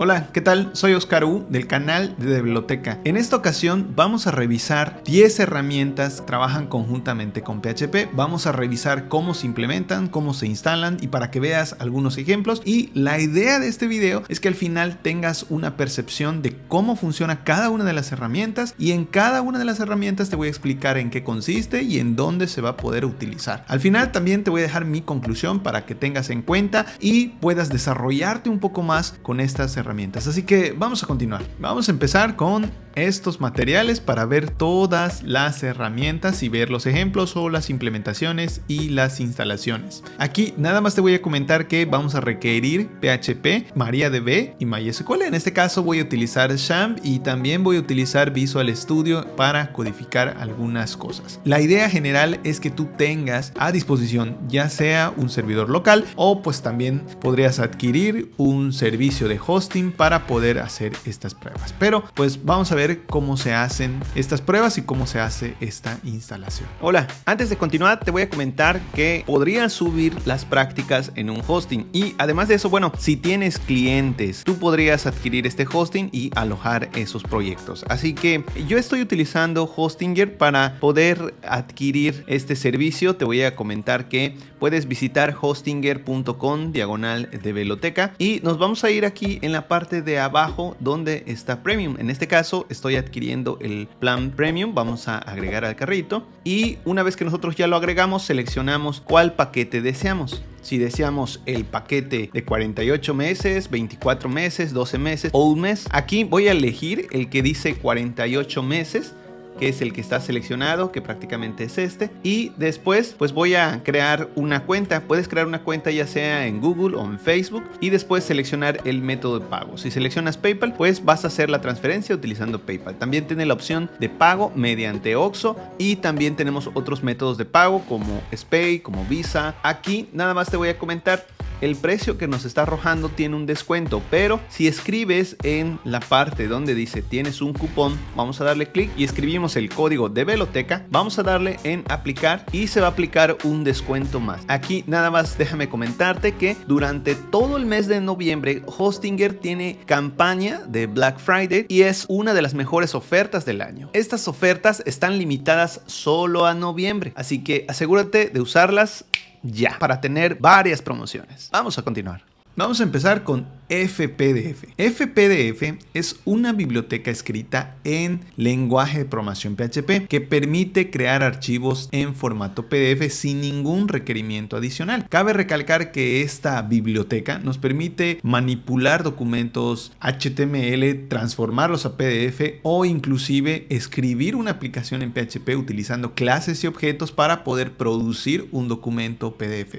Hola, ¿qué tal? Soy Oscar U del canal de Biblioteca. En esta ocasión vamos a revisar 10 herramientas que trabajan conjuntamente con PHP. Vamos a revisar cómo se implementan, cómo se instalan y para que veas algunos ejemplos. Y la idea de este video es que al final tengas una percepción de cómo funciona cada una de las herramientas y en cada una de las herramientas te voy a explicar en qué consiste y en dónde se va a poder utilizar. Al final también te voy a dejar mi conclusión para que tengas en cuenta y puedas desarrollarte un poco más con estas herramientas. Así que vamos a continuar. Vamos a empezar con estos materiales para ver todas las herramientas y ver los ejemplos o las implementaciones y las instalaciones. Aquí nada más te voy a comentar que vamos a requerir PHP, MariaDB y MySQL. En este caso voy a utilizar XAMPP y también voy a utilizar Visual Studio para codificar algunas cosas. La idea general es que tú tengas a disposición ya sea un servidor local o pues también podrías adquirir un servicio de hosting para poder hacer estas pruebas. Pero pues vamos a ver cómo se hacen estas pruebas y cómo se hace esta instalación. Hola, antes de continuar te voy a comentar que podrías subir las prácticas en un hosting y además de eso, bueno, si tienes clientes, tú podrías adquirir este hosting y alojar esos proyectos. Así que yo estoy utilizando Hostinger para poder adquirir este servicio. Te voy a comentar que puedes visitar hostinger.com/de biblioteca y nos vamos a ir aquí en la parte de abajo donde está Premium. En este caso estoy adquiriendo el plan Premium. Vamos a agregar al carrito y una vez que nosotros ya lo agregamos, seleccionamos cuál paquete deseamos. Si deseamos el paquete de 48 meses, 24 meses, 12 meses o un mes, aquí voy a elegir el que dice 48 meses, que es el que está seleccionado, que prácticamente es este, y después pues voy a crear una cuenta. Puedes crear una cuenta ya sea en Google o en Facebook y después seleccionar el método de pago. Si seleccionas PayPal, pues vas a hacer la transferencia utilizando PayPal. También tiene la opción de pago mediante OXXO y también tenemos otros métodos de pago como SPAY, como Visa. Aquí nada más te voy a comentar, el precio que nos está arrojando tiene un descuento, pero si escribes en la parte donde dice tienes un cupón, vamos a darle clic y escribimos el código de Biblioteca, vamos a darle en aplicar y se va a aplicar un descuento más. Aquí nada más déjame comentarte que durante todo el mes de noviembre Hostinger tiene campaña de Black Friday y es una de las mejores ofertas del año. Estas ofertas están limitadas solo a noviembre, así que asegúrate de usarlas ya para tener varias promociones. Vamos a continuar. Vamos a empezar con FPDF. FPDF es una biblioteca escrita en lenguaje de programación PHP que permite crear archivos en formato PDF sin ningún requerimiento adicional. Cabe recalcar que esta biblioteca nos permite manipular documentos HTML, transformarlos a PDF o inclusive escribir una aplicación en PHP utilizando clases y objetos para poder producir un documento PDF.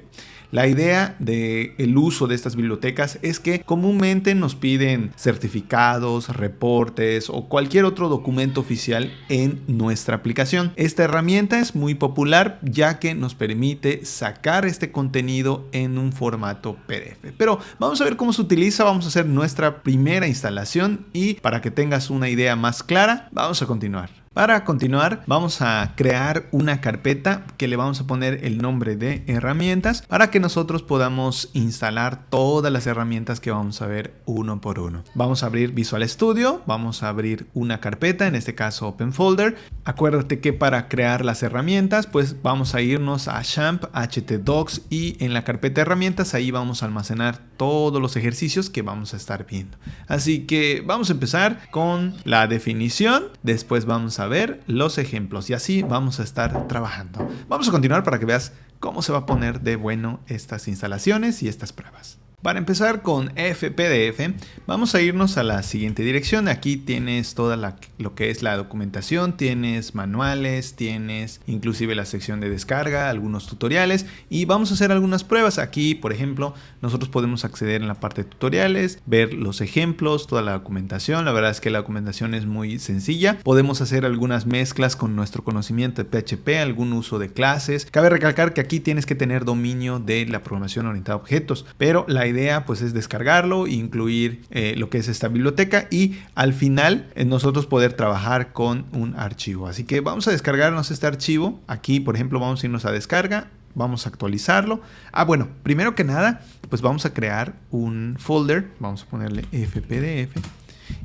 La idea del uso de estas bibliotecas es que comúnmente nos piden certificados, reportes o cualquier otro documento oficial en nuestra aplicación. Esta herramienta es muy popular ya que nos permite sacar este contenido en un formato PDF. Pero vamos a ver cómo se utiliza, vamos a hacer nuestra primera instalación y para que tengas una idea más clara, vamos a continuar. Para continuar, vamos a crear una carpeta que le vamos a poner el nombre de herramientas para que nosotros podamos instalar todas las herramientas que vamos a ver uno por uno. Vamos a abrir Visual Studio, vamos a abrir una carpeta, en este caso Open Folder. Acuérdate que para crear las herramientas, pues vamos a irnos a XAMPP, htdocs y en la carpeta de herramientas ahí vamos a almacenar todos los ejercicios que vamos a estar viendo. Así que vamos a empezar con la definición, después vamos a ver los ejemplos y así vamos a estar trabajando. Vamos a continuar para que veas cómo se va a poner de bueno estas instalaciones y estas pruebas. Para empezar con FPDF, vamos a irnos a la siguiente dirección. Aquí tienes toda lo que es la documentación, tienes manuales, tienes inclusive la sección de descarga, algunos tutoriales y vamos a hacer algunas pruebas. Aquí, por ejemplo, nosotros podemos acceder en la parte de tutoriales, ver los ejemplos, toda la documentación. La verdad es que la documentación es muy sencilla. Podemos hacer algunas mezclas con nuestro conocimiento de PHP, algún uso de clases. Cabe recalcar que aquí tienes que tener dominio de la programación orientada a objetos, pero la idea pues es descargarlo, incluir lo que es esta biblioteca y al final nosotros poder trabajar con un archivo. Así que vamos a descargarnos este archivo. Aquí por ejemplo vamos a irnos a descarga, Vamos a actualizarlo. Bueno, primero que nada, pues vamos a crear un folder. Vamos a ponerle fpdf.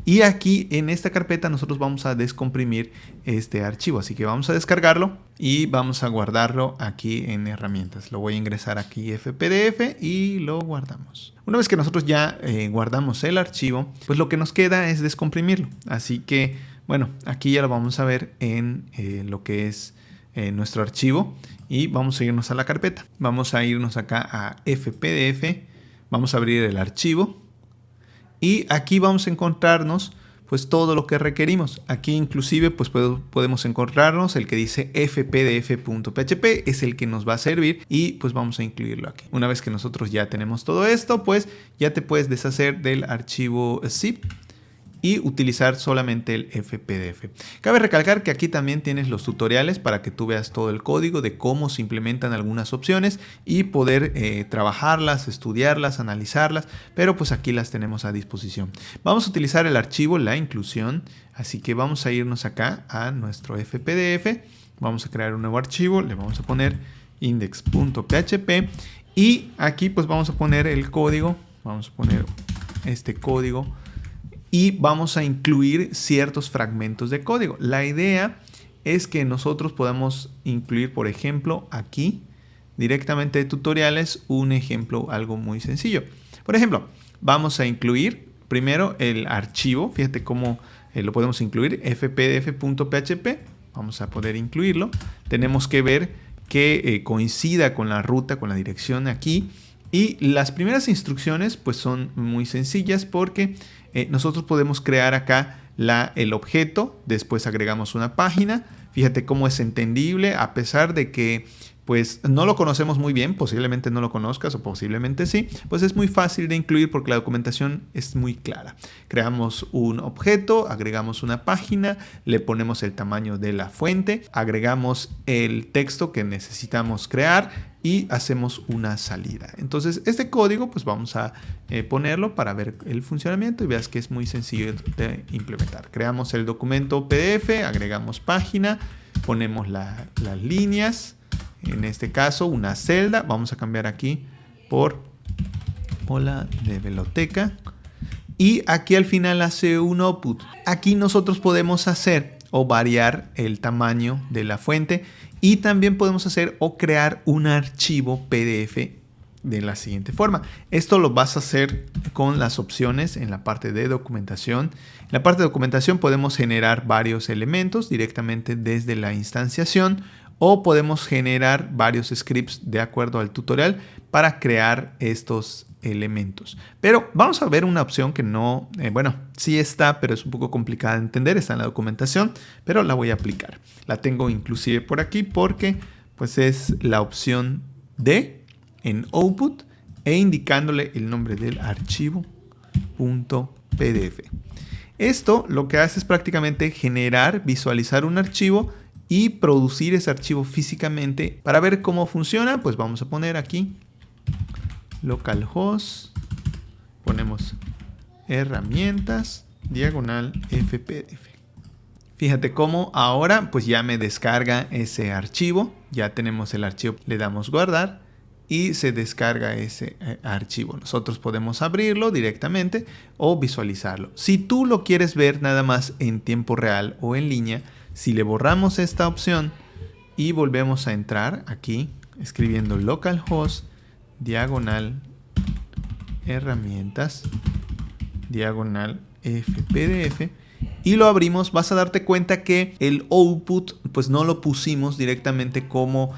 Y aquí en esta carpeta nosotros vamos a descomprimir este archivo. Así que vamos a descargarlo y vamos a guardarlo aquí en herramientas. Lo voy a ingresar aquí fpdf y lo guardamos. Una vez que nosotros ya guardamos el archivo, pues lo que nos queda es descomprimirlo. Así que, bueno, aquí ya lo vamos a ver en lo que es nuestro archivo. Y vamos a irnos a la carpeta. Vamos a irnos acá a fpdf. Vamos a abrir el archivo. Y aquí vamos a encontrarnos pues todo lo que requerimos. Aquí inclusive pues podemos encontrarnos el que dice fpdf.php, es el que nos va a servir y pues vamos a incluirlo aquí. Una vez que nosotros ya tenemos todo esto, pues ya te puedes deshacer del archivo zip y utilizar solamente el fpdf. Cabe recalcar que aquí también tienes los tutoriales para que tú veas todo el código de cómo se implementan algunas opciones y poder trabajarlas, estudiarlas, analizarlas, pero pues aquí las tenemos a disposición. Vamos a utilizar el archivo la inclusión, así que vamos a irnos acá a nuestro fpdf, vamos a crear un nuevo archivo, le vamos a poner index.php y aquí pues vamos a poner el código, vamos a poner este código y vamos a incluir ciertos fragmentos de código. La idea es que nosotros podamos incluir, por ejemplo, aquí directamente de tutoriales, un ejemplo algo muy sencillo. Por ejemplo, vamos a incluir primero el archivo. Fíjate cómo lo podemos incluir, fpdf.php. Vamos a poder incluirlo. Tenemos que ver que coincida con la ruta, con la dirección aquí. Y las primeras instrucciones pues son muy sencillas porque nosotros podemos crear acá el objeto, después agregamos una página. Fíjate cómo es entendible a pesar de que pues no lo conocemos muy bien, posiblemente no lo conozcas o posiblemente sí, pues es muy fácil de incluir porque la documentación es muy clara. Creamos un objeto, agregamos una página, le ponemos el tamaño de la fuente, agregamos el texto que necesitamos crear y hacemos una salida. Entonces este código pues vamos a ponerlo para ver el funcionamiento y veas que es muy sencillo de implementar. Creamos el documento PDF, agregamos página, ponemos las líneas. En este caso una celda, vamos a cambiar aquí por hola de biblioteca y aquí al final hace un output. Aquí nosotros podemos hacer o variar el tamaño de la fuente y también podemos hacer o crear un archivo PDF de la siguiente forma. Esto lo vas a hacer con las opciones en la parte de documentación. En la parte de documentación podemos generar varios elementos directamente desde la instanciación o podemos generar varios scripts de acuerdo al tutorial para crear estos elementos. Pero vamos a ver una opción que no, bueno, sí está, pero es un poco complicada de entender, está en la documentación, pero la voy a aplicar. La tengo inclusive por aquí porque pues es la opción D en output e indicándole el nombre del archivo .pdf. Esto lo que hace es prácticamente generar, visualizar un archivo y producir ese archivo físicamente. Para ver cómo funciona, pues vamos a poner aquí localhost, ponemos herramientas, diagonal fpdf. Fíjate cómo ahora pues ya me descarga ese archivo, ya tenemos el archivo, le damos guardar y se descarga ese archivo. Nosotros podemos abrirlo directamente o visualizarlo. Si tú lo quieres ver nada más en tiempo real o en línea, si le borramos esta opción y volvemos a entrar aquí escribiendo localhost diagonal herramientas diagonal fpdf y lo abrimos, vas a darte cuenta que el output pues no lo pusimos directamente como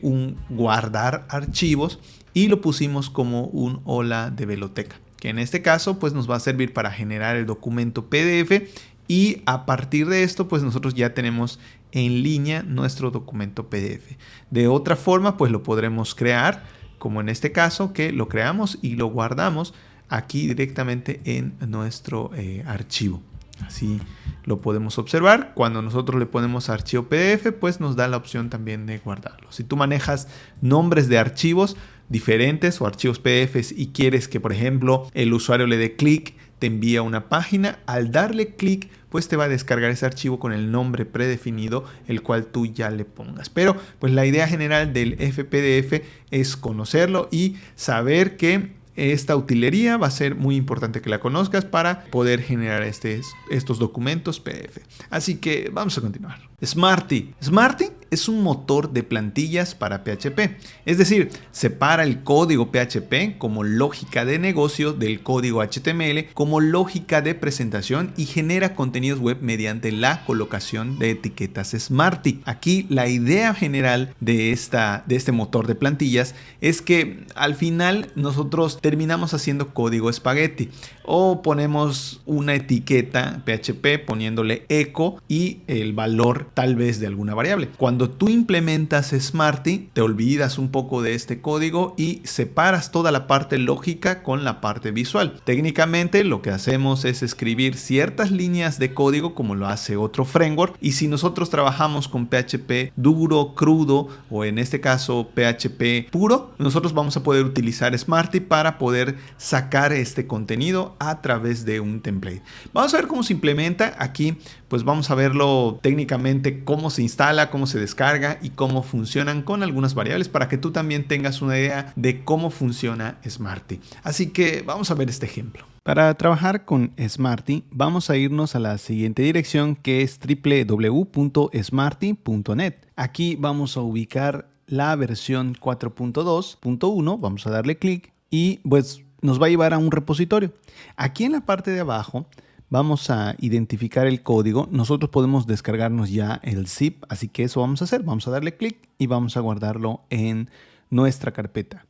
un guardar archivos y lo pusimos como un hola de biblioteca, que en este caso pues nos va a servir para generar el documento PDF. Y a partir de esto, pues nosotros ya tenemos en línea nuestro documento PDF. De otra forma, pues lo podremos crear, como en este caso, que lo creamos y lo guardamos aquí directamente en nuestro archivo. Así lo podemos observar. Cuando nosotros le ponemos archivo PDF, pues nos da la opción también de guardarlo. Si tú manejas nombres de archivos diferentes o archivos PDFs y quieres que, por ejemplo, el usuario le dé clic, te envía una página. Al darle clic, pues te va a descargar ese archivo con el nombre predefinido, el cual tú ya le pongas. Pero pues la idea general del FPDF es conocerlo y saber que esta utilería va a ser muy importante que la conozcas para poder generar estos documentos PDF. Así que vamos a continuar. Smarty. Smarty es un motor de plantillas para PHP. Es decir, separa el código PHP como lógica de negocio del código HTML como lógica de presentación y genera contenidos web mediante la colocación de etiquetas Smarty. Aquí la idea general de este motor de plantillas es que al final nosotros terminamos haciendo código espagueti o ponemos una etiqueta PHP poniéndole echo y el valor tal vez de alguna variable. Cuando tú implementas Smarty, te olvidas un poco de este código y separas toda la parte lógica con la parte visual. Técnicamente lo que hacemos es escribir ciertas líneas de código como lo hace otro framework, y si nosotros trabajamos con PHP duro, crudo o en este caso PHP puro, nosotros vamos a poder utilizar Smarty para poder sacar este contenido a través de un template. Vamos a ver cómo se implementa. Aquí pues vamos a verlo técnicamente, cómo se instala, cómo se descarga y cómo funcionan con algunas variables para que tú también tengas una idea de cómo funciona Smarty. Así que vamos a ver este ejemplo. Para trabajar con Smarty vamos a irnos a la siguiente dirección, que es www.smarty.net. Aquí vamos a ubicar la versión 4.2.1, vamos a darle clic y pues nos va a llevar a un repositorio. Aquí en la parte de abajo vamos a identificar el código. Nosotros podemos descargarnos ya el zip, así que eso vamos a hacer. Vamos a darle clic y vamos a guardarlo en nuestra carpeta.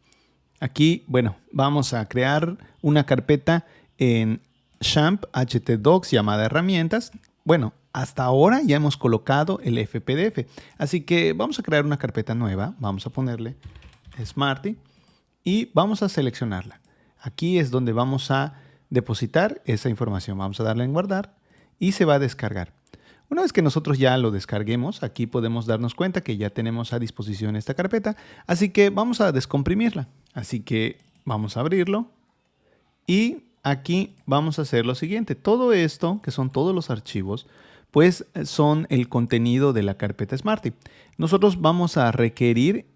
Aquí, bueno, vamos a crear una carpeta en XAMPP htdocs llamada herramientas. Bueno, hasta ahora ya hemos colocado el FPDF, así que vamos a crear una carpeta nueva. Vamos a ponerle Smarty y vamos a seleccionarla. Aquí es donde vamos a depositar esa información. Vamos a darle en guardar y se va a descargar. Una vez que nosotros ya lo descarguemos, aquí podemos darnos cuenta que ya tenemos a disposición esta carpeta, así que vamos a descomprimirla. Así que vamos a abrirlo y aquí vamos a hacer lo siguiente. Todo esto, que son todos los archivos, pues son el contenido de la carpeta Smarty. Nosotros vamos a requerir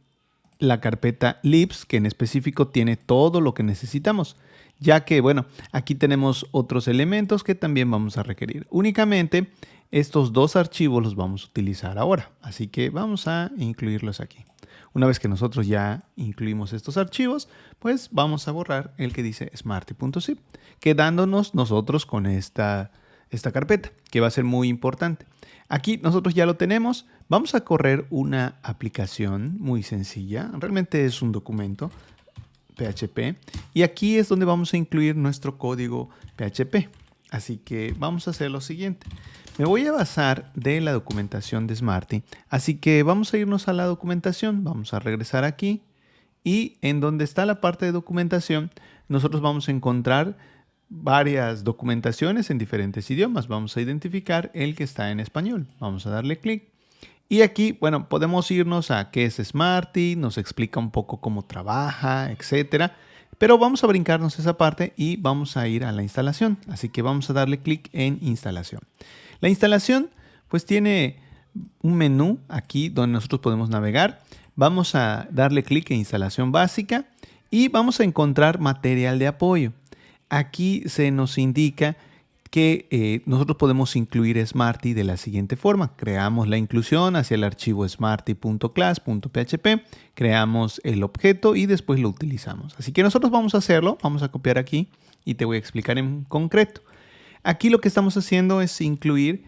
la carpeta libs, que en específico tiene todo lo que necesitamos, ya que, bueno, aquí tenemos otros elementos que también vamos a requerir. Únicamente estos dos archivos los vamos a utilizar ahora, así que vamos a incluirlos aquí. Una vez que nosotros ya incluimos estos archivos, pues vamos a borrar el que dice smarty.zip, quedándonos nosotros con esta carpeta, que va a ser muy importante. Aquí nosotros ya lo tenemos. Vamos a correr una aplicación muy sencilla. Realmente es un documento PHP. Y aquí es donde vamos a incluir nuestro código PHP. Así que vamos a hacer lo siguiente. Me voy a basar de la documentación de Smarty. Así que vamos a irnos a la documentación. Vamos a regresar aquí. Y en donde está la parte de documentación, nosotros vamos a encontrar varias documentaciones en diferentes idiomas. Vamos a identificar el que está en español. Vamos a darle clic. Y aquí, bueno, podemos irnos a qué es Smarty, nos explica un poco cómo trabaja, etcétera. Pero vamos a brincarnos esa parte y vamos a ir a la instalación. Así que vamos a darle clic en instalación. La instalación, pues tiene un menú aquí donde nosotros podemos navegar. Vamos a darle clic en instalación básica y vamos a encontrar material de apoyo. Aquí se nos indica que nosotros podemos incluir Smarty de la siguiente forma. Creamos la inclusión hacia el archivo smarty.class.php, creamos el objeto y después lo utilizamos. Así que nosotros vamos a hacerlo, vamos a copiar aquí y te voy a explicar en concreto. Aquí lo que estamos haciendo es incluir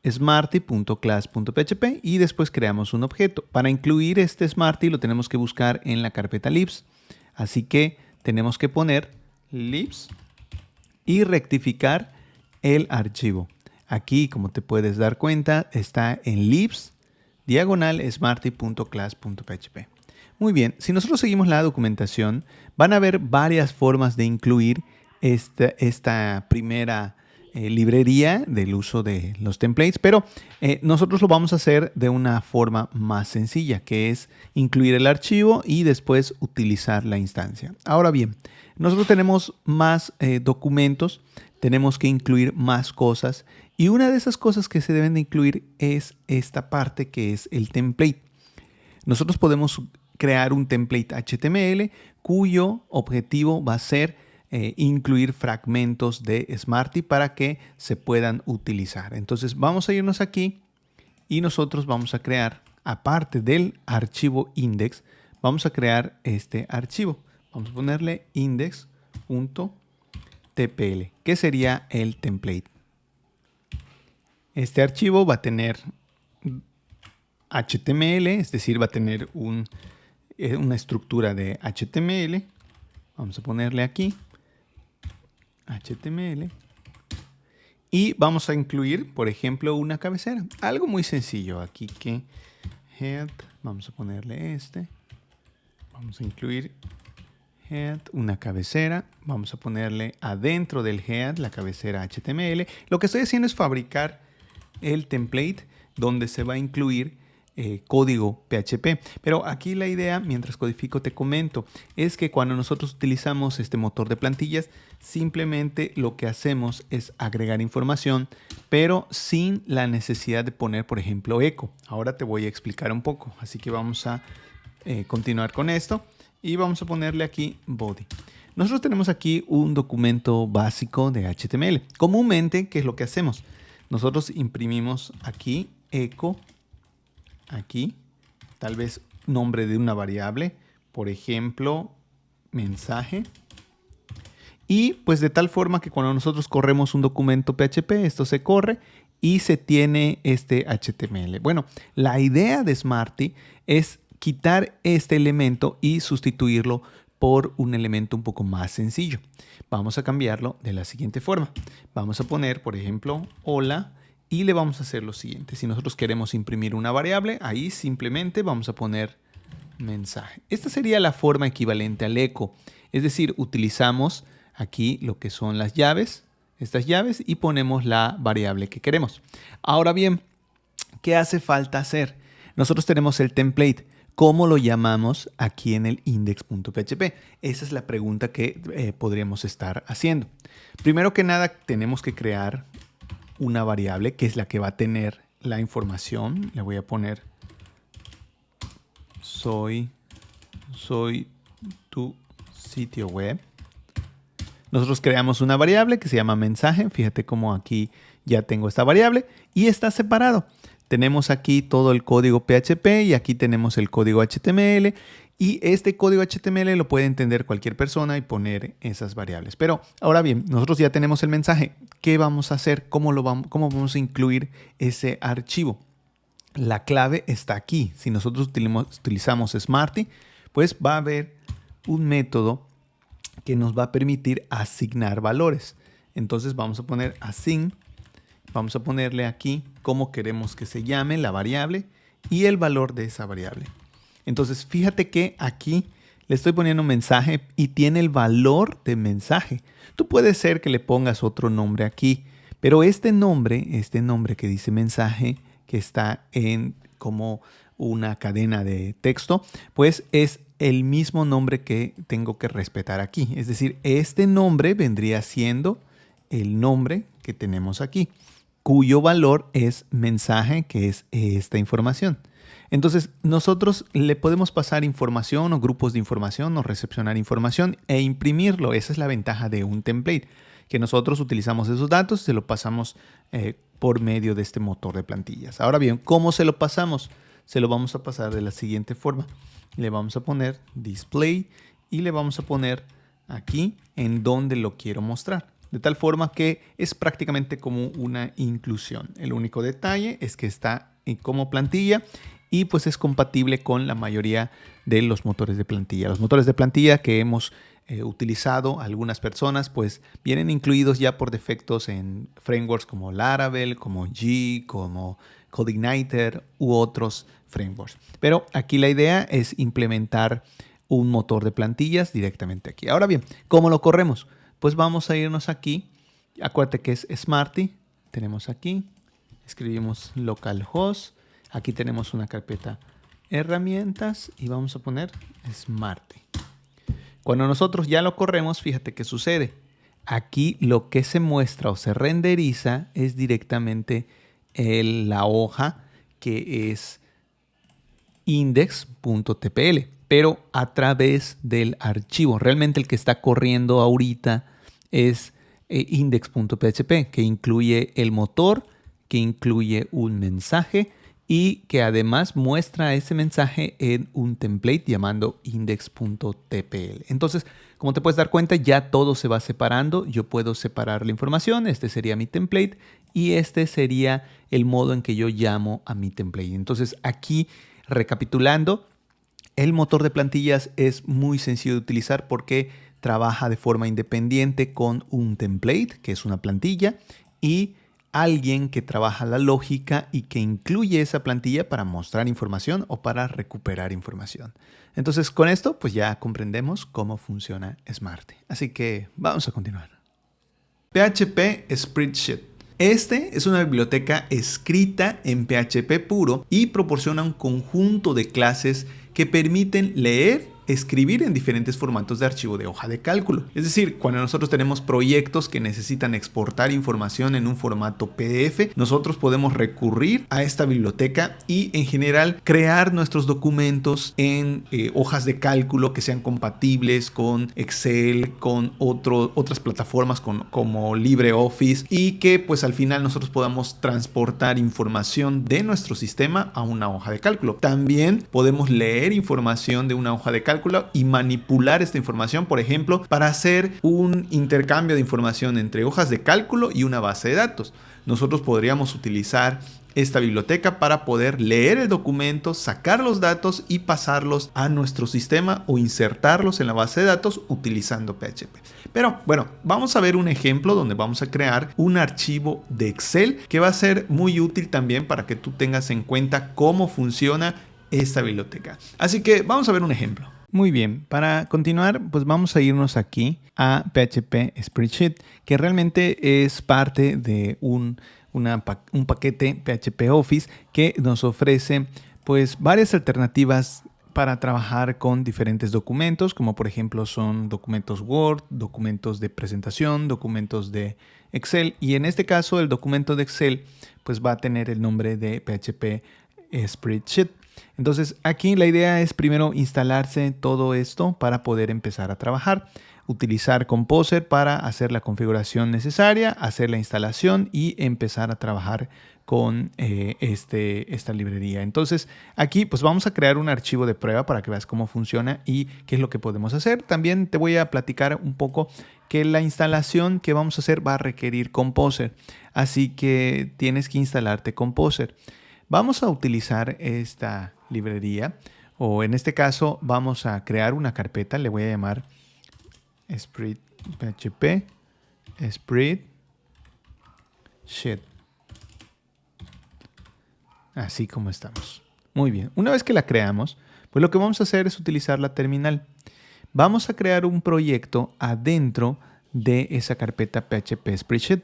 smarty.class.php y después creamos un objeto. Para incluir este Smarty lo tenemos que buscar en la carpeta libs. Así que tenemos que poner libs y rectificar el archivo. Aquí, como te puedes dar cuenta, está en libs /smarty.class.php. Muy bien, si nosotros seguimos la documentación, van a haber varias formas de incluir esta primera librería del uso de los templates, pero nosotros lo vamos a hacer de una forma más sencilla, que es incluir el archivo y después utilizar la instancia. Ahora bien, nosotros tenemos más documentos. tenemos que incluir más cosas. Y una de esas cosas que se deben de incluir es esta parte que es el template. Nosotros podemos crear un template HTML cuyo objetivo va a ser incluir fragmentos de Smarty para que se puedan utilizar. Entonces vamos a irnos aquí y nosotros vamos a crear, aparte del archivo index, vamos a crear este archivo. Vamos a ponerle index.tpl, que sería el template. Este archivo va a tener HTML, es decir, va a tener una estructura de HTML. Vamos a ponerle aquí HTML. Y vamos a incluir, por ejemplo, una cabecera. Algo muy sencillo aquí que head, vamos a ponerle este. Vamos a incluir head, una cabecera. Vamos a ponerle adentro del head la cabecera HTML. Lo que estoy haciendo es fabricar el template donde se va a incluir código PHP. Pero aquí la idea, mientras codifico te comento, es que cuando nosotros utilizamos este motor de plantillas, simplemente lo que hacemos es agregar información, pero sin la necesidad de poner, por ejemplo, eco. Ahora te voy a explicar un poco. Así que vamos a continuar con esto y vamos a ponerle aquí body. Nosotros tenemos aquí un documento básico de HTML. Comúnmente, ¿qué es lo que hacemos? Nosotros imprimimos aquí eco, aquí, tal vez nombre de una variable, por ejemplo, mensaje. Y pues de tal forma que cuando nosotros corremos un documento PHP, esto se corre y se tiene este HTML. Bueno, la idea de Smarty es quitar este elemento y sustituirlo por un elemento un poco más sencillo. Vamos a cambiarlo de la siguiente forma. Vamos a poner, por ejemplo, hola, y le vamos a hacer lo siguiente. Si nosotros queremos imprimir una variable, ahí simplemente vamos a poner mensaje. Esta sería la forma equivalente al eco. Es decir, utilizamos aquí lo que son las llaves, estas llaves, y ponemos la variable que queremos. Ahora bien, ¿qué hace falta hacer? Nosotros tenemos el template. ¿Cómo lo llamamos aquí en el index.php? Esa es la pregunta que podríamos estar haciendo. Primero que nada, tenemos que crear una variable que es la que va a tener la información. Le voy a poner soy tu sitio web. Nosotros creamos una variable que se llama mensaje. Fíjate cómo aquí ya tengo esta variable y está separado. Tenemos aquí todo el código PHP y aquí tenemos el código HTML. Y este código HTML lo puede entender cualquier persona y poner esas variables. Pero ahora bien, nosotros ya tenemos el mensaje. ¿Qué vamos a hacer? ¿Cómo vamos a incluir ese archivo? La clave está aquí. Si nosotros utilizamos Smarty, pues va a haber un método que nos va a permitir asignar valores. Entonces vamos a poner assign. Vamos a ponerle aquí cómo queremos que se llame la variable y el valor de esa variable. Entonces, fíjate que aquí le estoy poniendo un mensaje y tiene el valor de mensaje. Tú puedes ser que le pongas otro nombre aquí, pero este nombre que dice mensaje, que está en como una cadena de texto, pues es el mismo nombre que tengo que respetar aquí. Es decir, este nombre vendría siendo el nombre que tenemos aquí, cuyo valor es mensaje, que es esta información. Entonces, nosotros le podemos pasar información o grupos de información o recepcionar información e imprimirlo. Esa es la ventaja de un template, que nosotros utilizamos esos datos y se lo pasamos por medio de este motor de plantillas. Ahora bien, ¿cómo se lo pasamos? Se lo vamos a pasar de la siguiente forma. Le vamos a poner display y le vamos a poner aquí en donde lo quiero mostrar. De tal forma que es prácticamente como una inclusión. El único detalle es que está como plantilla y pues es compatible con la mayoría de los motores de plantilla. Los motores de plantilla que hemos utilizado algunas personas pues vienen incluidos ya por defectos en frameworks como Laravel, como G, como CodeIgniter u otros frameworks. Pero aquí la idea es implementar un motor de plantillas directamente aquí. Ahora bien, ¿cómo lo corremos? Pues vamos a irnos aquí. Acuérdate que es Smarty. Tenemos aquí. Escribimos localhost. Aquí tenemos una carpeta herramientas y vamos a poner Smarty. Cuando nosotros ya lo corremos, fíjate qué sucede. aquí lo que se muestra o se renderiza es directamente la hoja que es index.tpl, pero a través del archivo. Realmente el que está corriendo ahorita es index.php, que incluye el motor, que incluye un mensaje y que además muestra ese mensaje en un template llamando index.tpl. Entonces, como te puedes dar cuenta, ya todo se va separando. Yo puedo separar la información. Este sería mi template y este sería el modo en que yo llamo a mi template. Entonces, aquí, recapitulando, el motor de plantillas es muy sencillo de utilizar porque trabaja de forma independiente con un template, que es una plantilla, y alguien que trabaja la lógica y que incluye esa plantilla para mostrar información o para recuperar información. Entonces, con esto, pues ya comprendemos cómo funciona Smart. Así que vamos a continuar. PHP Spreadsheet. Este es una biblioteca escrita en PHP puro y proporciona un conjunto de clases que permiten leer, escribir en diferentes formatos de archivo de hoja de cálculo. Es decir, cuando nosotros tenemos proyectos que necesitan exportar información en un formato PDF, nosotros podemos recurrir a esta biblioteca y en general crear nuestros documentos en hojas de cálculo que sean compatibles con Excel, con otras plataformas como LibreOffice y que pues al final nosotros podamos transportar información de nuestro sistema a una hoja de cálculo. También podemos leer información de una hoja de cálculo y manipular esta información, por ejemplo, para hacer un intercambio de información entre hojas de cálculo y una base de datos. Nosotros podríamos utilizar esta biblioteca para poder leer el documento, sacar los datos y pasarlos a nuestro sistema o insertarlos en la base de datos utilizando PHP. Pero bueno, vamos a ver un ejemplo donde vamos a crear un archivo de Excel que va a ser muy útil también para que tú tengas en cuenta cómo funciona esta biblioteca. Así que vamos a ver un ejemplo. Muy bien, para continuar, pues vamos a irnos aquí a PHP Spreadsheet, que realmente es parte de un paquete PHP Office que nos ofrece pues varias alternativas para trabajar con diferentes documentos, como por ejemplo son documentos Word, documentos de presentación, documentos de Excel, y en este caso el documento de Excel pues va a tener el nombre de PHP Spreadsheet. Entonces aquí la idea es primero instalarse todo esto para poder empezar a trabajar. Utilizar Composer para hacer la configuración necesaria, hacer la instalación y empezar a trabajar con esta librería. Entonces aquí pues vamos a crear un archivo de prueba para que veas cómo funciona y qué es lo que podemos hacer. También te voy a platicar un poco que la instalación que vamos a hacer va a requerir Composer. Así que tienes que instalarte Composer. Vamos a utilizar esta librería o en este caso vamos a crear una carpeta. Le voy a llamar PHP Spreadsheet. Así como estamos. Muy bien. Una vez que la creamos, pues lo que vamos a hacer es utilizar la terminal. Vamos a crear un proyecto adentro de esa carpeta PHP Spreadsheet.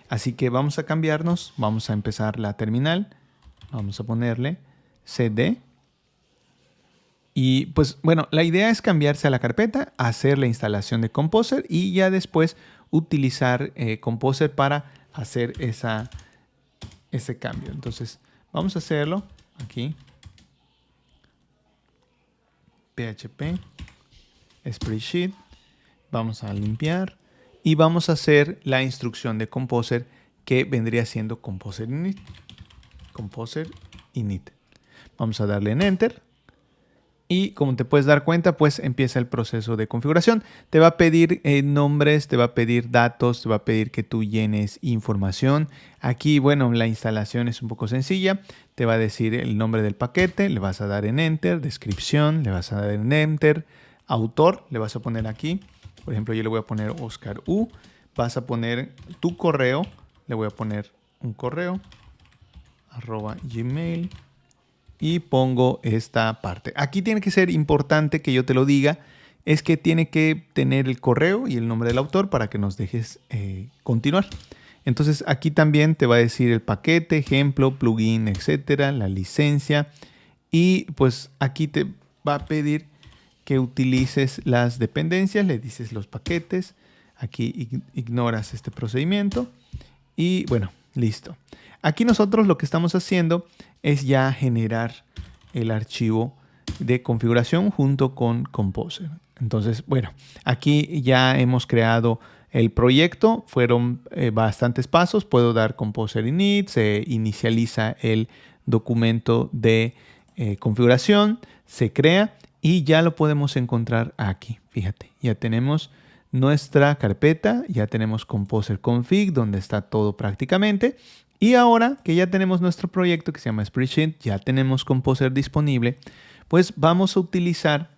Así que vamos a cambiarnos. Vamos a empezar la terminal. Vamos a ponerle cd. Y pues bueno, la idea es cambiarse a la carpeta, hacer la instalación de Composer y ya después utilizar Composer para hacer ese cambio. Entonces vamos a hacerlo aquí. PHP Spreadsheet. Vamos a limpiar y vamos a hacer la instrucción de Composer que vendría siendo Composer init. Composer init. Vamos a darle en Enter. Y como te puedes dar cuenta, pues empieza el proceso de configuración. Te va a pedir nombres, te va a pedir datos, te va a pedir que tú llenes información. Aquí, bueno, la instalación es un poco sencilla. Te va a decir el nombre del paquete, le vas a dar en Enter, descripción, le vas a dar en Enter, autor, le vas a poner aquí. Por ejemplo, yo le voy a poner Oscar U. Vas a poner tu correo, le voy a poner un correo, @gmail. Y pongo esta parte. Aquí tiene que ser importante que yo te lo diga. Es que tiene que tener el correo y el nombre del autor para que nos dejes continuar. Entonces aquí también te va a decir el paquete, ejemplo, plugin, etcétera, la licencia. Y pues aquí te va a pedir que utilices las dependencias. Le dices los paquetes. Aquí ignoras este procedimiento y bueno, listo. Aquí nosotros lo que estamos haciendo es ya generar el archivo de configuración junto con Composer. Entonces, bueno, aquí ya hemos creado el proyecto. Fueron bastantes pasos. Puedo dar Composer init, se inicializa el documento de configuración, se crea y ya lo podemos encontrar aquí. Fíjate, ya tenemos nuestra carpeta, ya tenemos Composer config, donde está todo prácticamente. Y ahora que ya tenemos nuestro proyecto que se llama Spreadsheet, ya tenemos Composer disponible, pues vamos a utilizar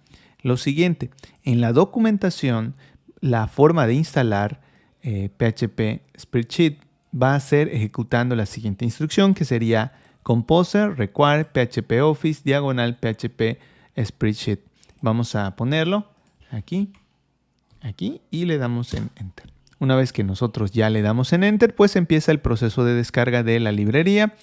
lo siguiente. En la documentación, la forma de instalar PHP Spreadsheet va a ser ejecutando la siguiente instrucción, que sería Composer require PHP Office diagonal PHP Spreadsheet. Vamos a ponerlo aquí y le damos en Enter. Una vez que nosotros ya le damos en Enter, pues empieza el proceso de descarga de la librería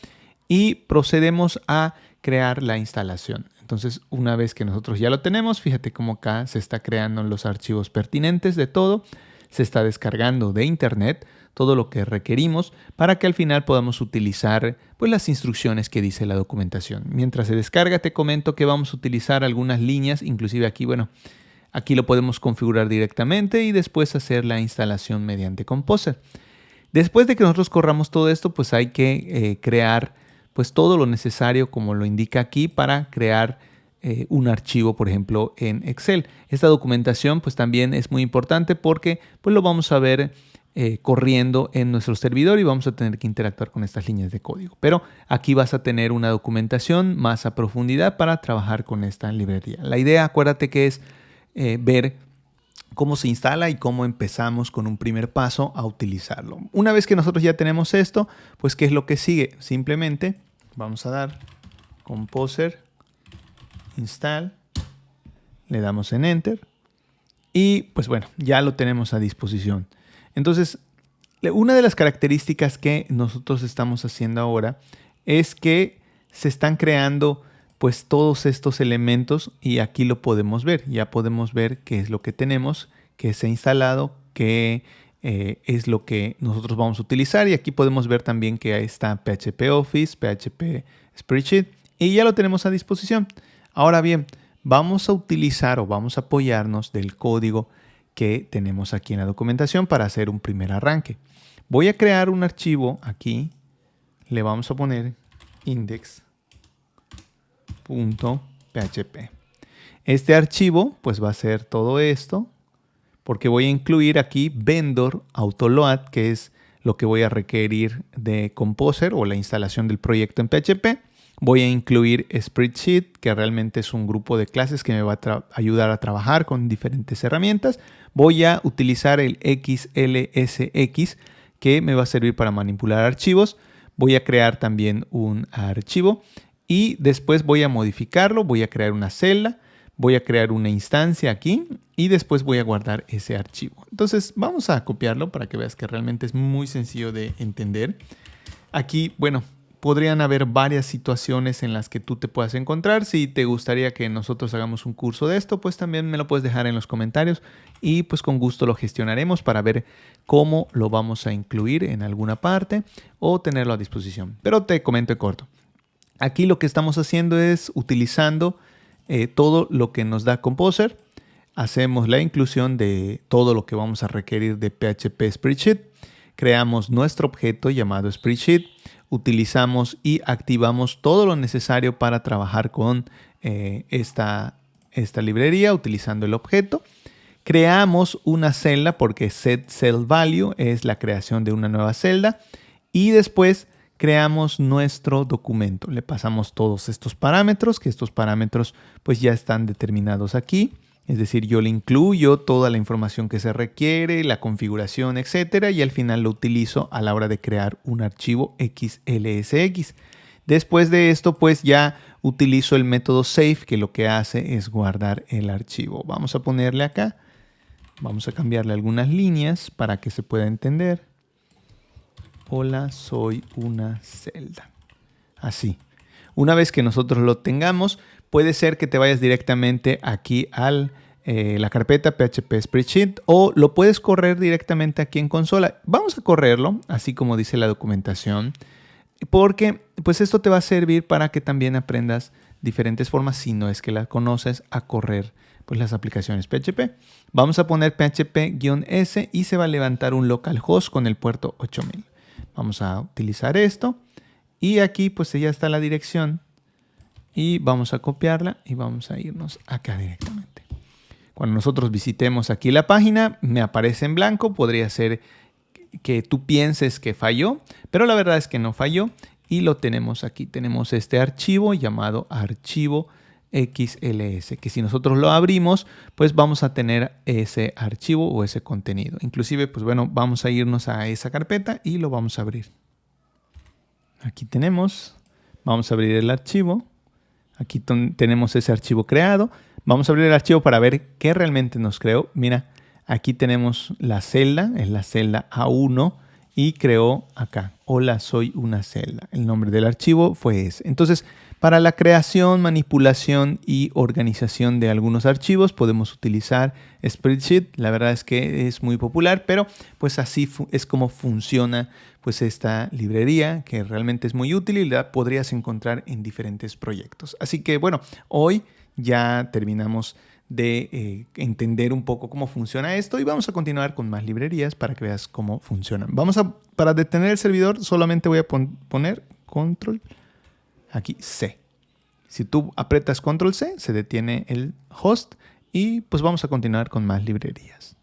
y procedemos a crear la instalación. Entonces, una vez que nosotros ya lo tenemos, fíjate cómo acá se está creando los archivos pertinentes de todo, se está descargando de internet todo lo que requerimos para que al final podamos utilizar pues, las instrucciones que dice la documentación. Mientras se descarga, te comento que vamos a utilizar algunas líneas, inclusive aquí, bueno, aquí lo podemos configurar directamente y después hacer la instalación mediante Composer. Después de que nosotros corramos todo esto, pues hay que crear pues todo lo necesario, como lo indica aquí, para crear un archivo, por ejemplo, en Excel. Esta documentación pues también es muy importante porque pues lo vamos a ver corriendo en nuestro servidor y vamos a tener que interactuar con estas líneas de código. Pero aquí vas a tener una documentación más a profundidad para trabajar con esta librería. La idea, acuérdate que es ver cómo se instala y cómo empezamos con un primer paso a utilizarlo. Una vez que nosotros ya tenemos esto, pues ¿qué es lo que sigue? Simplemente vamos a dar Composer install, le damos en Enter y pues bueno, ya lo tenemos a disposición. Entonces, una de las características que nosotros estamos haciendo ahora es que se están creando pues todos estos elementos y aquí lo podemos ver. Ya podemos ver qué es lo que tenemos, qué se ha instalado, qué es lo que nosotros vamos a utilizar. Y aquí podemos ver también que ahí está PHP Office, PHP Spreadsheet y ya lo tenemos a disposición. Ahora bien, vamos a utilizar o vamos a apoyarnos del código que tenemos aquí en la documentación para hacer un primer arranque. Voy a crear un archivo aquí. Le vamos a poner index.php. Este archivo pues va a ser todo esto porque voy a incluir aquí vendor autoload, que es lo que voy a requerir de Composer o la instalación del proyecto en PHP. Voy a incluir Spreadsheet, que realmente es un grupo de clases que me va a ayudar a trabajar con diferentes herramientas. Voy a utilizar el XLSX, que me va a servir para manipular archivos. Voy a crear también un archivo y después voy a modificarlo. Voy a crear una celda, voy a crear una instancia aquí y después voy a guardar ese archivo. Entonces vamos a copiarlo para que veas que realmente es muy sencillo de entender. Aquí, bueno, podrían haber varias situaciones en las que tú te puedas encontrar. Si te gustaría que nosotros hagamos un curso de esto, pues también me lo puedes dejar en los comentarios y pues con gusto lo gestionaremos para ver cómo lo vamos a incluir en alguna parte o tenerlo a disposición. Pero te comento en corto. Aquí lo que estamos haciendo es utilizando todo lo que nos da Composer. Hacemos la inclusión de todo lo que vamos a requerir de PHP Spreadsheet. Creamos nuestro objeto llamado Spreadsheet. Utilizamos y activamos todo lo necesario para trabajar con esta librería utilizando el objeto. Creamos una celda porque set cell value es la creación de una nueva celda y después creamos nuestro documento. Le pasamos todos estos parámetros, que estos parámetros pues ya están determinados aquí. Es decir, yo le incluyo toda la información que se requiere, la configuración, etcétera, y al final lo utilizo a la hora de crear un archivo XLSX. Después de esto, pues ya utilizo el método save, que lo que hace es guardar el archivo. Vamos a ponerle acá, vamos a cambiarle algunas líneas para que se pueda entender. Hola, soy una celda. Así. Una vez que nosotros lo tengamos, puede ser que te vayas directamente aquí al la carpeta PHP Spreadsheet o lo puedes correr directamente aquí en consola. Vamos a correrlo, así como dice la documentación, porque pues esto te va a servir para que también aprendas diferentes formas, si no es que las conoces, a correr pues las aplicaciones PHP. Vamos a poner php-s y se va a levantar un localhost con el puerto 8000. Vamos a utilizar esto y aquí pues ya está la dirección y vamos a copiarla y vamos a irnos acá directamente. Cuando nosotros visitemos aquí la página, me aparece en blanco. Podría ser que tú pienses que falló, pero la verdad es que no falló y lo tenemos aquí. Tenemos este archivo llamado archivo XLS, que si nosotros lo abrimos, pues vamos a tener ese archivo o ese contenido. Inclusive, pues bueno, vamos a irnos a esa carpeta y lo vamos a abrir. Aquí tenemos, vamos a abrir el archivo. Aquí tenemos ese archivo creado. Vamos a abrir el archivo para ver qué realmente nos creó. Mira, aquí tenemos la celda, es la celda A1 y creó acá, hola, soy una celda. El nombre del archivo fue ese. Entonces, para la creación, manipulación y organización de algunos archivos podemos utilizar Spreadsheet. La verdad es que es muy popular, pero pues así es como funciona pues esta librería, que realmente es muy útil y la podrías encontrar en diferentes proyectos. Así que bueno, hoy ya terminamos de entender un poco cómo funciona esto y vamos a continuar con más librerías para que veas cómo funcionan. Para detener el servidor solamente voy a poner control aquí C. Si tú aprietas control C, se detiene el host y pues vamos a continuar con más librerías.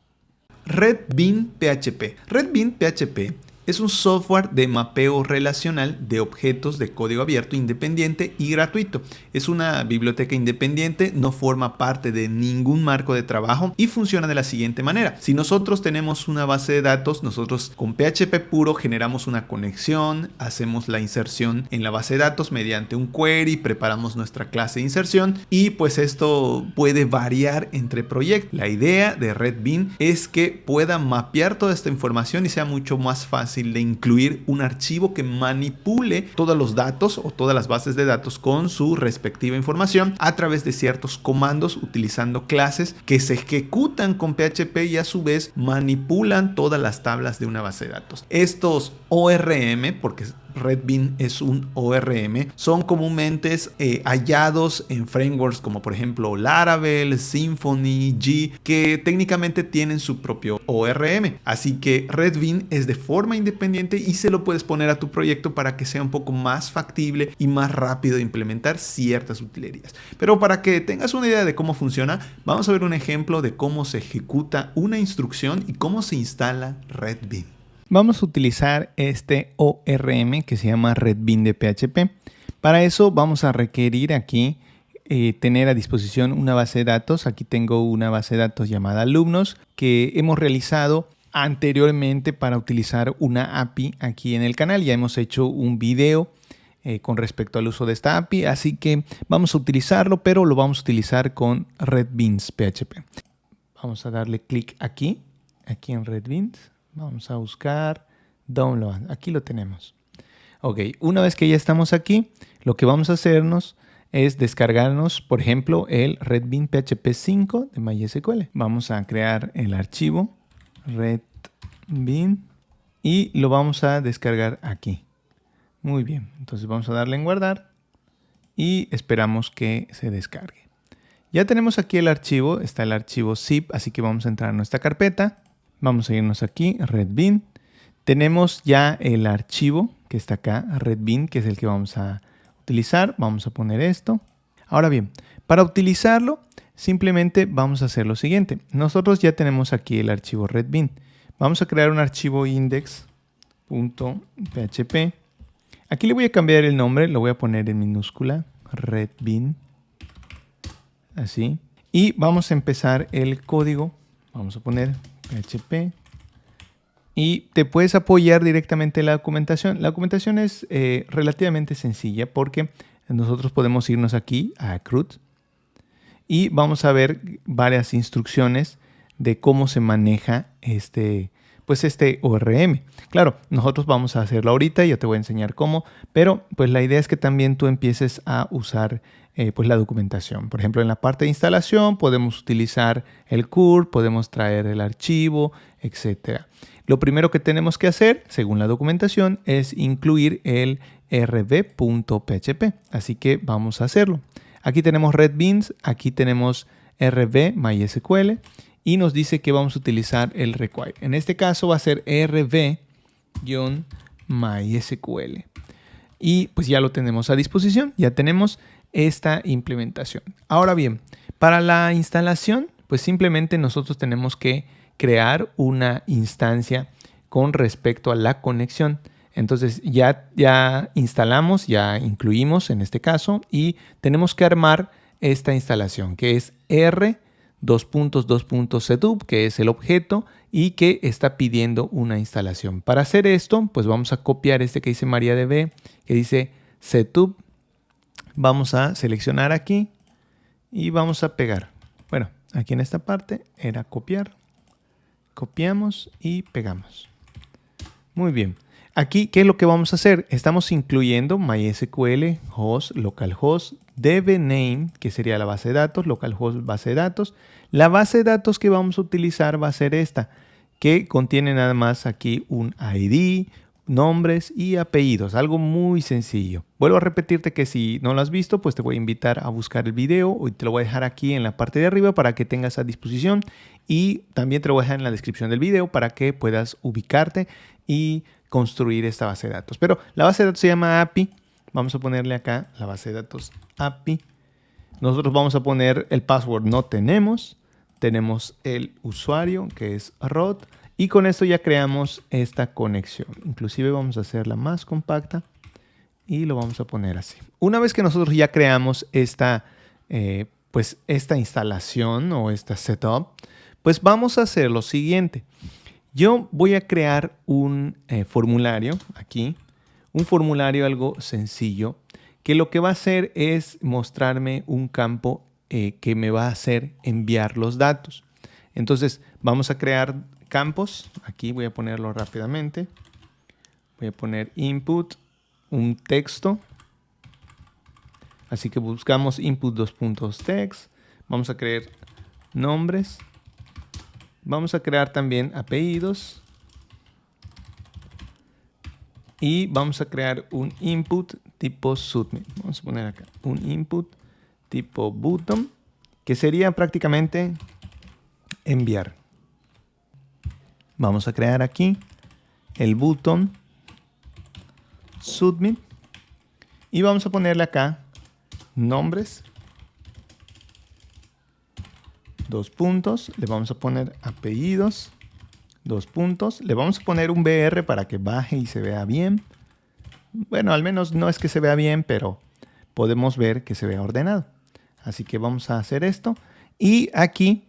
Red-Bean PHP. Red-Bean PHP es un software de mapeo relacional de objetos de código abierto, independiente y gratuito. Es una biblioteca independiente, no forma parte de ningún marco de trabajo y funciona de la siguiente manera. Si nosotros tenemos una base de datos, nosotros con PHP puro generamos una conexión, hacemos la inserción en la base de datos mediante un query, preparamos nuestra clase de inserción y pues esto puede variar entre proyectos. La idea de Red-Bean es que pueda mapear toda esta información y sea mucho más fácil de incluir un archivo que manipule todos los datos o todas las bases de datos con su respectiva información a través de ciertos comandos utilizando clases que se ejecutan con PHP y a su vez manipulan todas las tablas de una base de datos. Estos ORM, porque Red-Bean es un ORM, son comúnmente hallados en frameworks como por ejemplo Laravel, Symfony, G, que técnicamente tienen su propio ORM. Así que Red-Bean es de forma independiente y se lo puedes poner a tu proyecto para que sea un poco más factible y más rápido de implementar ciertas utilerías. Pero para que tengas una idea de cómo funciona, vamos a ver un ejemplo de cómo se ejecuta una instrucción y cómo se instala Red-Bean. Vamos a utilizar este ORM que se llama Red-Bean de PHP. Para eso vamos a requerir aquí tener a disposición una base de datos. Aquí tengo una base de datos llamada alumnos que hemos realizado anteriormente para utilizar una API aquí en el canal. Ya hemos hecho un video con respecto al uso de esta API, así que vamos a utilizarlo, pero lo vamos a utilizar con Red-Beans PHP. Vamos a darle clic aquí en Red-Beans. Vamos a buscar Download. Aquí lo tenemos. Ok, una vez que ya estamos aquí, lo que vamos a hacernos es descargarnos, por ejemplo, el Red-Bean PHP 5 de MySQL. Vamos a crear el archivo Red-Bean y lo vamos a descargar aquí. Muy bien, entonces vamos a darle en guardar y esperamos que se descargue. Ya tenemos aquí el archivo, está el archivo zip, así que vamos a entrar a nuestra carpeta. Vamos a irnos aquí, Red-Bean. Tenemos ya el archivo que está acá, Red-Bean, que es el que vamos a utilizar. Vamos a poner esto. Ahora bien, para utilizarlo, simplemente vamos a hacer lo siguiente. Nosotros ya tenemos aquí el archivo Red-Bean. Vamos a crear un archivo index.php. Aquí le voy a cambiar el nombre, lo voy a poner en minúscula, Red-Bean. Así. Y vamos a empezar el código. Vamos a poner PHP y te puedes apoyar directamente en la documentación. La documentación es relativamente sencilla porque nosotros podemos irnos aquí a CRUD y vamos a ver varias instrucciones de cómo se maneja este ORM. Claro, nosotros vamos a hacerlo ahorita, yo te voy a enseñar cómo, pero pues la idea es que también tú empieces a usar pues la documentación. Por ejemplo, en la parte de instalación podemos utilizar el CURL, podemos traer el archivo, etc. Lo primero que tenemos que hacer, según la documentación, es incluir el rb.php. Así que vamos a hacerlo. Aquí tenemos RedBeans, aquí tenemos rb.mysql y nos dice que vamos a utilizar el require. En este caso va a ser rb-mysql. Y pues ya lo tenemos a disposición, ya tenemos esta implementación. Ahora bien, para la instalación, pues simplemente nosotros tenemos que crear una instancia con respecto a la conexión. Entonces ya instalamos, ya incluimos en este caso y tenemos que armar esta instalación que es r:2.2.setup, que es el objeto y que está pidiendo una instalación. Para hacer esto, pues vamos a copiar este que dice MariaDB, que dice setup. Vamos a seleccionar aquí y vamos a pegar. Bueno, aquí en esta parte era copiar. Copiamos y pegamos. Muy bien. Aquí, ¿qué es lo que vamos a hacer? Estamos incluyendo MySQL, host, localhost, dbname, que sería la base de datos, localhost, base de datos. La base de datos que vamos a utilizar va a ser esta, que contiene nada más aquí un ID, nombres y apellidos, algo muy sencillo. Vuelvo a repetirte que si no lo has visto, pues te voy a invitar a buscar el video y te lo voy a dejar aquí en la parte de arriba para que tengas a disposición y también te lo voy a dejar en la descripción del video para que puedas ubicarte y construir esta base de datos. Pero la base de datos se llama API. Vamos a ponerle acá la base de datos API. Nosotros vamos a poner el password no tenemos. Tenemos el usuario que es Rod. Y con esto ya creamos esta conexión. Inclusive vamos a hacerla más compacta y lo vamos a poner así. Una vez que nosotros ya creamos esta instalación o esta setup, pues vamos a hacer lo siguiente. Yo voy a crear un formulario aquí, un formulario algo sencillo, que lo que va a hacer es mostrarme un campo que me va a hacer enviar los datos. Entonces vamos a crear campos. Aquí voy a ponerlo rápidamente. Voy a poner input, un texto. Así que buscamos input text. Vamos a crear nombres. Vamos a crear también apellidos. Y vamos a crear un input tipo submit. Vamos a poner acá un input tipo button, que sería prácticamente enviar. Vamos a crear aquí el button submit y vamos a ponerle acá nombres, dos puntos, le vamos a poner apellidos, dos puntos, le vamos a poner un BR para que baje y se vea bien. Bueno, al menos no es que se vea bien, pero podemos ver que se vea ordenado. Así que vamos a hacer esto y aquí,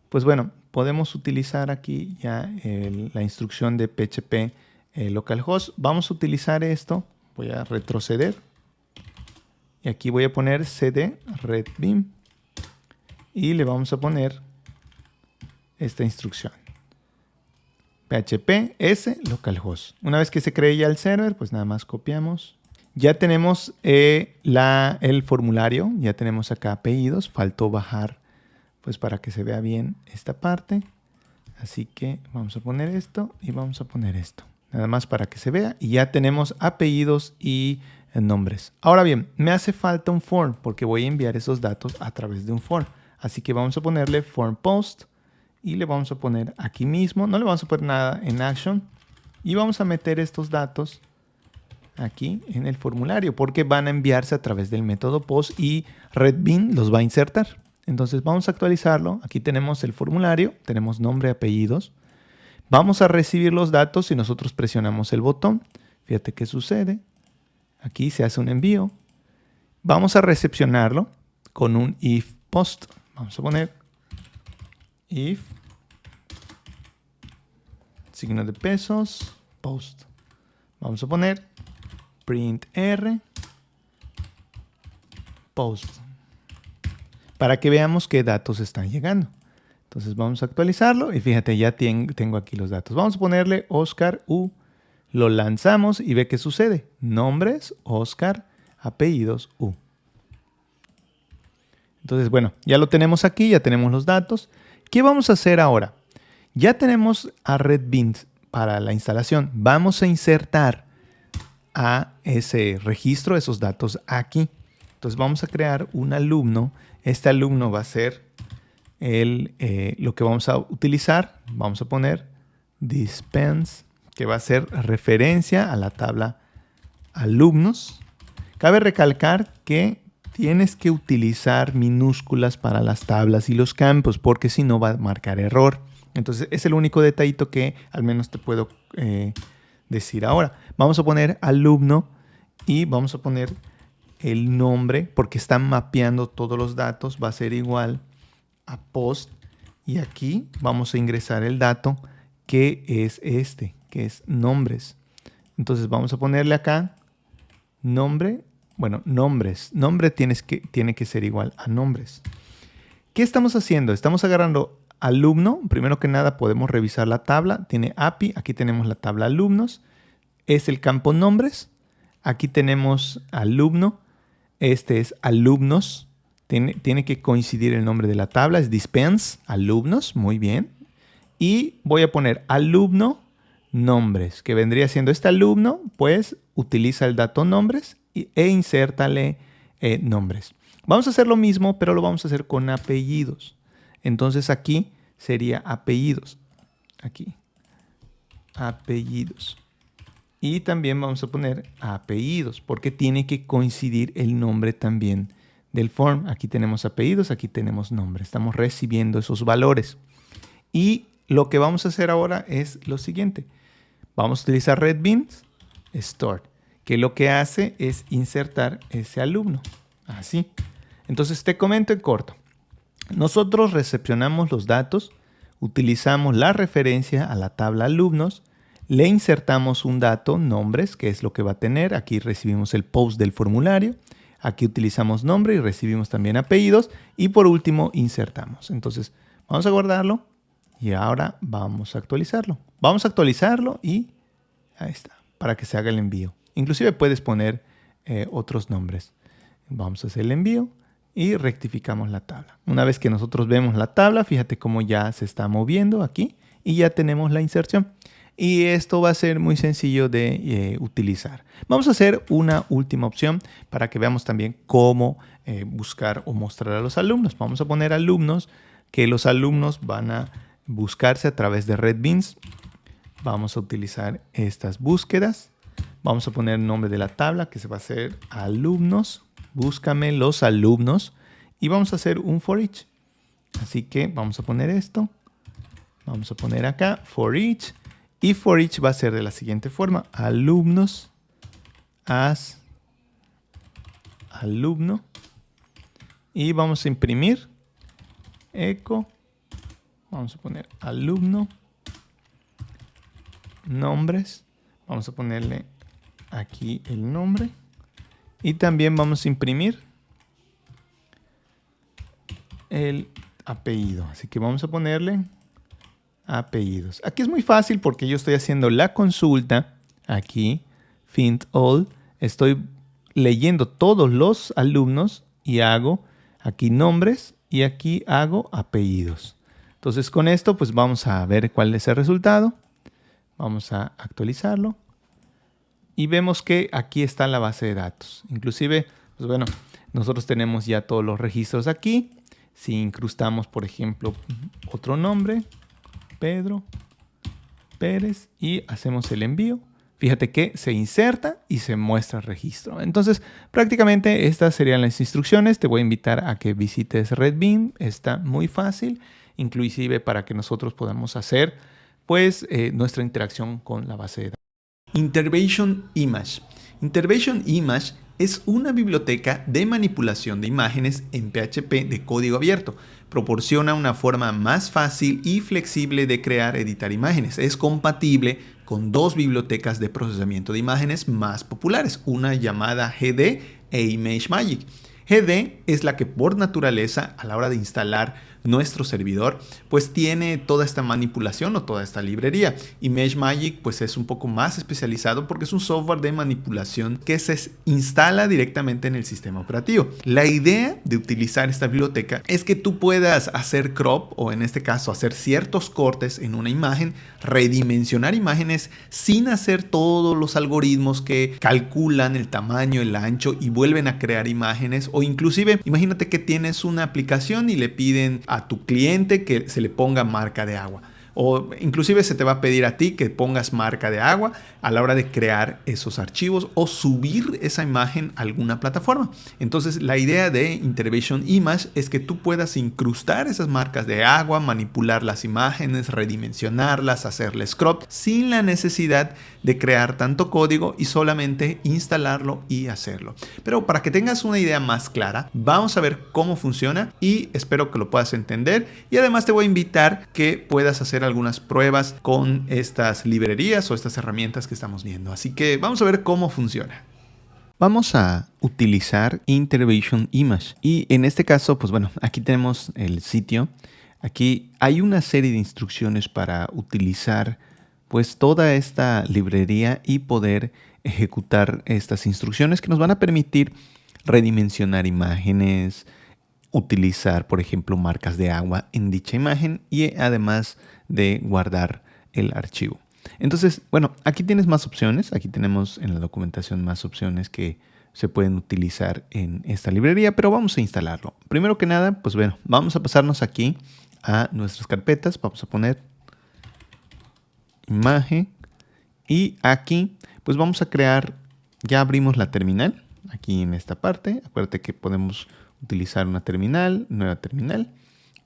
pues bueno, podemos utilizar aquí ya la instrucción de PHP localhost. Vamos a utilizar esto. Voy a retroceder. Y aquí voy a poner cd redbeam. Y le vamos a poner esta instrucción. PHP s localhost. Una vez que se cree ya el server, pues nada más copiamos. Ya tenemos el formulario. Ya tenemos acá apellidos. Faltó bajar pues para que se vea bien esta parte. Así que vamos a poner esto y vamos a poner esto. Nada más para que se vea. Y ya tenemos apellidos y nombres. Ahora bien, me hace falta un form porque voy a enviar esos datos a través de un form. Así que vamos a ponerle form post y le vamos a poner aquí mismo. No le vamos a poner nada en action. Y vamos a meter estos datos aquí en el formulario porque van a enviarse a través del método post y RedBean los va a insertar. Entonces vamos a actualizarlo. Aquí tenemos el formulario, tenemos nombre, apellidos. Vamos a recibir los datos si nosotros presionamos el botón. Fíjate qué sucede. Aquí se hace un envío. Vamos a recepcionarlo con un if post. Vamos a poner if signo de pesos post. Vamos a poner print r post, para que veamos qué datos están llegando. Entonces vamos a actualizarlo y fíjate, ya tengo aquí los datos. Vamos a ponerle Oscar U. Lo lanzamos y ve qué sucede. Nombres, Oscar, apellidos U. Entonces, bueno, ya lo tenemos aquí, ya tenemos los datos. ¿Qué vamos a hacer ahora? Ya tenemos a RedBeans para la instalación. Vamos a insertar a ese registro, esos datos aquí. Entonces vamos a crear un alumno. Este alumno va a ser lo que vamos a utilizar. Vamos a poner dispense, que va a ser referencia a la tabla alumnos. Cabe recalcar que tienes que utilizar minúsculas para las tablas y los campos, porque si no va a marcar error. Entonces es el único detallito que al menos te puedo decir ahora. Vamos a poner alumno y vamos a poner el nombre, porque están mapeando todos los datos. Va a ser igual a post. Y aquí vamos a ingresar el dato que es que es nombres. Entonces vamos a ponerle acá nombre. Bueno, nombres. Nombre tiene que ser igual a nombres. ¿Qué estamos haciendo? Estamos agarrando alumno. Primero que nada podemos revisar la tabla. Tiene API. Aquí tenemos la tabla alumnos. Es el campo nombres. Aquí tenemos alumno. Este es alumnos. Tiene que coincidir el nombre de la tabla. Es dispense, alumnos. Muy bien. Y voy a poner alumno nombres, que vendría siendo este alumno, pues utiliza el dato nombres e insértale nombres. Vamos a hacer lo mismo, pero lo vamos a hacer con apellidos. Entonces aquí sería apellidos. Aquí. Apellidos. Y también vamos a poner apellidos, porque tiene que coincidir el nombre también del form. Aquí tenemos apellidos, aquí tenemos nombre. Estamos recibiendo esos valores. Y lo que vamos a hacer ahora es lo siguiente. Vamos a utilizar RedBeans Store, que lo que hace es insertar ese alumno. Así. Entonces te comento en corto. Nosotros recepcionamos los datos, utilizamos la referencia a la tabla alumnos, le insertamos un dato, nombres, que es lo que va a tener. Aquí recibimos el post del formulario. Aquí utilizamos nombre y recibimos también apellidos. Y por último, insertamos. Entonces, vamos a guardarlo. Y ahora vamos a actualizarlo. Vamos a actualizarlo y ahí está, para que se haga el envío. Inclusive puedes poner otros nombres. Vamos a hacer el envío y rectificamos la tabla. Una vez que nosotros vemos la tabla, fíjate cómo ya se está moviendo aquí y ya tenemos la inserción. Y esto va a ser muy sencillo de utilizar. Vamos a hacer una última opción para que veamos también cómo buscar o mostrar a los alumnos. Vamos a poner alumnos, que los alumnos van a buscarse a través de RedBeans. Vamos a utilizar estas búsquedas. Vamos a poner el nombre de la tabla, que se va a hacer alumnos. Búscame los alumnos. Y vamos a hacer un for each. Así que vamos a poner esto. Vamos a poner acá for each. Y for each va a ser de la siguiente forma. Alumnos as alumno. Y vamos a imprimir eco. Vamos a poner alumno. Nombres. Vamos a ponerle aquí el nombre. Y también vamos a imprimir el apellido. Así que vamos a ponerle apellidos. Aquí es muy fácil porque yo estoy haciendo la consulta. Aquí, find all. Estoy leyendo todos los alumnos y hago aquí nombres y aquí hago apellidos. Entonces con esto pues vamos a ver cuál es el resultado. Vamos a actualizarlo. Y vemos que aquí está la base de datos. Inclusive, pues bueno, nosotros tenemos ya todos los registros aquí. Si incrustamos, por ejemplo, otro nombre, Pedro Pérez, y hacemos el envío, fíjate que se inserta y se muestra el registro. Entonces, prácticamente estas serían las instrucciones. Te voy a invitar a que visites RedBeans. Está muy fácil, inclusive para que nosotros podamos hacer pues nuestra interacción con la base de datos. Intervention Image. Intervention Image es una biblioteca de manipulación de imágenes en PHP de código abierto. Proporciona una forma más fácil y flexible de crear, editar imágenes. Es compatible con dos bibliotecas de procesamiento de imágenes más populares, una llamada GD e ImageMagick. GD es la que por naturaleza, a la hora de instalar nuestro servidor, pues tiene toda esta manipulación o toda esta librería. ImageMagick pues es un poco más especializado porque es un software de manipulación que se instala directamente en el sistema operativo. La idea de utilizar esta biblioteca es que tú puedas hacer crop, o en este caso hacer ciertos cortes en una imagen, redimensionar imágenes sin hacer todos los algoritmos que calculan el tamaño, el ancho y vuelven a crear imágenes. O inclusive imagínate que tienes una aplicación y le piden a tu cliente que se le ponga marca de agua. O inclusive se te va a pedir a ti que pongas marca de agua a la hora de crear esos archivos o subir esa imagen a alguna plataforma. Entonces la idea de Intervention Image es que tú puedas incrustar esas marcas de agua, manipular las imágenes, redimensionarlas, hacerles crop sin la necesidad de crear tanto código y solamente instalarlo y hacerlo. Pero para que tengas una idea más clara, vamos a ver cómo funciona y espero que lo puedas entender. Y además te voy a invitar que puedas hacer algunas pruebas con estas librerías o estas herramientas que estamos viendo. Así que vamos a ver cómo funciona. Vamos a utilizar Intervention Image y en este caso, pues bueno, aquí tenemos el sitio. Aquí hay una serie de instrucciones para utilizar pues toda esta librería y poder ejecutar estas instrucciones que nos van a permitir redimensionar imágenes, utilizar, por ejemplo, marcas de agua en dicha imagen y además de guardar el archivo. Entonces, bueno, aquí tienes más opciones. Aquí tenemos en la documentación más opciones que se pueden utilizar en esta librería, pero vamos a instalarlo. Primero que nada, pues bueno, vamos a pasarnos aquí a nuestras carpetas. Vamos a poner imagen y aquí pues vamos a crear, ya abrimos la terminal aquí en esta parte. Acuérdate que podemos utilizar una terminal, nueva terminal,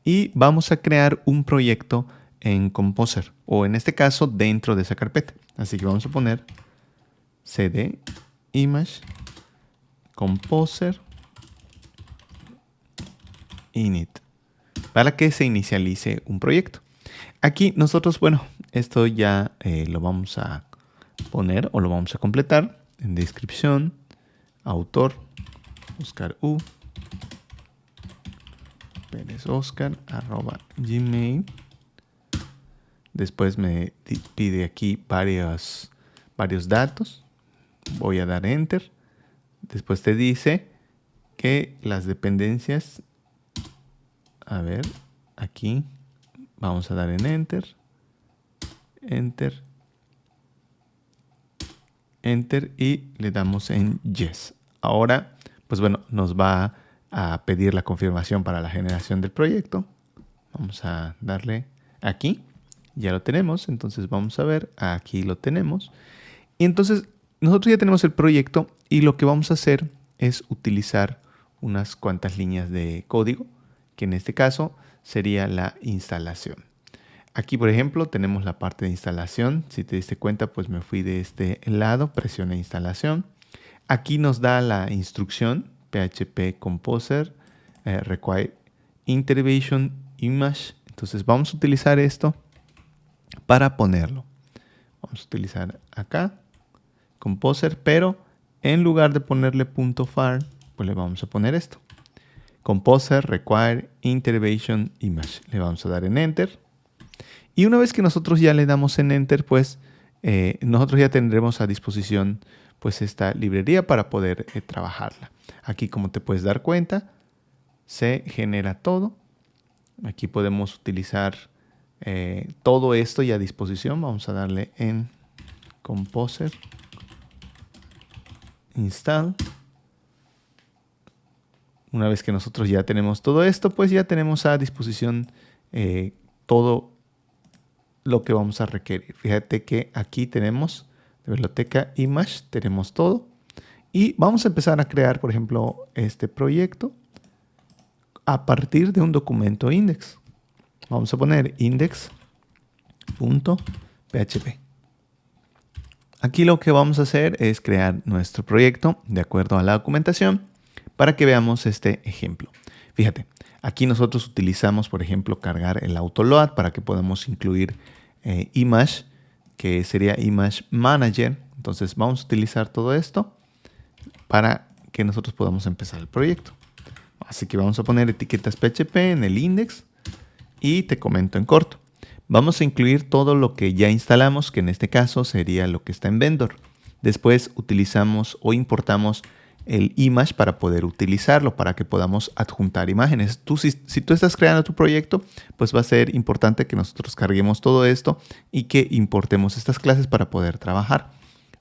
y vamos a crear un proyecto en Composer, o en este caso dentro de esa carpeta. Así que vamos a poner cd image composer init para que se inicialice un proyecto. Aquí nosotros, bueno, esto ya lo vamos a poner o lo vamos a completar en descripción, autor, Oscar U, Pérez Oscar, @gmail. Después me pide aquí varios datos. Voy a dar Enter. Después te dice que las dependencias, a ver, aquí vamos a dar en Enter, Enter, Enter y le damos en Yes. Ahora, pues bueno, nos va a pedir la confirmación para la generación del proyecto. Vamos a darle aquí. Ya lo tenemos, entonces vamos a ver, aquí lo tenemos. Y entonces nosotros ya tenemos el proyecto y lo que vamos a hacer es utilizar unas cuantas líneas de código, que en este caso sería la instalación. Aquí, por ejemplo, tenemos la parte de instalación. Si te diste cuenta, pues me fui de este lado, presioné instalación. Aquí nos da la instrucción PHP Composer require Intervention Image. Entonces vamos a utilizar esto para ponerlo. Vamos a utilizar acá Composer, pero en lugar de ponerle .far, pues le vamos a poner esto. Composer require Intervention Image. Le vamos a dar en Enter. Y una vez que nosotros ya le damos en Enter, pues nosotros ya tendremos a disposición pues esta librería para poder trabajarla. Aquí, como te puedes dar cuenta, se genera todo. Aquí podemos utilizar todo esto ya a disposición. Vamos a darle en Composer, Install. Una vez que nosotros ya tenemos todo esto, pues ya tenemos a disposición todo lo que vamos a requerir. Fíjate que aquí tenemos de biblioteca Image, tenemos todo. Y vamos a empezar a crear, por ejemplo, este proyecto a partir de un documento index. Vamos a poner index.php. Aquí lo que vamos a hacer es crear nuestro proyecto de acuerdo a la documentación para que veamos este ejemplo. Fíjate, aquí nosotros utilizamos, por ejemplo, cargar el autoload para que podamos incluir image, que sería Image Manager. Entonces vamos a utilizar todo esto para que nosotros podamos empezar el proyecto. Así que vamos a poner etiquetas PHP en el index. y te comento en corto. Vamos a incluir todo lo que ya instalamos, que en este caso sería lo que está en Vendor. Después utilizamos o importamos el image para poder utilizarlo, para que podamos adjuntar imágenes. Si tú estás creando tu proyecto, pues va a ser importante que nosotros carguemos todo esto y que importemos estas clases para poder trabajar.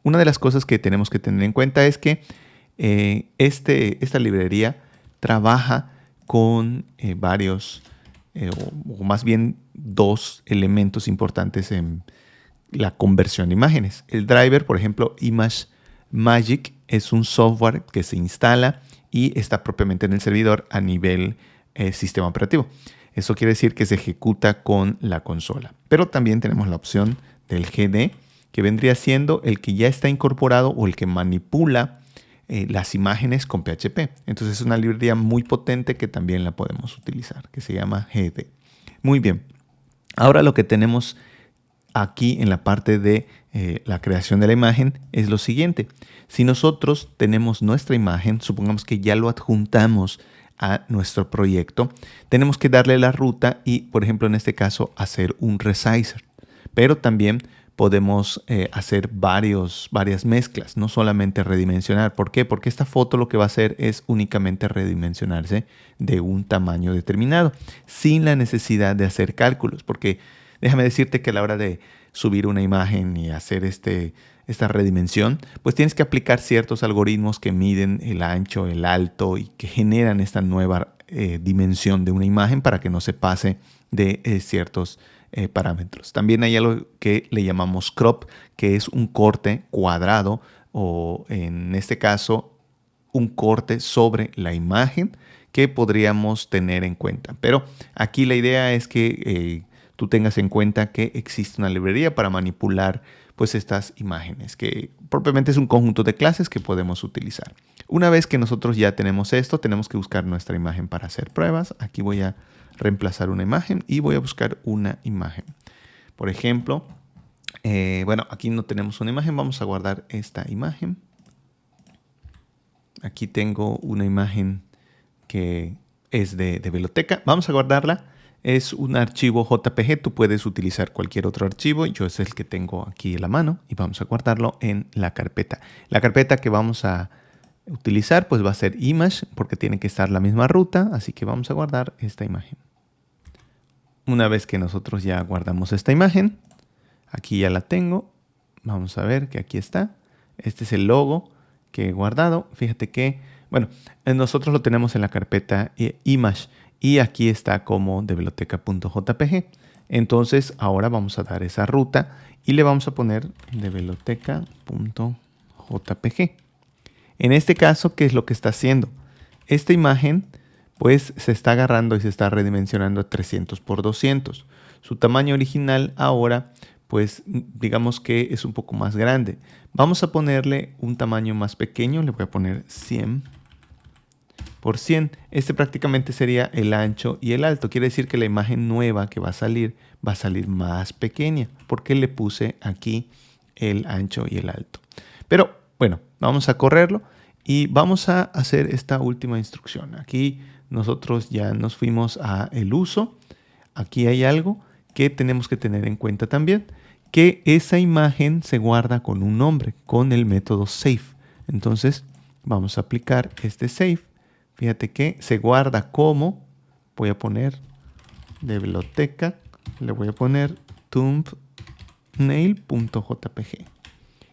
Una de las cosas que tenemos que tener en cuenta es que esta librería trabaja con varios, o más bien dos elementos importantes en la conversión de imágenes. El driver, por ejemplo, ImageMagick, es un software que se instala y está propiamente en el servidor a nivel sistema operativo. Eso quiere decir que se ejecuta con la consola. Pero también tenemos la opción del GD, que vendría siendo el que ya está incorporado o el que manipula las imágenes con PHP. Entonces es una librería muy potente que también la podemos utilizar, que se llama GD. Muy bien. Ahora lo que tenemos aquí en la parte de la creación de la imagen es lo siguiente. Si nosotros tenemos nuestra imagen, supongamos que ya lo adjuntamos a nuestro proyecto, tenemos que darle la ruta y, por ejemplo, en este caso, hacer un resizer. Pero también podemos hacer varias mezclas, no solamente redimensionar. ¿Por qué? Porque esta foto lo que va a hacer es únicamente redimensionarse de un tamaño determinado, sin la necesidad de hacer cálculos. Porque déjame decirte que a la hora de subir una imagen y hacer esta redimensión, pues tienes que aplicar ciertos algoritmos que miden el ancho, el alto y que generan esta nueva dimensión de una imagen para que no se pase de ciertos parámetros. También hay algo que le llamamos crop, que es un corte cuadrado o en este caso un corte sobre la imagen que podríamos tener en cuenta. Pero aquí la idea es que tú tengas en cuenta que existe una librería para manipular pues estas imágenes, que propiamente es un conjunto de clases que podemos utilizar. Una vez que nosotros ya tenemos esto, tenemos que buscar nuestra imagen para hacer pruebas. Aquí voy a reemplazar una imagen y voy a buscar una imagen. Por ejemplo, bueno, aquí no tenemos una imagen, vamos a guardar esta imagen. Aquí tengo una imagen que es de biblioteca. Vamos a guardarla. Es un archivo JPG, tú puedes utilizar cualquier otro archivo. Yo es el que tengo aquí en la mano y vamos a guardarlo en la carpeta. La carpeta que vamos a utilizar pues va a ser image porque tiene que estar la misma ruta, así que vamos a guardar esta imagen. Una vez que nosotros ya guardamos esta imagen, aquí ya la tengo. Vamos a ver que aquí está. Este es el logo que he guardado. Fíjate que, bueno, nosotros lo tenemos en la carpeta image. Y aquí está como de biblioteca.jpg. Entonces ahora vamos a dar esa ruta y le vamos a poner de biblioteca.jpg. En este caso, ¿qué es lo que está haciendo? Esta imagen pues se está agarrando y se está redimensionando a 300 por 200. Su tamaño original ahora pues digamos que es un poco más grande. Vamos a ponerle un tamaño más pequeño. Le voy a poner 100 por 100. Este prácticamente sería el ancho y el alto. Quiere decir que la imagen nueva que va a salir más pequeña porque le puse aquí el ancho y el alto. Pero bueno, vamos a correrlo y vamos a hacer esta última instrucción. Aquí nosotros ya nos fuimos a el uso. Aquí hay algo que tenemos que tener en cuenta también, que esa imagen se guarda con un nombre, con el método save. Entonces vamos a aplicar este save. Fíjate que se guarda como, voy a poner de biblioteca, le voy a poner thumbnail.jpg.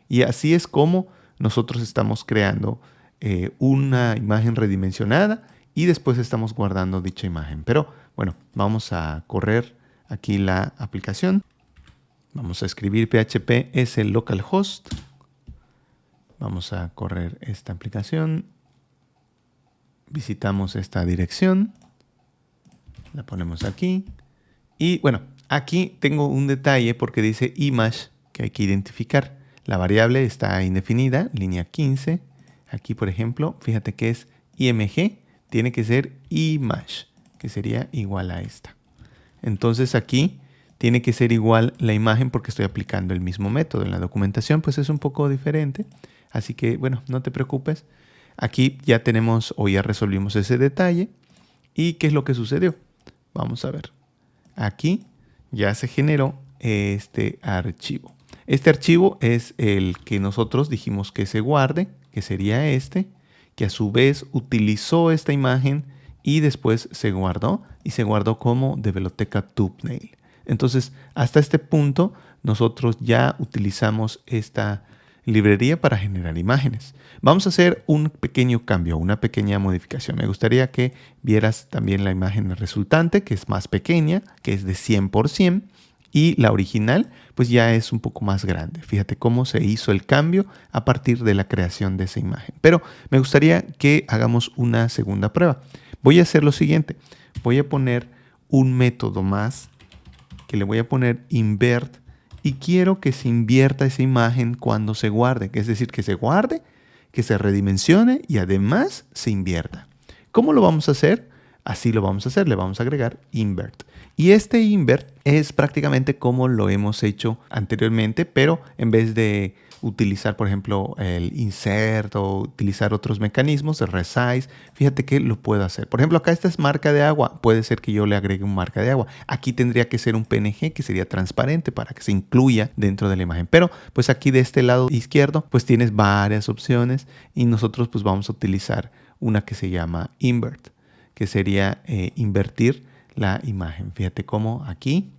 Y así es como nosotros estamos creando una imagen redimensionada y después estamos guardando dicha imagen. Pero bueno, vamos a correr aquí la aplicación. Vamos a escribir PHP es el localhost. Vamos a correr esta aplicación. Visitamos esta dirección. La ponemos aquí. Y bueno, aquí tengo un detalle porque dice image que hay que identificar. La variable está indefinida, línea 15. Aquí, por ejemplo, fíjate que es img. Tiene que ser image, que sería igual a esta. Entonces aquí tiene que ser igual la imagen porque estoy aplicando el mismo método. En la documentación pues es un poco diferente. Así que bueno, no te preocupes. Aquí ya tenemos o ya resolvimos ese detalle. ¿Y qué es lo que sucedió? Vamos a ver. aquí ya se generó este archivo. Este archivo es el que nosotros dijimos que se guarde, que sería este, que a su vez utilizó esta imagen y después se guardó, y se guardó como de biblioteca thumbnail. Entonces, hasta este punto, nosotros ya utilizamos esta librería para generar imágenes. Vamos a hacer un pequeño cambio, una pequeña modificación. Me gustaría que vieras también la imagen resultante, que es más pequeña, que es de 100%, y la original, pues ya es un poco más grande. Fíjate cómo se hizo el cambio a partir de la creación de esa imagen. Pero me gustaría que hagamos una segunda prueba. Voy a hacer lo siguiente. Voy a poner un método más, que le voy a poner invert, y quiero que se invierta esa imagen cuando se guarde. Es decir, que se guarde, que se redimensione y además se invierta. ¿Cómo lo vamos a hacer? Así lo vamos a hacer. Le vamos a agregar invert. Y este invert es prácticamente como lo hemos hecho anteriormente, pero en vez de utilizar, por ejemplo, el insert o utilizar otros mecanismos de resize, fíjate que lo puedo hacer. Por ejemplo, acá esta es marca de agua. Puede ser que yo le agregue un marca de agua. Aquí tendría que ser un PNG que sería transparente para que se incluya dentro de la imagen. Pero pues aquí de este lado izquierdo pues tienes varias opciones y nosotros pues vamos a utilizar una que se llama invert, que sería invertir la imagen. Fíjate cómo aquí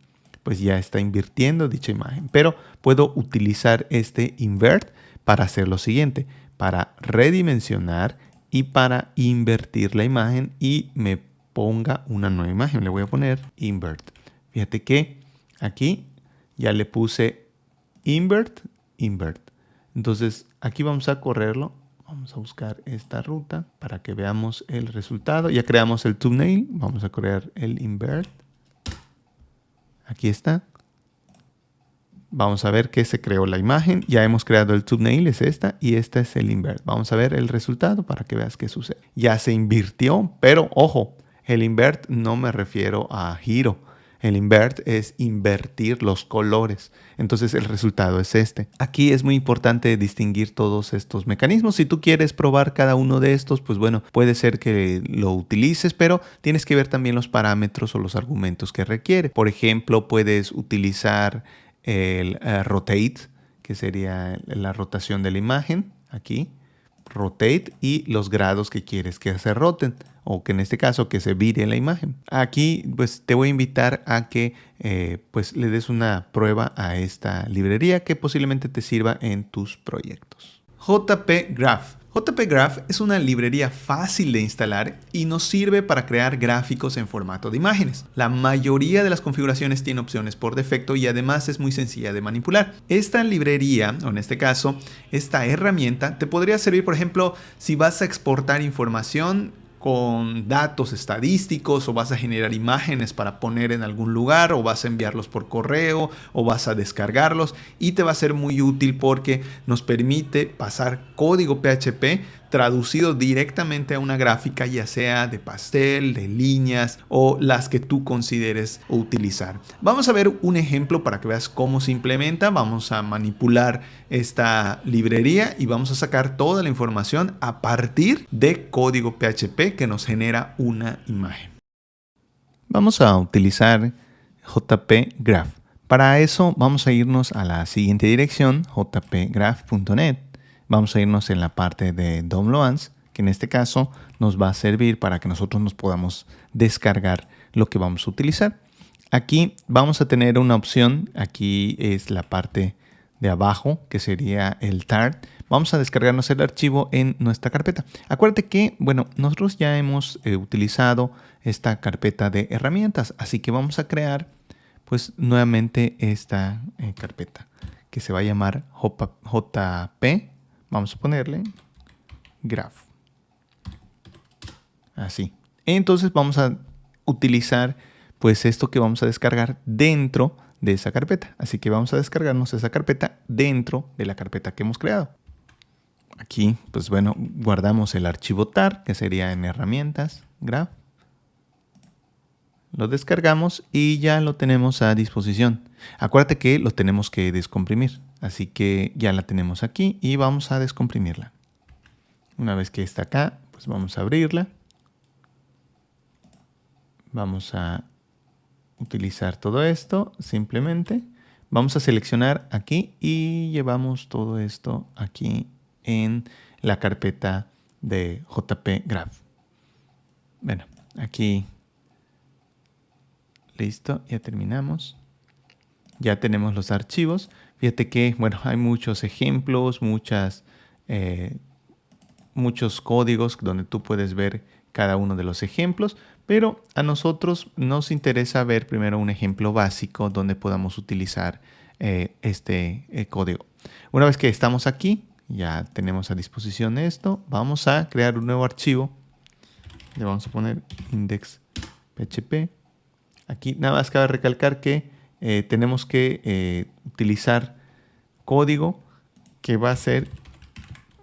pues ya está invirtiendo dicha imagen. Pero puedo utilizar este invert para hacer lo siguiente, para redimensionar y para invertir la imagen y me ponga una nueva imagen. Le voy a poner invert. Fíjate que aquí ya le puse invert. Entonces aquí vamos a correrlo. Vamos a buscar esta ruta para que veamos el resultado. Ya creamos el thumbnail. Vamos a crear el invert. Aquí está. Vamos a ver que se creó la imagen. Ya hemos creado el thumbnail, es esta, y esta es el invert. Vamos a ver el resultado para que veas qué sucede. Ya se invirtió, pero ojo, el invert no me refiero a giro. El invert es invertir los colores. Entonces el resultado es este. Aquí es muy importante distinguir todos estos mecanismos. Si tú quieres probar cada uno de estos, pues bueno, puede ser que lo utilices, pero tienes que ver también los parámetros o los argumentos que requiere. Por ejemplo, puedes utilizar el rotate, que sería la rotación de la imagen. Aquí, rotate, y los grados que quieres que se roten, o que en este caso que se vire la imagen. Aquí pues te voy a invitar a que pues le des una prueba a esta librería que posiblemente te sirva en tus proyectos. JP Graph. JP Graph es una librería fácil de instalar y nos sirve para crear gráficos en formato de imágenes. La mayoría de las configuraciones tiene opciones por defecto y además es muy sencilla de manipular. Esta librería, o en este caso, esta herramienta, te podría servir, por ejemplo, si vas a exportar información con datos estadísticos, o vas a generar imágenes para poner en algún lugar, o vas a enviarlos por correo, o vas a descargarlos, y te va a ser muy útil porque nos permite pasar código PHP traducido directamente a una gráfica, ya sea de pastel, de líneas o las que tú consideres utilizar. Vamos a ver un ejemplo para que veas cómo se implementa. Vamos a manipular esta librería y vamos a sacar toda la información a partir de código PHP que nos genera una imagen. Vamos a utilizar JP Graph. Para eso vamos a irnos a la siguiente dirección, jpgraph.net. Vamos a irnos en la parte de Downloads, que en este caso nos va a servir para que nosotros nos podamos descargar lo que vamos a utilizar. Aquí vamos a tener una opción, aquí es la parte de abajo, que sería el tar. Vamos a descargarnos el archivo en nuestra carpeta. Acuérdate que, bueno, nosotros ya hemos utilizado esta carpeta de herramientas, así que vamos a crear pues nuevamente esta carpeta que se va a llamar JP. Vamos a ponerle graph. Así. Entonces vamos a utilizar pues esto que vamos a descargar dentro de esa carpeta. Así que vamos a descargarnos esa carpeta dentro de la carpeta que hemos creado. Aquí, pues bueno, guardamos el archivo tar, que sería en herramientas, graph. Lo descargamos y ya lo tenemos a disposición. Acuérdate que lo tenemos que descomprimir. Así que ya la tenemos aquí y vamos a descomprimirla. Una vez que está acá, pues vamos a abrirla. Vamos a utilizar todo esto, simplemente vamos a seleccionar aquí y llevamos todo esto aquí en la carpeta de JP Graph. Bueno, aquí listo, ya terminamos. Ya tenemos los archivos. Fíjate que, bueno, hay muchos ejemplos, muchos códigos donde tú puedes ver cada uno de los ejemplos, pero a nosotros nos interesa ver primero un ejemplo básico donde podamos utilizar este código. Una vez que estamos aquí, ya tenemos a disposición esto, vamos a crear un nuevo archivo. Le vamos a poner index.php. Aquí nada más cabe recalcar que tenemos que utilizar código que va a ser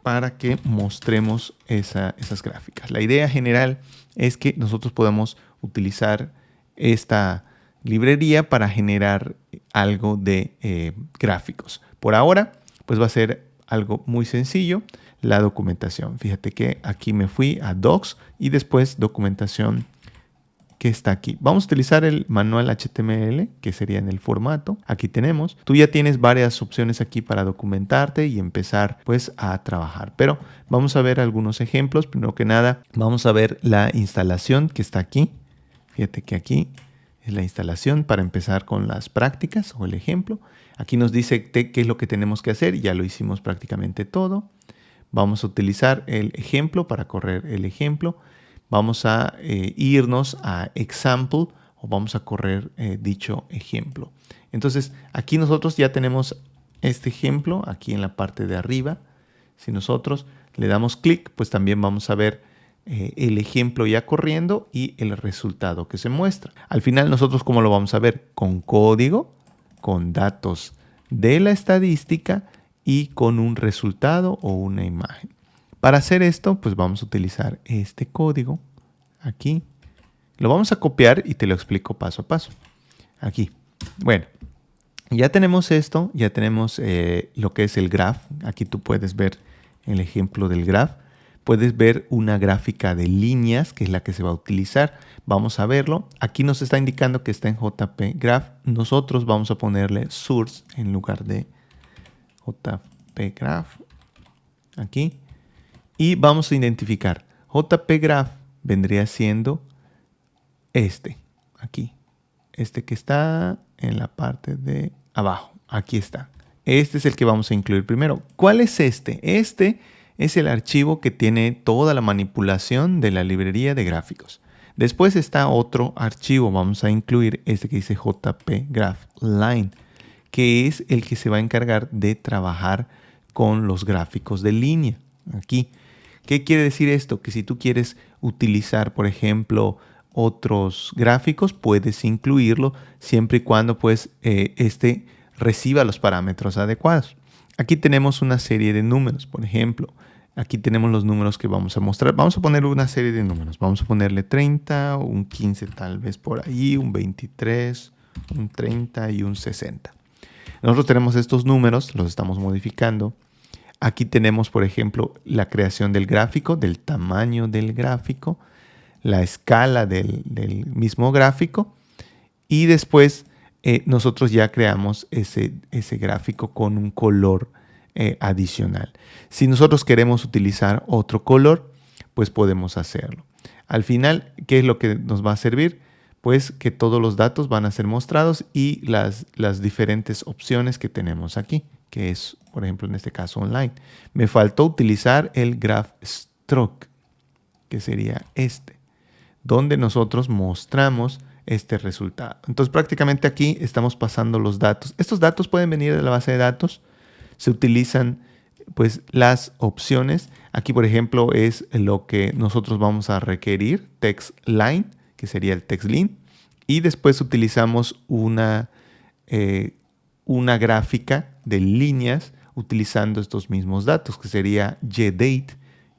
para que mostremos esas gráficas. La idea general es que nosotros podamos utilizar esta librería para generar algo de gráficos. Por ahora, pues va a ser algo muy sencillo, la documentación. Fíjate que aquí me fui a Docs y después documentación que está aquí. Vamos a utilizar el manual HTML, que sería en el formato. Aquí tenemos. Tú ya tienes varias opciones aquí para documentarte y empezar pues a trabajar. Pero vamos a ver algunos ejemplos. Primero que nada, vamos a ver la instalación que está aquí. Fíjate que aquí es la instalación para empezar con las prácticas o el ejemplo. Aquí nos dice qué es lo que tenemos que hacer. Ya lo hicimos prácticamente todo. Vamos a utilizar el ejemplo para correr el ejemplo. Vamos a irnos a example o vamos a correr dicho ejemplo. Entonces, aquí nosotros ya tenemos este ejemplo aquí en la parte de arriba. Si nosotros le damos clic, pues también vamos a ver el ejemplo ya corriendo y el resultado que se muestra. Al final, nosotros ¿cómo lo vamos a ver? Con código, con datos de la estadística y con un resultado o una imagen. Para hacer esto, pues vamos a utilizar este código aquí. Lo vamos a copiar y te lo explico paso a paso. Aquí. Bueno, ya tenemos esto, ya tenemos lo que es el graph. Aquí tú puedes ver el ejemplo del graph. Puedes ver una gráfica de líneas, que es la que se va a utilizar. Vamos a verlo. Aquí nos está indicando que está en JP Graph. Nosotros vamos a ponerle source en lugar de JP Graph. Aquí. Y vamos a identificar. JP Graph vendría siendo este. Aquí. Este que está en la parte de abajo. Aquí está. Este es el que vamos a incluir primero. ¿Cuál es este? Este es el archivo que tiene toda la manipulación de la librería de gráficos. Después está otro archivo. Vamos a incluir este que dice JP Graph Line, que es el que se va a encargar de trabajar con los gráficos de línea. Aquí. ¿Qué quiere decir esto? Que si tú quieres utilizar, por ejemplo, otros gráficos, puedes incluirlo siempre y cuando pues, este reciba los parámetros adecuados. Aquí tenemos una serie de números, por ejemplo. Aquí tenemos los números que vamos a mostrar. Vamos a poner una serie de números. Vamos a ponerle 30, un 15 tal vez por ahí, un 23, un 30 y un 60. Nosotros tenemos estos números, los estamos modificando. Aquí tenemos, por ejemplo, la creación del gráfico, del tamaño del gráfico, la escala del mismo gráfico y después nosotros ya creamos ese gráfico con un color adicional. Si nosotros queremos utilizar otro color, pues podemos hacerlo. Al final, ¿qué es lo que nos va a servir? Pues que todos los datos van a ser mostrados y las diferentes opciones que tenemos aquí, que es, por ejemplo, en este caso online. Me faltó utilizar el Graph Stroke, que sería este, donde nosotros mostramos este resultado. Entonces, prácticamente aquí estamos pasando los datos. Estos datos pueden venir de la base de datos. Se utilizan, pues, las opciones. Aquí, por ejemplo, es lo que nosotros vamos a requerir, text line, que sería el text line. Y después utilizamos una gráfica de líneas utilizando estos mismos datos, que sería gdate,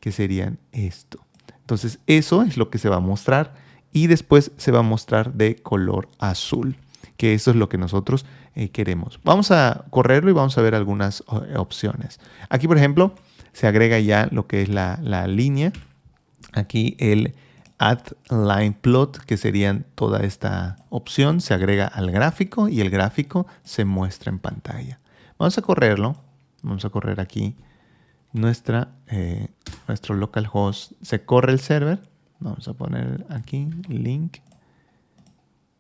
que serían esto. Entonces, eso es lo que se va a mostrar y después se va a mostrar de color azul, que eso es lo que nosotros queremos. Vamos a correrlo y vamos a ver algunas opciones. Aquí, por ejemplo, se agrega ya lo que es la línea. Aquí el Add Line Plot, que serían toda esta opción, se agrega al gráfico y el gráfico se muestra en pantalla. Vamos a correrlo. Vamos a correr aquí nuestro localhost. Se corre el server. Vamos a poner aquí link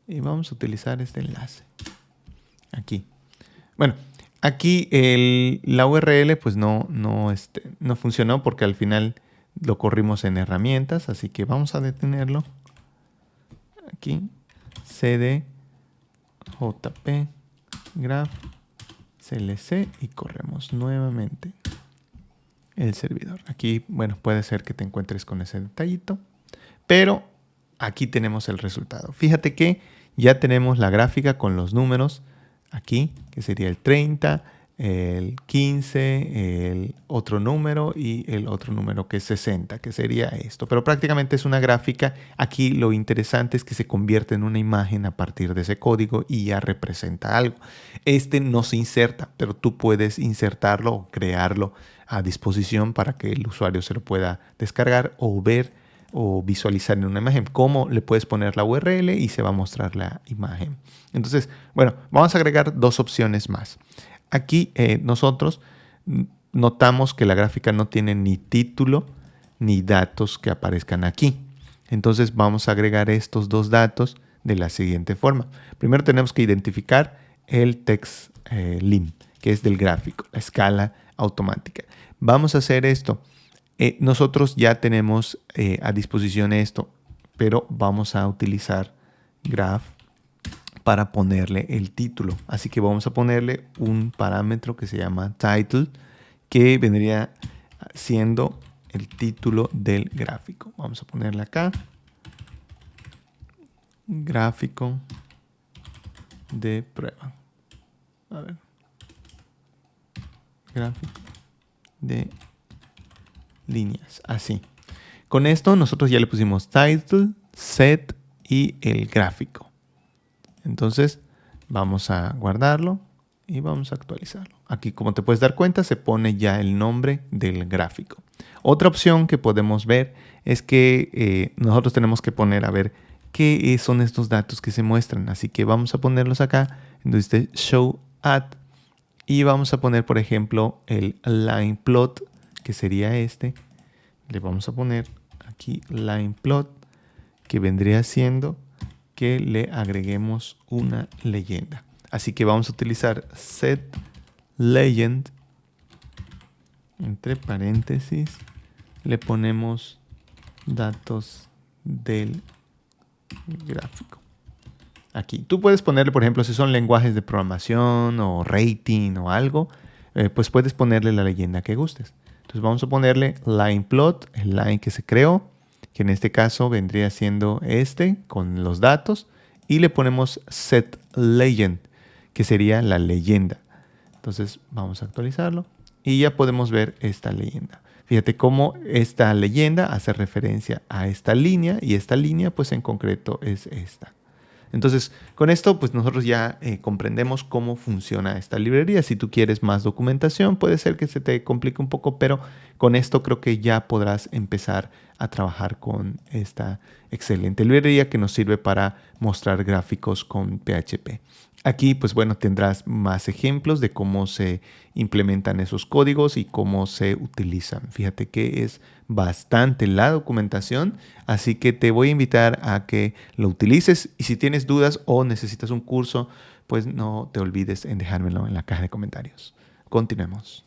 y vamos a utilizar este enlace aquí. Bueno, aquí la URL pues no funcionó porque al final lo corrimos en herramientas, así que vamos a detenerlo aquí, cd jp graph clc y corremos nuevamente el servidor. Aquí, bueno, puede ser que te encuentres con ese detallito, pero aquí tenemos el resultado. Fíjate que ya tenemos la gráfica con los números aquí, que sería el 30, el 15, el otro número y el otro número que es 60, que sería esto. Pero prácticamente es una gráfica. Aquí lo interesante es que se convierte en una imagen a partir de ese código y ya representa algo. Este no se inserta, pero tú puedes insertarlo o crearlo a disposición para que el usuario se lo pueda descargar o ver o visualizar en una imagen. ¿Cómo? Le puedes poner la URL y se va a mostrar la imagen. Entonces, bueno, vamos a agregar dos opciones más. Aquí nosotros notamos que la gráfica no tiene ni título ni datos que aparezcan aquí. Entonces vamos a agregar estos dos datos de la siguiente forma. Primero tenemos que identificar el text lim, que es del gráfico, la escala automática. Vamos a hacer esto. Nosotros ya tenemos a disposición esto, pero vamos a utilizar graph para ponerle el título. Así que vamos a ponerle un parámetro que se llama title, que vendría siendo el título del gráfico. Vamos a ponerle acá, gráfico de prueba. A ver, gráfico de líneas, así. Con esto nosotros ya le pusimos title, set y el gráfico. Entonces vamos a guardarlo y vamos a actualizarlo. Aquí, como te puedes dar cuenta, se pone ya el nombre del gráfico. Otra opción que podemos ver es que nosotros tenemos que poner a ver qué son estos datos que se muestran. Así que vamos a ponerlos acá en donde dice show add y vamos a poner, por ejemplo, el line plot, que sería este. Le vamos a poner aquí line plot, que vendría siendo que le agreguemos una leyenda. Así que vamos a utilizar set legend, entre paréntesis, le ponemos datos del gráfico. Aquí tú puedes ponerle, por ejemplo, si son lenguajes de programación o rating o algo, pues puedes ponerle la leyenda que gustes. Entonces vamos a ponerle line plot, el line que se creó, que en este caso vendría siendo este con los datos, y le ponemos set legend, que sería la leyenda. Entonces vamos a actualizarlo y ya podemos ver esta leyenda. Fíjate cómo esta leyenda hace referencia a esta línea y esta línea pues en concreto es esta. Entonces, con esto, pues nosotros ya comprendemos cómo funciona esta librería. Si tú quieres más documentación, puede ser que se te complique un poco, pero con esto creo que ya podrás empezar a trabajar con esta excelente librería que nos sirve para mostrar gráficos con PHP. Aquí, pues bueno, tendrás más ejemplos de cómo se implementan esos códigos y cómo se utilizan. Fíjate que es bastante la documentación, así que te voy a invitar a que lo utilices y si tienes dudas o necesitas un curso, pues no te olvides en dejármelo en la caja de comentarios. Continuemos.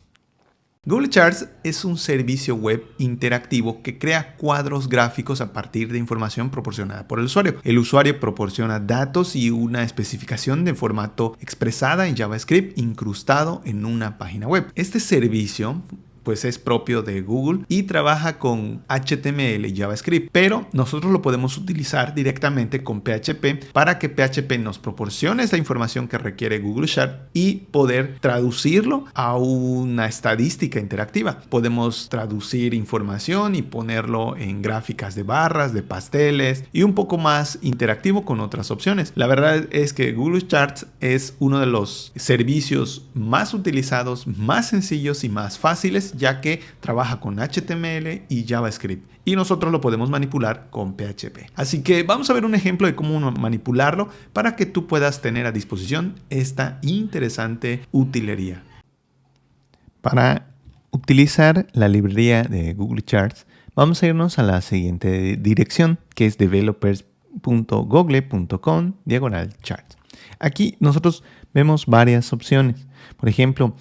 Google Charts es un servicio web interactivo que crea cuadros gráficos a partir de información proporcionada por el usuario. El usuario proporciona datos y una especificación de formato expresada en JavaScript incrustado en una página web. Este servicio pues es propio de Google y trabaja con HTML y JavaScript, pero nosotros lo podemos utilizar directamente con PHP para que PHP nos proporcione esa información que requiere Google Charts y poder traducirlo a una estadística interactiva. Podemos traducir información y ponerlo en gráficas de barras, de pasteles y un poco más interactivo con otras opciones. La verdad es que Google Charts es uno de los servicios más utilizados, más sencillos y más fáciles ya que trabaja con HTML y JavaScript y nosotros lo podemos manipular con PHP. Así que vamos a ver un ejemplo de cómo manipularlo para que tú puedas tener a disposición esta interesante utilería. Para utilizar la librería de Google Charts, vamos a irnos a la siguiente dirección, que es developers.google.com/charts. Aquí nosotros vemos varias opciones. Por ejemplo,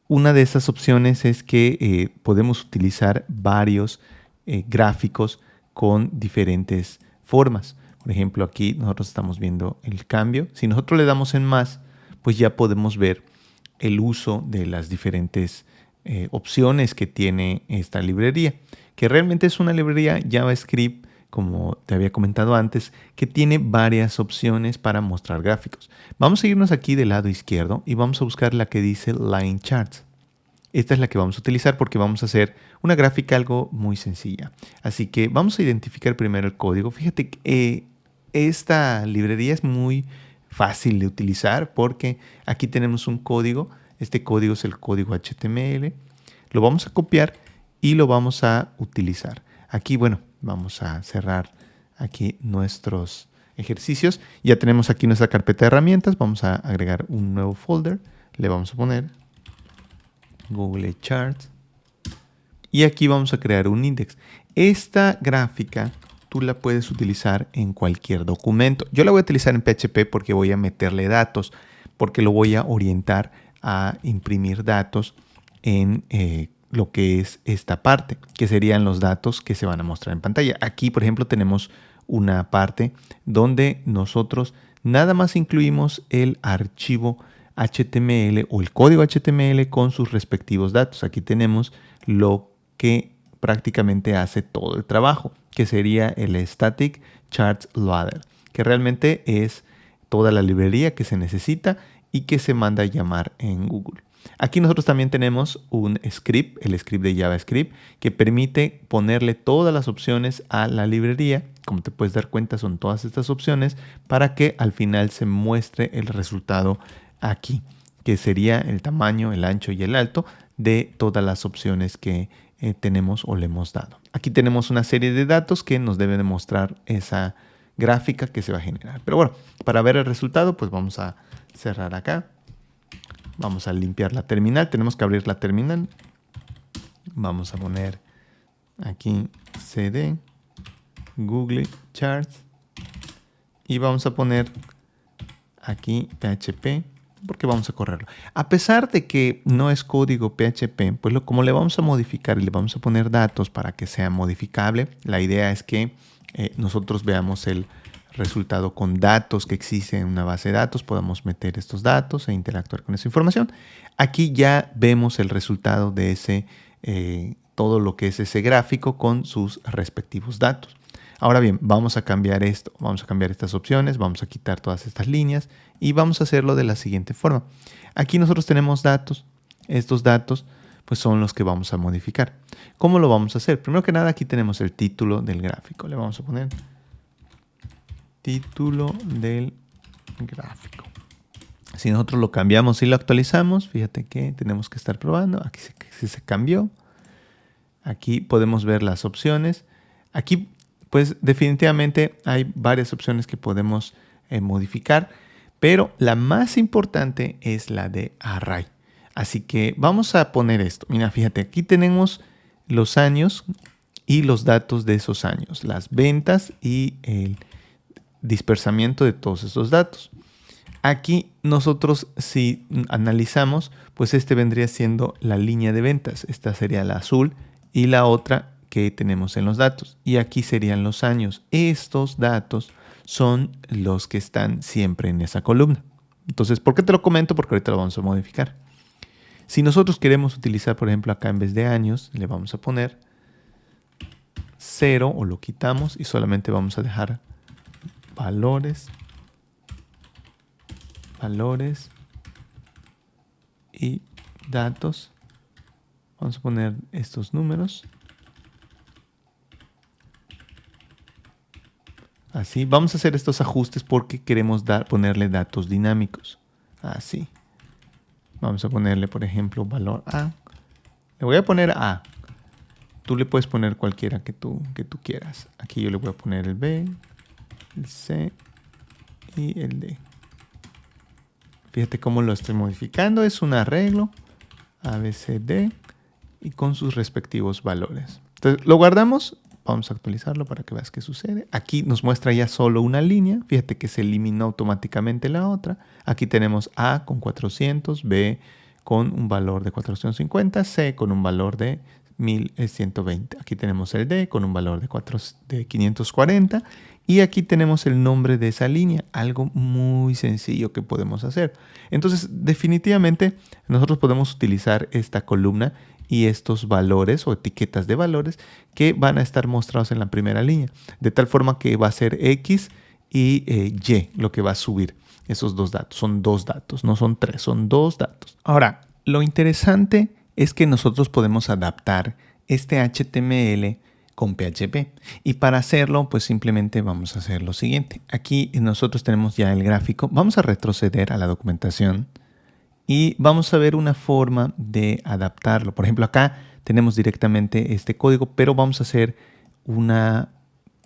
una de esas opciones es que podemos utilizar varios gráficos con diferentes formas. Por ejemplo, aquí nosotros estamos viendo el cambio. Si nosotros le damos en más, pues ya podemos ver el uso de las diferentes opciones que tiene esta librería, que realmente es una librería JavaScript, como te había comentado antes, que tiene varias opciones para mostrar gráficos. Vamos a irnos aquí del lado izquierdo y vamos a buscar la que dice Line Charts. Esta es la que vamos a utilizar porque vamos a hacer una gráfica algo muy sencilla. Así que vamos a identificar primero el código. Fíjate que esta librería es muy fácil de utilizar porque aquí tenemos un código. Este código es el código HTML. Lo vamos a copiar y lo vamos a utilizar. Aquí, bueno, vamos a cerrar aquí nuestros ejercicios. Ya tenemos aquí nuestra carpeta de herramientas. Vamos a agregar un nuevo folder. Le vamos a poner Google Charts. Y aquí vamos a crear un index. Esta gráfica tú la puedes utilizar en cualquier documento. Yo la voy a utilizar en PHP porque voy a meterle datos, porque lo voy a orientar a imprimir datos en lo que es esta parte, que serían los datos que se van a mostrar en pantalla. Aquí, por ejemplo, tenemos una parte donde nosotros nada más incluimos el archivo HTML o el código HTML con sus respectivos datos. Aquí tenemos lo que prácticamente hace todo el trabajo, que sería el Static Charts Loader, que realmente es toda la librería que se necesita y que se manda a llamar en Google. Aquí nosotros también tenemos un script, el script de JavaScript, que permite ponerle todas las opciones a la librería. Como te puedes dar cuenta, son todas estas opciones para que al final se muestre el resultado aquí, que sería el tamaño, el ancho y el alto de todas las opciones que tenemos o le hemos dado. Aquí tenemos una serie de datos que nos deben demostrar esa gráfica que se va a generar. Pero bueno, para ver el resultado, pues vamos a cerrar acá. Vamos a limpiar la terminal. Tenemos que abrir la terminal. Vamos a poner aquí cd Google Charts y vamos a poner aquí PHP porque vamos a correrlo. A pesar de que no es código PHP, pues como le vamos a modificar y le vamos a poner datos para que sea modificable, la idea es que nosotros veamos el resultado con datos que existen en una base de datos, podamos meter estos datos e interactuar con esa información. Aquí ya vemos el resultado de ese, todo lo que es ese gráfico con sus respectivos datos. Ahora bien, vamos a cambiar esto, vamos a cambiar estas opciones, vamos a quitar todas estas líneas y vamos a hacerlo de la siguiente forma. Aquí nosotros tenemos datos, estos datos pues son los que vamos a modificar. ¿Cómo lo vamos a hacer? Primero que nada aquí tenemos el título del gráfico, le vamos a poner título del gráfico. Si nosotros lo cambiamos y lo actualizamos, fíjate que tenemos que estar probando. Aquí se cambió. Aquí podemos ver las opciones. Aquí, pues definitivamente hay varias opciones que podemos modificar, pero la más importante es la de array. Así que vamos a poner esto. Mira, fíjate, aquí tenemos los años y los datos de esos años, las ventas y el dispersamiento de todos esos datos. Aquí nosotros si analizamos, pues este vendría siendo la línea de ventas. Esta sería la azul y la otra que tenemos en los datos. Y aquí serían los años. Estos datos son los que están siempre en esa columna. Entonces, ¿por qué te lo comento? Porque ahorita lo vamos a modificar. Si nosotros queremos utilizar, por ejemplo, acá en vez de años, le vamos a poner 0 o lo quitamos y solamente vamos a dejar valores y datos. Vamos a poner estos números. Así. Vamos a hacer estos ajustes porque queremos ponerle datos dinámicos. Así. Vamos a ponerle, por ejemplo, valor A. Le voy a poner A. Tú le puedes poner cualquiera que tú quieras. Aquí yo le voy a poner el B, el C y el D. Fíjate cómo lo estoy modificando. Es un arreglo A, B, C, D y con sus respectivos valores. Entonces lo guardamos. Vamos a actualizarlo para que veas qué sucede. Aquí nos muestra ya solo una línea. Fíjate que se eliminó automáticamente la otra. Aquí tenemos A con 400, B con un valor de 450, C con un valor de 1120. Aquí tenemos el D con un valor de 540 y aquí tenemos el nombre de esa línea. Algo muy sencillo que podemos hacer. Entonces, definitivamente nosotros podemos utilizar esta columna y estos valores o etiquetas de valores que van a estar mostrados en la primera línea. De tal forma que va a ser X y Y lo que va a subir. Esos dos datos. Son dos datos, no son tres, son dos datos. Ahora, lo interesante es que nosotros podemos adaptar este HTML con PHP. Y para hacerlo, pues simplemente vamos a hacer lo siguiente. Aquí nosotros tenemos ya el gráfico. Vamos a retroceder a la documentación. Y vamos a ver una forma de adaptarlo. Por ejemplo, acá tenemos directamente este código, pero vamos a hacer una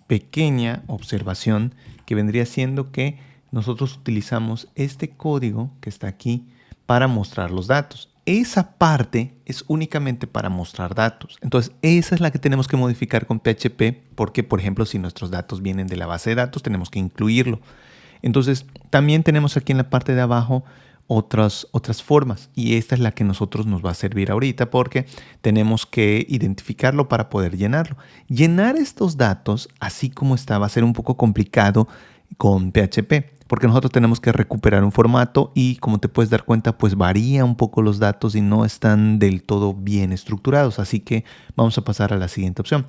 pequeña observación que vendría siendo que nosotros utilizamos este código que está aquí para mostrar los datos. Esa parte es únicamente para mostrar datos. Entonces, esa es la que tenemos que modificar con PHP porque, por ejemplo, si nuestros datos vienen de la base de datos, tenemos que incluirlo. Entonces, también tenemos aquí en la parte de abajo otras formas y esta es la que nosotros nos va a servir ahorita porque tenemos que identificarlo para poder llenarlo. Llenar estos datos así como está va a ser un poco complicado con PHP porque nosotros tenemos que recuperar un formato y como te puedes dar cuenta pues varía un poco los datos y no están del todo bien estructurados, así que vamos a pasar a la siguiente opción.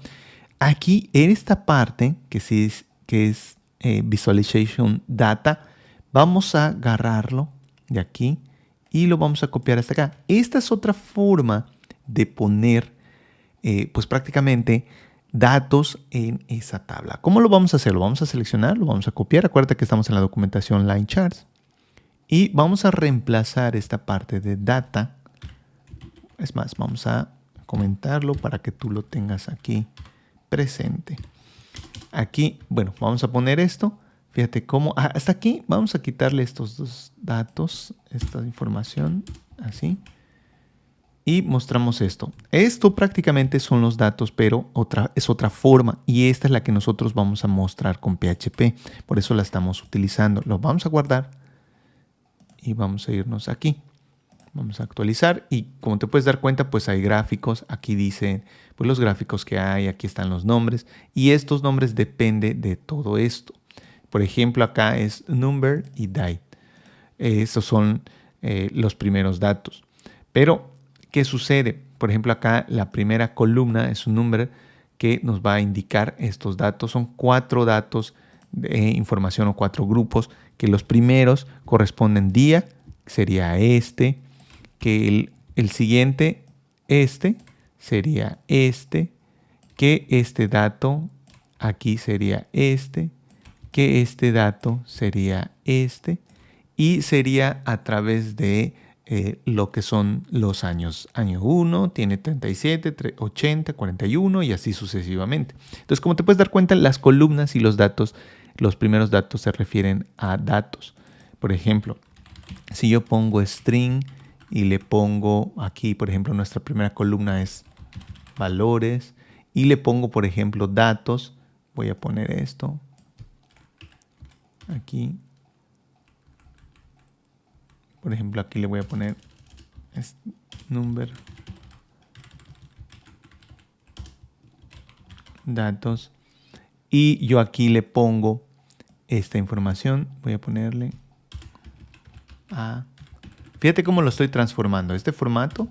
Aquí en esta parte que es Visualization Data, vamos a agarrarlo de aquí y lo vamos a copiar hasta acá. Esta es otra forma de poner pues prácticamente datos en esa tabla. ¿Cómo lo vamos a hacer? Lo vamos a seleccionar, lo vamos a copiar. Acuérdate que estamos en la documentación Line Charts y vamos a reemplazar esta parte de data. Es más, vamos a comentarlo para que tú lo tengas aquí presente. Aquí, bueno, vamos a poner esto. Fíjate cómo, hasta aquí vamos a quitarle estos dos datos, esta información, así. Y mostramos esto. Esto prácticamente son los datos, pero es otra forma. Y esta es la que nosotros vamos a mostrar con PHP. Por eso la estamos utilizando. Lo vamos a guardar y vamos a irnos aquí. Vamos a actualizar y como te puedes dar cuenta, pues hay gráficos. Aquí dicen pues los gráficos que hay, aquí están los nombres. Y estos nombres dependen de todo esto. Por ejemplo, acá es number y date. Estos son los primeros datos. Pero, ¿qué sucede? Por ejemplo, acá la primera columna es un number que nos va a indicar estos datos. Son 4 datos de información o 4 grupos que los primeros corresponden día, sería este, que el siguiente, este, sería este, que este dato aquí sería este, que este dato sería este y sería a través de lo que son los años. Año 1 tiene 37, 80, 41 y así sucesivamente. Entonces, como te puedes dar cuenta, las columnas y los datos, los primeros datos se refieren a datos. Por ejemplo, si yo pongo string y le pongo aquí, por ejemplo, nuestra primera columna es valores y le pongo, por ejemplo, datos, voy a poner esto. Aquí, por ejemplo, aquí le voy a poner number, datos, y yo aquí le pongo esta información. Voy a ponerle a... Fíjate cómo lo estoy transformando. Este formato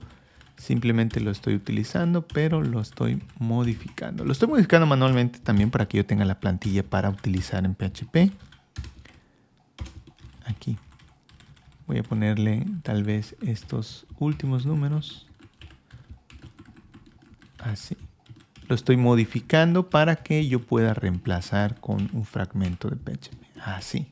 simplemente lo estoy utilizando, pero lo estoy modificando. Lo estoy modificando manualmente también para que yo tenga la plantilla para utilizar en PHP. Aquí voy a ponerle tal vez estos últimos números así. Lo estoy modificando para que yo pueda reemplazar con un fragmento de PHP así.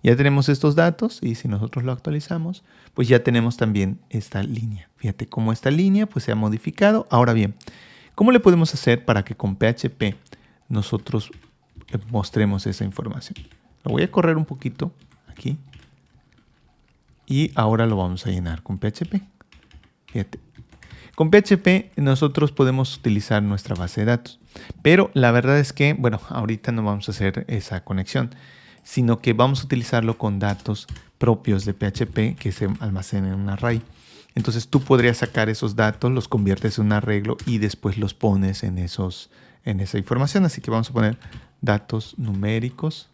Ya tenemos estos datos y si nosotros lo actualizamos, pues ya tenemos también esta línea. Fíjate cómo esta línea pues se ha modificado. Ahora bien, ¿cómo le podemos hacer para que con PHP nosotros mostremos esa información? Lo voy a correr un poquito aquí y ahora lo vamos a llenar con PHP. Fíjate. Con PHP nosotros podemos utilizar nuestra base de datos, pero la verdad es que, bueno, ahorita no vamos a hacer esa conexión, sino que vamos a utilizarlo con datos propios de PHP que se almacenan en un array. Entonces tú podrías sacar esos datos, los conviertes en un arreglo y después los pones en esa información. Así que vamos a poner datos numéricos.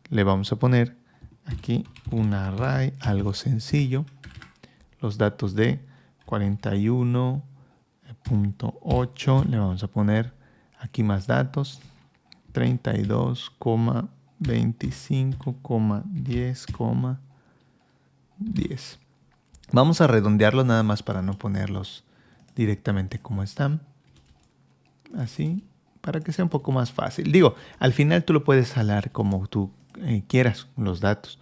Le vamos a poner aquí un array, algo sencillo. Los datos de 41.8. Le vamos a poner aquí más datos. 32,25,10,10. Vamos a redondearlos nada más para no ponerlos directamente como están. Así, para que sea un poco más fácil. Digo, al final tú lo puedes jalar como tú quieras los datos.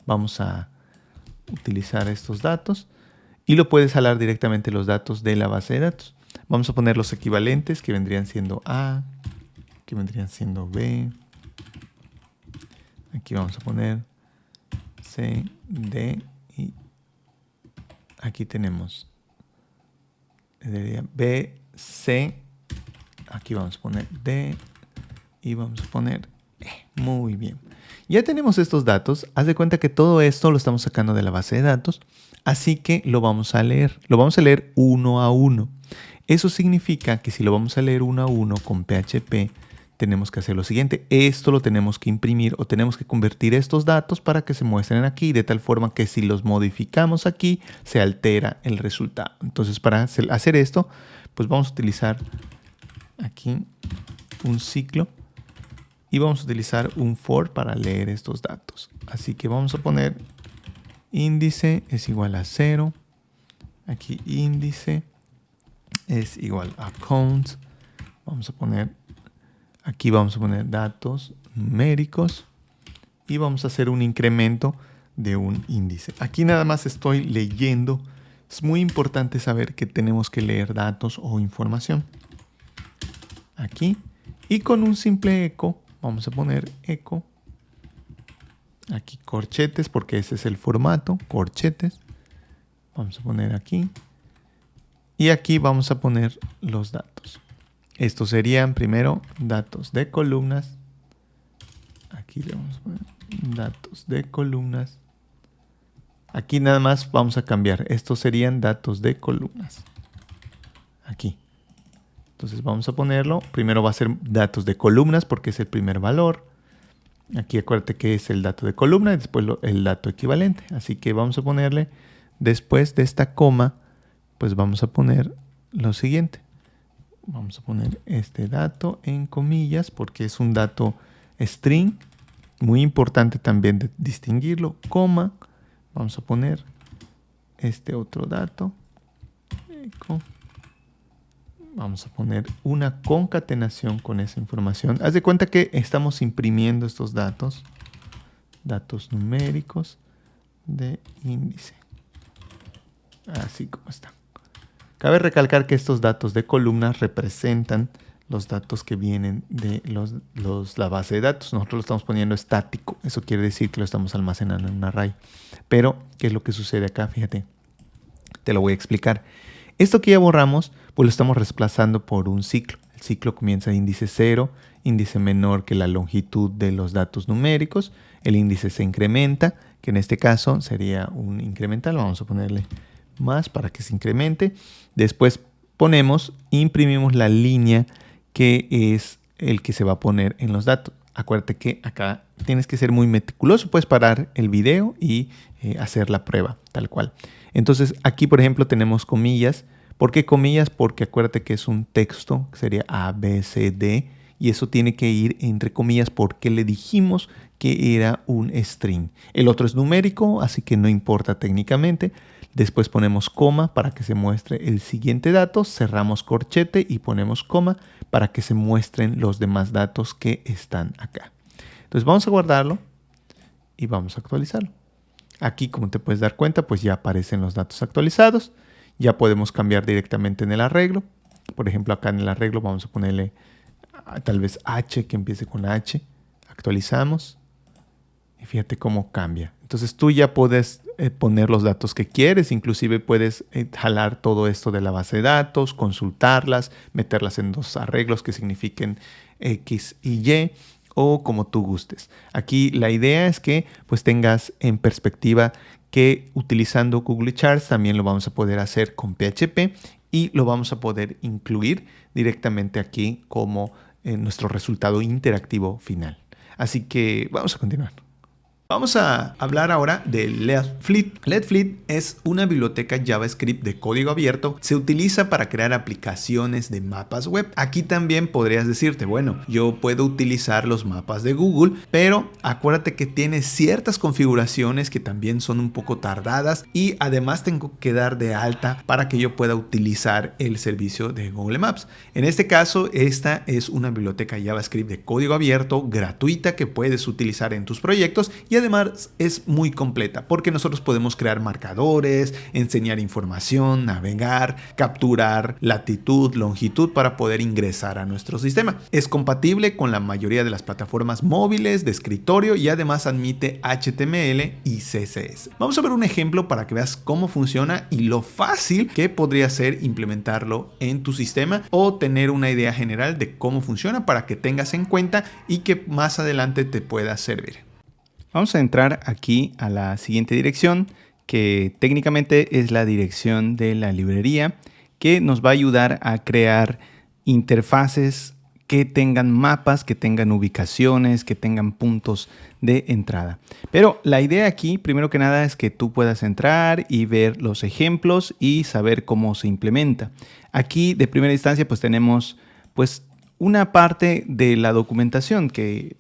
Vamos a utilizar estos datos y lo puedes jalar directamente los datos de la base de datos. Vamos a poner los equivalentes que vendrían siendo A, que vendrían siendo B. Aquí vamos a poner C, D y aquí tenemos B, C. Aquí vamos a poner D y vamos a poner E. Muy bien. Ya tenemos estos datos. Haz de cuenta que todo esto lo estamos sacando de la base de datos. Así que lo vamos a leer. Lo vamos a leer uno a uno. Eso significa que si lo vamos a leer uno a uno con PHP, tenemos que hacer lo siguiente. Esto lo tenemos que imprimir o tenemos que convertir estos datos para que se muestren aquí, de tal forma que si los modificamos aquí, se altera el resultado. Entonces, para hacer esto, pues vamos a utilizar aquí un ciclo y vamos a utilizar un for para leer estos datos. Así que vamos a poner índice es igual a 0. Aquí índice es igual a count. Aquí vamos a poner datos numéricos y vamos a hacer un incremento de un índice. Aquí nada más estoy leyendo. Es muy importante saber que tenemos que leer datos o información. Aquí. Y con un simple eco, vamos a poner eco. Aquí corchetes, porque ese es el formato, corchetes. Vamos a poner aquí. Y aquí vamos a poner los datos. Estos serían primero datos de columnas. Aquí le vamos a poner datos de columnas. Aquí nada más vamos a cambiar. Estos serían datos de columnas. Aquí. Entonces vamos a ponerlo. Primero va a ser datos de columnas porque es el primer valor. Aquí acuérdate que es el dato de columna y después el dato equivalente. Así que vamos a ponerle, después de esta coma, pues vamos a poner lo siguiente. Vamos a poner este dato en comillas porque es un dato string. Muy importante también de distinguirlo. Coma. Vamos a poner este otro dato. Eco. Vamos a poner una concatenación con esa información. Haz de cuenta que estamos imprimiendo estos datos. Datos numéricos de índice. Así como está. Cabe recalcar que estos datos de columnas representan los datos que vienen de la base de datos. Nosotros lo estamos poniendo estático. Eso quiere decir que lo estamos almacenando en un array. Pero, ¿qué es lo que sucede acá? Fíjate. Te lo voy a explicar. Esto que ya borramos, pues lo estamos reemplazando por un ciclo. El ciclo comienza de índice 0, índice menor que la longitud de los datos numéricos. El índice se incrementa, que en este caso sería un incremental. Vamos a ponerle más para que se incremente. Después imprimimos la línea que es el que se va a poner en los datos. Acuérdate que acá tienes que ser muy meticuloso. Puedes parar el video y hacer la prueba tal cual. Entonces aquí por ejemplo tenemos comillas. ¿Por qué comillas? Porque acuérdate que es un texto, que sería A, B, C, D. Y eso tiene que ir entre comillas porque le dijimos que era un string. El otro es numérico, así que no importa técnicamente. Después ponemos coma para que se muestre el siguiente dato. Cerramos corchete y ponemos coma para que se muestren los demás datos que están acá. Entonces vamos a guardarlo y vamos a actualizarlo. Aquí, como te puedes dar cuenta, pues ya aparecen los datos actualizados. Ya podemos cambiar directamente en el arreglo. Por ejemplo, acá en el arreglo vamos a ponerle tal vez H, que empiece con H. Actualizamos. Y fíjate cómo cambia. Entonces tú ya puedes poner los datos que quieres. Inclusive puedes jalar todo esto de la base de datos, consultarlas, meterlas en dos arreglos que signifiquen X y Y, o como tú gustes. Aquí la idea es que pues tengas en perspectiva que utilizando Google Charts también lo vamos a poder hacer con PHP y lo vamos a poder incluir directamente aquí como nuestro resultado interactivo final. Así que vamos a continuar. Vamos a hablar ahora de Leadfleet. Leadfleet es una biblioteca JavaScript de código abierto. Se utiliza para crear aplicaciones de mapas web. Aquí también podrías decirte, bueno, yo puedo utilizar los mapas de Google, pero acuérdate que tiene ciertas configuraciones que también son un poco tardadas y además tengo que dar de alta para que yo pueda utilizar el servicio de Google Maps. En este caso, esta es una biblioteca JavaScript de código abierto gratuita que puedes utilizar en tus proyectos y además es muy completa porque nosotros podemos crear marcadores, enseñar información, navegar, capturar latitud, longitud para poder ingresar a nuestro sistema. Es compatible con la mayoría de las plataformas móviles de escritorio y además admite HTML y CSS. Vamos a ver un ejemplo para que veas cómo funciona y lo fácil que podría ser implementarlo en tu sistema o tener una idea general de cómo funciona para que tengas en cuenta y que más adelante te pueda servir. Vamos a entrar aquí a la siguiente dirección, que técnicamente es la dirección de la librería, que nos va a ayudar a crear interfaces que tengan mapas, que tengan ubicaciones, que tengan puntos de entrada. Pero la idea aquí, primero que nada, es que tú puedas entrar y ver los ejemplos y saber cómo se implementa. Aquí, de primera instancia, pues tenemos una parte de la documentación que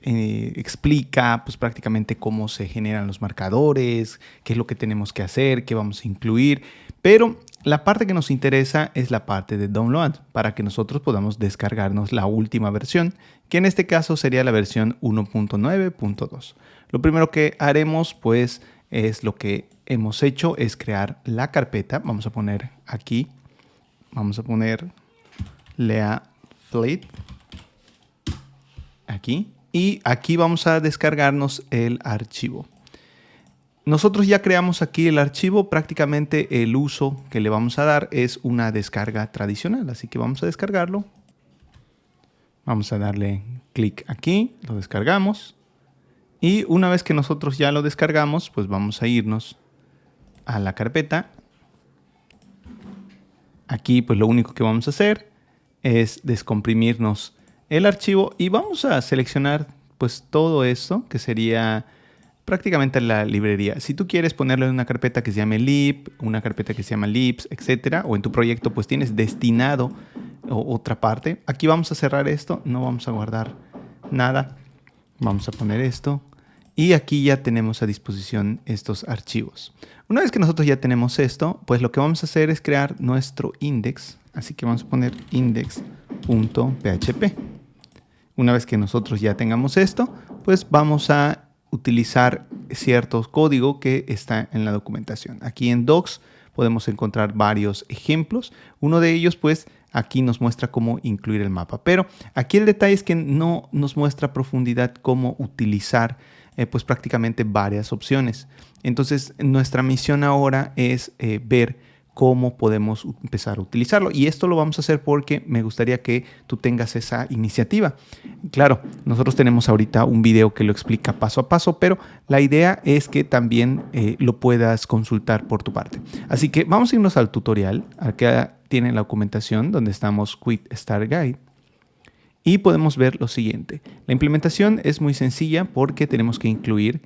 explica pues prácticamente cómo se generan los marcadores, qué es lo que tenemos que hacer, qué vamos a incluir, pero la parte que nos interesa es la parte de download para que nosotros podamos descargarnos la última versión, que en este caso sería la versión 1.9.2. Lo primero que haremos pues es lo que hemos hecho, es crear la carpeta. Vamos a poner aquí, vamos a poner Leadfleet aquí y aquí vamos a descargarnos el archivo. Nosotros ya creamos aquí el archivo, prácticamente el uso que le vamos a dar es una descarga tradicional, así que vamos a descargarlo. Vamos a darle clic aquí, lo descargamos y una vez que nosotros ya lo descargamos, pues vamos a irnos a la carpeta. Aquí pues lo único que vamos a hacer es descomprimirnos el archivo y vamos a seleccionar pues todo esto que sería prácticamente la librería. Si tú quieres ponerlo en una carpeta que se llame lib, una carpeta que se llama libs, etcétera, o en tu proyecto pues tienes destinado otra parte. Aquí vamos a cerrar esto, no vamos a guardar nada. Vamos a poner esto y aquí ya tenemos a disposición estos archivos. Una vez que nosotros ya tenemos esto, pues lo que vamos a hacer es crear nuestro index. Así que vamos a poner index.php. Una vez que nosotros ya tengamos esto, pues vamos a utilizar cierto código que está en la documentación. Aquí en Docs podemos encontrar varios ejemplos. Uno de ellos, pues, aquí nos muestra cómo incluir el mapa. Pero aquí el detalle es que no nos muestra a profundidad cómo utilizar, pues, prácticamente varias opciones. Entonces, nuestra misión ahora es ver cómo podemos empezar a utilizarlo. Y esto lo vamos a hacer porque me gustaría que tú tengas esa iniciativa. Claro, nosotros tenemos ahorita un video que lo explica paso a paso, pero la idea es que también lo puedas consultar por tu parte. Así que vamos a irnos al tutorial. Acá tienen la documentación donde estamos Quick Start Guide. Y podemos ver lo siguiente. La implementación es muy sencilla porque tenemos que incluir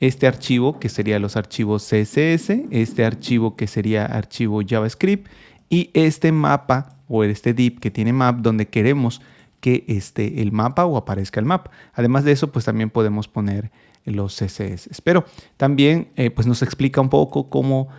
este archivo que sería los archivos CSS, este archivo que sería archivo JavaScript y este mapa o este div que tiene map donde queremos que esté el mapa o aparezca el map. Además de eso, pues también podemos poner los CSS. Pero también pues nos explica un poco cómo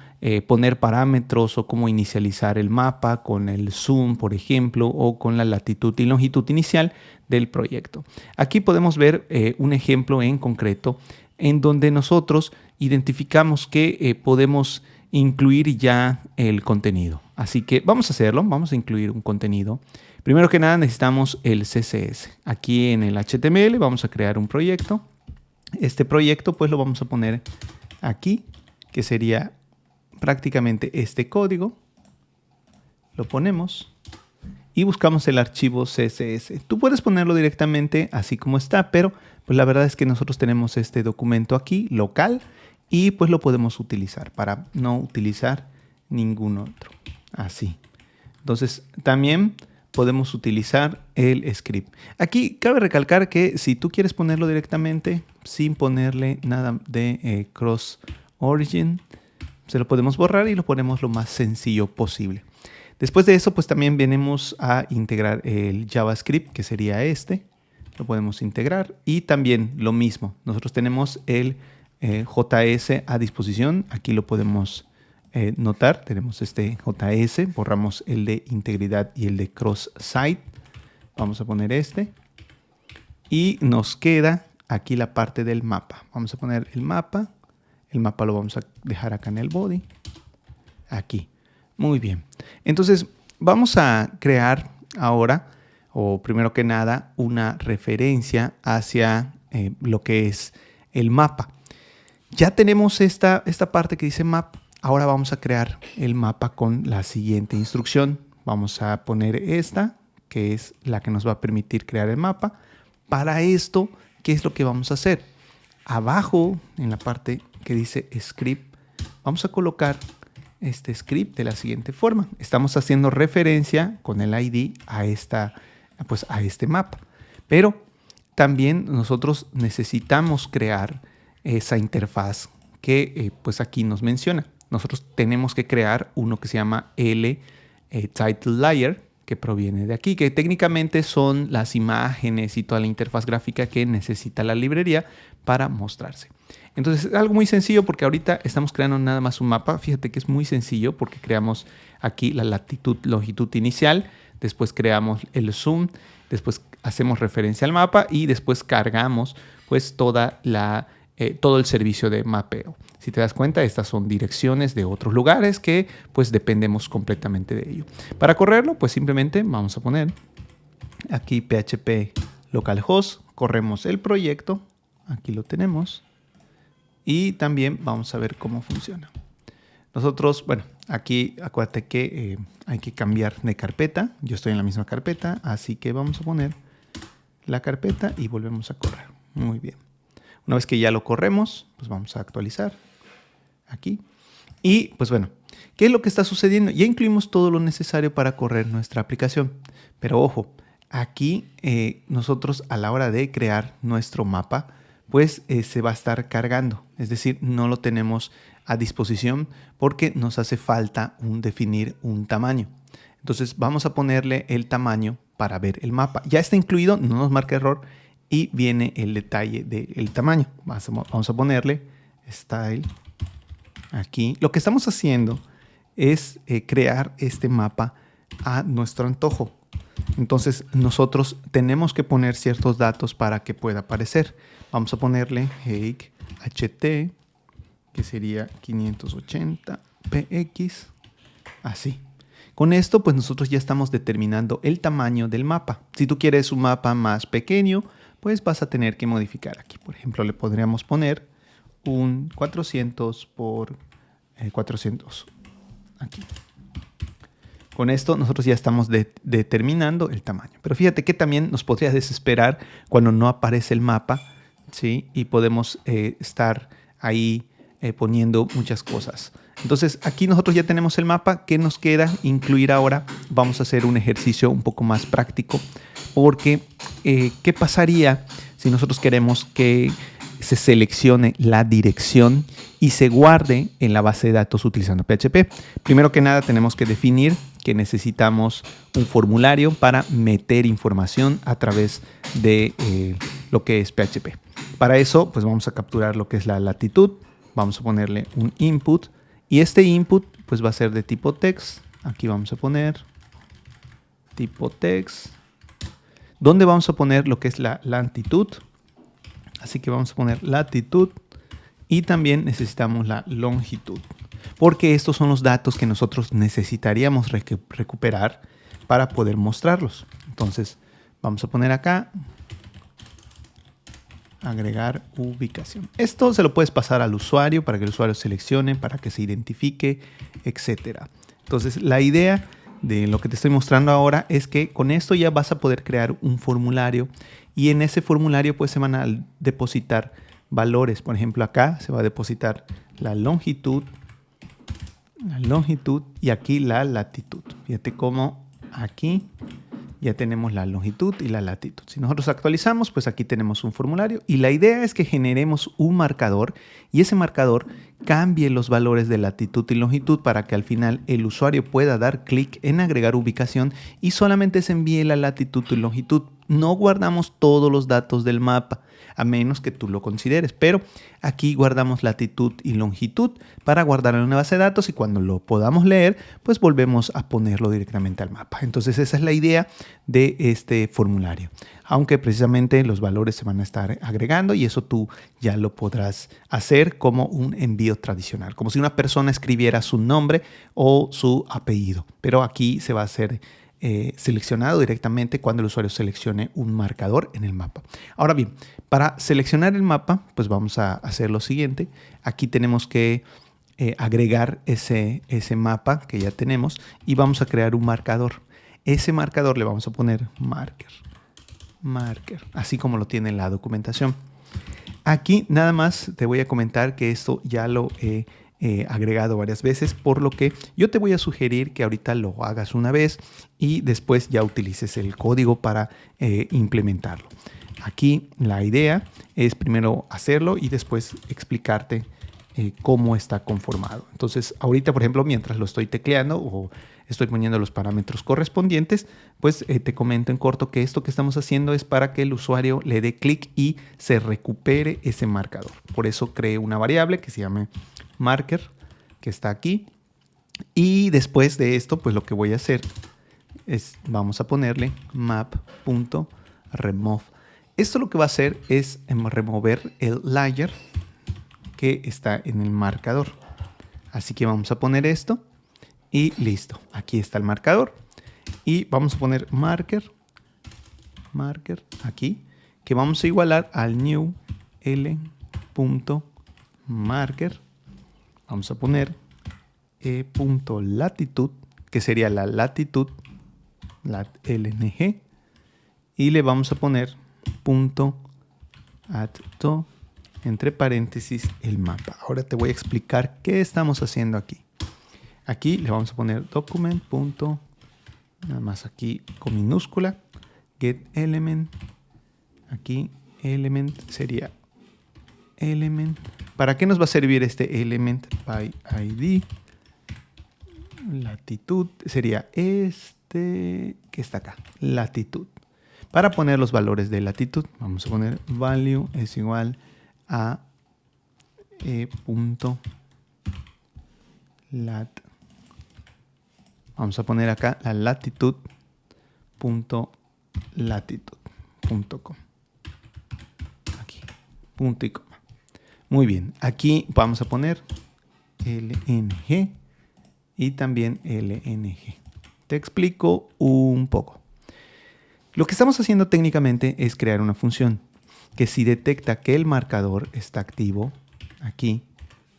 poner parámetros o cómo inicializar el mapa con el zoom, por ejemplo, o con la latitud y longitud inicial del proyecto. Aquí podemos ver un ejemplo en concreto en donde nosotros identificamos que podemos incluir ya el contenido. Así que vamos a hacerlo, vamos a incluir un contenido. Primero que nada necesitamos el CSS. Aquí en el HTML vamos a crear un proyecto. Este proyecto pues lo vamos a poner aquí, que sería prácticamente este código. Lo ponemos y buscamos el archivo CSS. Tú puedes ponerlo directamente así como está, pero pues la verdad es que nosotros tenemos este documento aquí, local, y pues lo podemos utilizar para no utilizar ningún otro. Así. Entonces también podemos utilizar el script. Aquí cabe recalcar que si tú quieres ponerlo directamente sin ponerle nada de cross origin, se lo podemos borrar y lo ponemos lo más sencillo posible. Después de eso, pues también venimos a integrar el JavaScript, que sería este. Lo podemos integrar y también lo mismo. Nosotros tenemos el JS a disposición. Aquí lo podemos notar. Tenemos este JS. Borramos el de integridad y el de cross-site. Vamos a poner este. Y nos queda aquí la parte del mapa. Vamos a poner el mapa. El mapa lo vamos a dejar acá en el body. Aquí. Muy bien. Entonces vamos a crear ahora, o primero que nada, una referencia hacia lo que es el mapa. Ya tenemos esta parte que dice map. Ahora vamos a crear el mapa con la siguiente instrucción. Vamos a poner esta, que es la que nos va a permitir crear el mapa. Para esto, ¿qué es lo que vamos a hacer? Abajo, en la parte que dice script, vamos a colocar este script de la siguiente forma. Estamos haciendo referencia con el ID a este mapa. Pero también nosotros necesitamos crear esa interfaz que pues aquí nos menciona. Nosotros tenemos que crear uno que se llama Title Layer, que proviene de aquí, que técnicamente son las imágenes y toda la interfaz gráfica que necesita la librería para mostrarse. Entonces es algo muy sencillo porque ahorita estamos creando nada más un mapa. Fíjate que es muy sencillo porque creamos aquí la latitud, longitud inicial, después creamos el zoom, después hacemos referencia al mapa y después cargamos pues todo el servicio de mapeo. Si te das cuenta, estas son direcciones de otros lugares que pues dependemos completamente de ello. Para correrlo, pues simplemente vamos a poner aquí PHP localhost, corremos el proyecto, aquí lo tenemos. Y también vamos a ver cómo funciona. Nosotros, bueno, aquí acuérdate que hay que cambiar de carpeta. Yo estoy en la misma carpeta, así que vamos a poner la carpeta y volvemos a correr. Muy bien. Una vez que ya lo corremos, pues vamos a actualizar aquí. Y pues bueno, ¿qué es lo que está sucediendo? Ya incluimos todo lo necesario para correr nuestra aplicación. Pero ojo, aquí nosotros a la hora de crear nuestro mapa, pues se va a estar cargando. Es decir, no lo tenemos a disposición porque nos hace falta definir un tamaño. Entonces vamos a ponerle el tamaño para ver el mapa. Ya está incluido, no nos marca error y viene el detalle del tamaño. Vamos a ponerle style aquí. Lo que estamos haciendo es crear este mapa a nuestro antojo. Entonces nosotros tenemos que poner ciertos datos para que pueda aparecer. Vamos a ponerle height ht, que sería 580 px, así. Con esto pues nosotros ya estamos determinando el tamaño del mapa. Si tú quieres un mapa más pequeño, pues vas a tener que modificar aquí. Por ejemplo, le podríamos poner un 400 por 400 aquí. Con esto nosotros ya estamos determinando el tamaño. Pero fíjate que también nos podría desesperar cuando no aparece el mapa, ¿sí? Y podemos estar ahí poniendo muchas cosas. Entonces aquí nosotros ya tenemos el mapa. ¿Qué nos queda incluir ahora? Vamos a hacer un ejercicio un poco más práctico. Porque ¿qué pasaría si nosotros queremos que se seleccione la dirección y se guarde en la base de datos utilizando PHP? Primero que nada tenemos que definir que necesitamos un formulario para meter información a través de lo que es PHP. Para eso pues vamos a capturar lo que es la latitud, vamos a ponerle un input y este input pues va a ser de tipo text. Aquí vamos a poner tipo text, donde vamos a poner lo que es la latitud. Así que vamos a poner latitud Y también necesitamos la longitud, porque estos son los datos que nosotros necesitaríamos recuperar para poder mostrarlos. Entonces vamos a poner acá, agregar ubicación. Esto se lo puedes pasar al usuario para que el usuario seleccione, para que se identifique, etc. Entonces la idea de lo que te estoy mostrando ahora es que con esto ya vas a poder crear un formulario y en ese formulario pues se van a depositar valores. Por ejemplo, acá se va a depositar la longitud y aquí la latitud. Fíjate cómo aquí ya tenemos la longitud y la latitud. Si nosotros actualizamos, pues aquí tenemos un formulario y la idea es que generemos un marcador y ese marcador cambie los valores de latitud y longitud para que al final el usuario pueda dar clic en agregar ubicación y solamente se envíe la latitud y longitud. No guardamos todos los datos del mapa, a menos que tú lo consideres, pero aquí guardamos latitud y longitud para guardarlo en una base de datos y cuando lo podamos leer, pues volvemos a ponerlo directamente al mapa. Entonces esa es la idea de este formulario, aunque precisamente los valores se van a estar agregando y eso tú ya lo podrás hacer como un envío tradicional, como si una persona escribiera su nombre o su apellido, pero aquí se va a hacer seleccionado directamente cuando el usuario seleccione un marcador en el mapa. Ahora bien, para seleccionar el mapa, pues vamos a hacer lo siguiente. Aquí tenemos que agregar ese mapa que ya tenemos y vamos a crear un marcador. Ese marcador le vamos a poner marker, así como lo tiene en la documentación. Aquí nada más te voy a comentar que esto ya lo he agregado varias veces, por lo que yo te voy a sugerir que ahorita lo hagas una vez y después ya utilices el código para implementarlo. Aquí la idea es primero hacerlo y después explicarte cómo está conformado. Entonces ahorita, por ejemplo, mientras lo estoy tecleando o estoy poniendo los parámetros correspondientes, pues te comento en corto que esto que estamos haciendo es para que el usuario le dé clic y se recupere ese marcador. Por eso creé una variable que se llame marker, que está aquí. Y después de esto, pues lo que voy a hacer es, vamos a ponerle map.remove. Esto lo que va a hacer es remover el layer que está en el marcador. Así que vamos a poner esto y listo. Aquí está el marcador. Y vamos a poner marker aquí, que vamos a igualar al new l.marker. Vamos a poner e.latitud, que sería la latitud, lat lng, y le vamos a poner .add entre paréntesis el mapa. Ahora te voy a explicar qué estamos haciendo aquí. Aquí le vamos a poner document. Nada más aquí con minúscula, get element. Aquí element sería element. ¿Para qué nos va a servir este element? By ID. Latitud sería este que está acá, latitud. Para poner los valores de latitud, vamos a poner value es igual a e.lat. Vamos a poner acá la latitud.latitud.com. Aquí, punto y coma. Muy bien, aquí vamos a poner LNG y también LNG. Te explico un poco. Lo que estamos haciendo técnicamente es crear una función que si detecta que el marcador está activo aquí,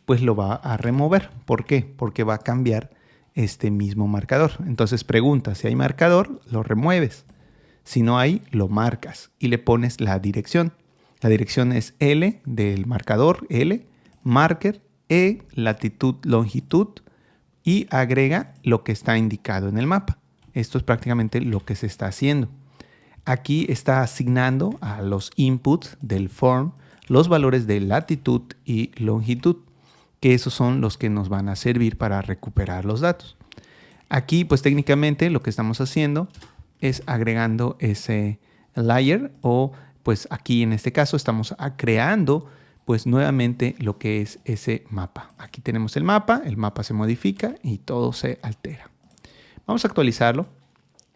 pues lo va a remover. ¿Por qué? Porque va a cambiar este mismo marcador. Entonces pregunta, si hay marcador, lo remueves. Si no hay, lo marcas y le pones la dirección. La dirección es L del marcador, L, marker, E, latitud, longitud y agrega lo que está indicado en el mapa. Esto es prácticamente lo que se está haciendo. Aquí está asignando a los inputs del form los valores de latitud y longitud, que esos son los que nos van a servir para recuperar los datos. Aquí, pues técnicamente lo que estamos haciendo es agregando ese layer o pues aquí en este caso estamos creando pues nuevamente lo que es ese mapa. Aquí tenemos el mapa se modifica y todo se altera. Vamos a actualizarlo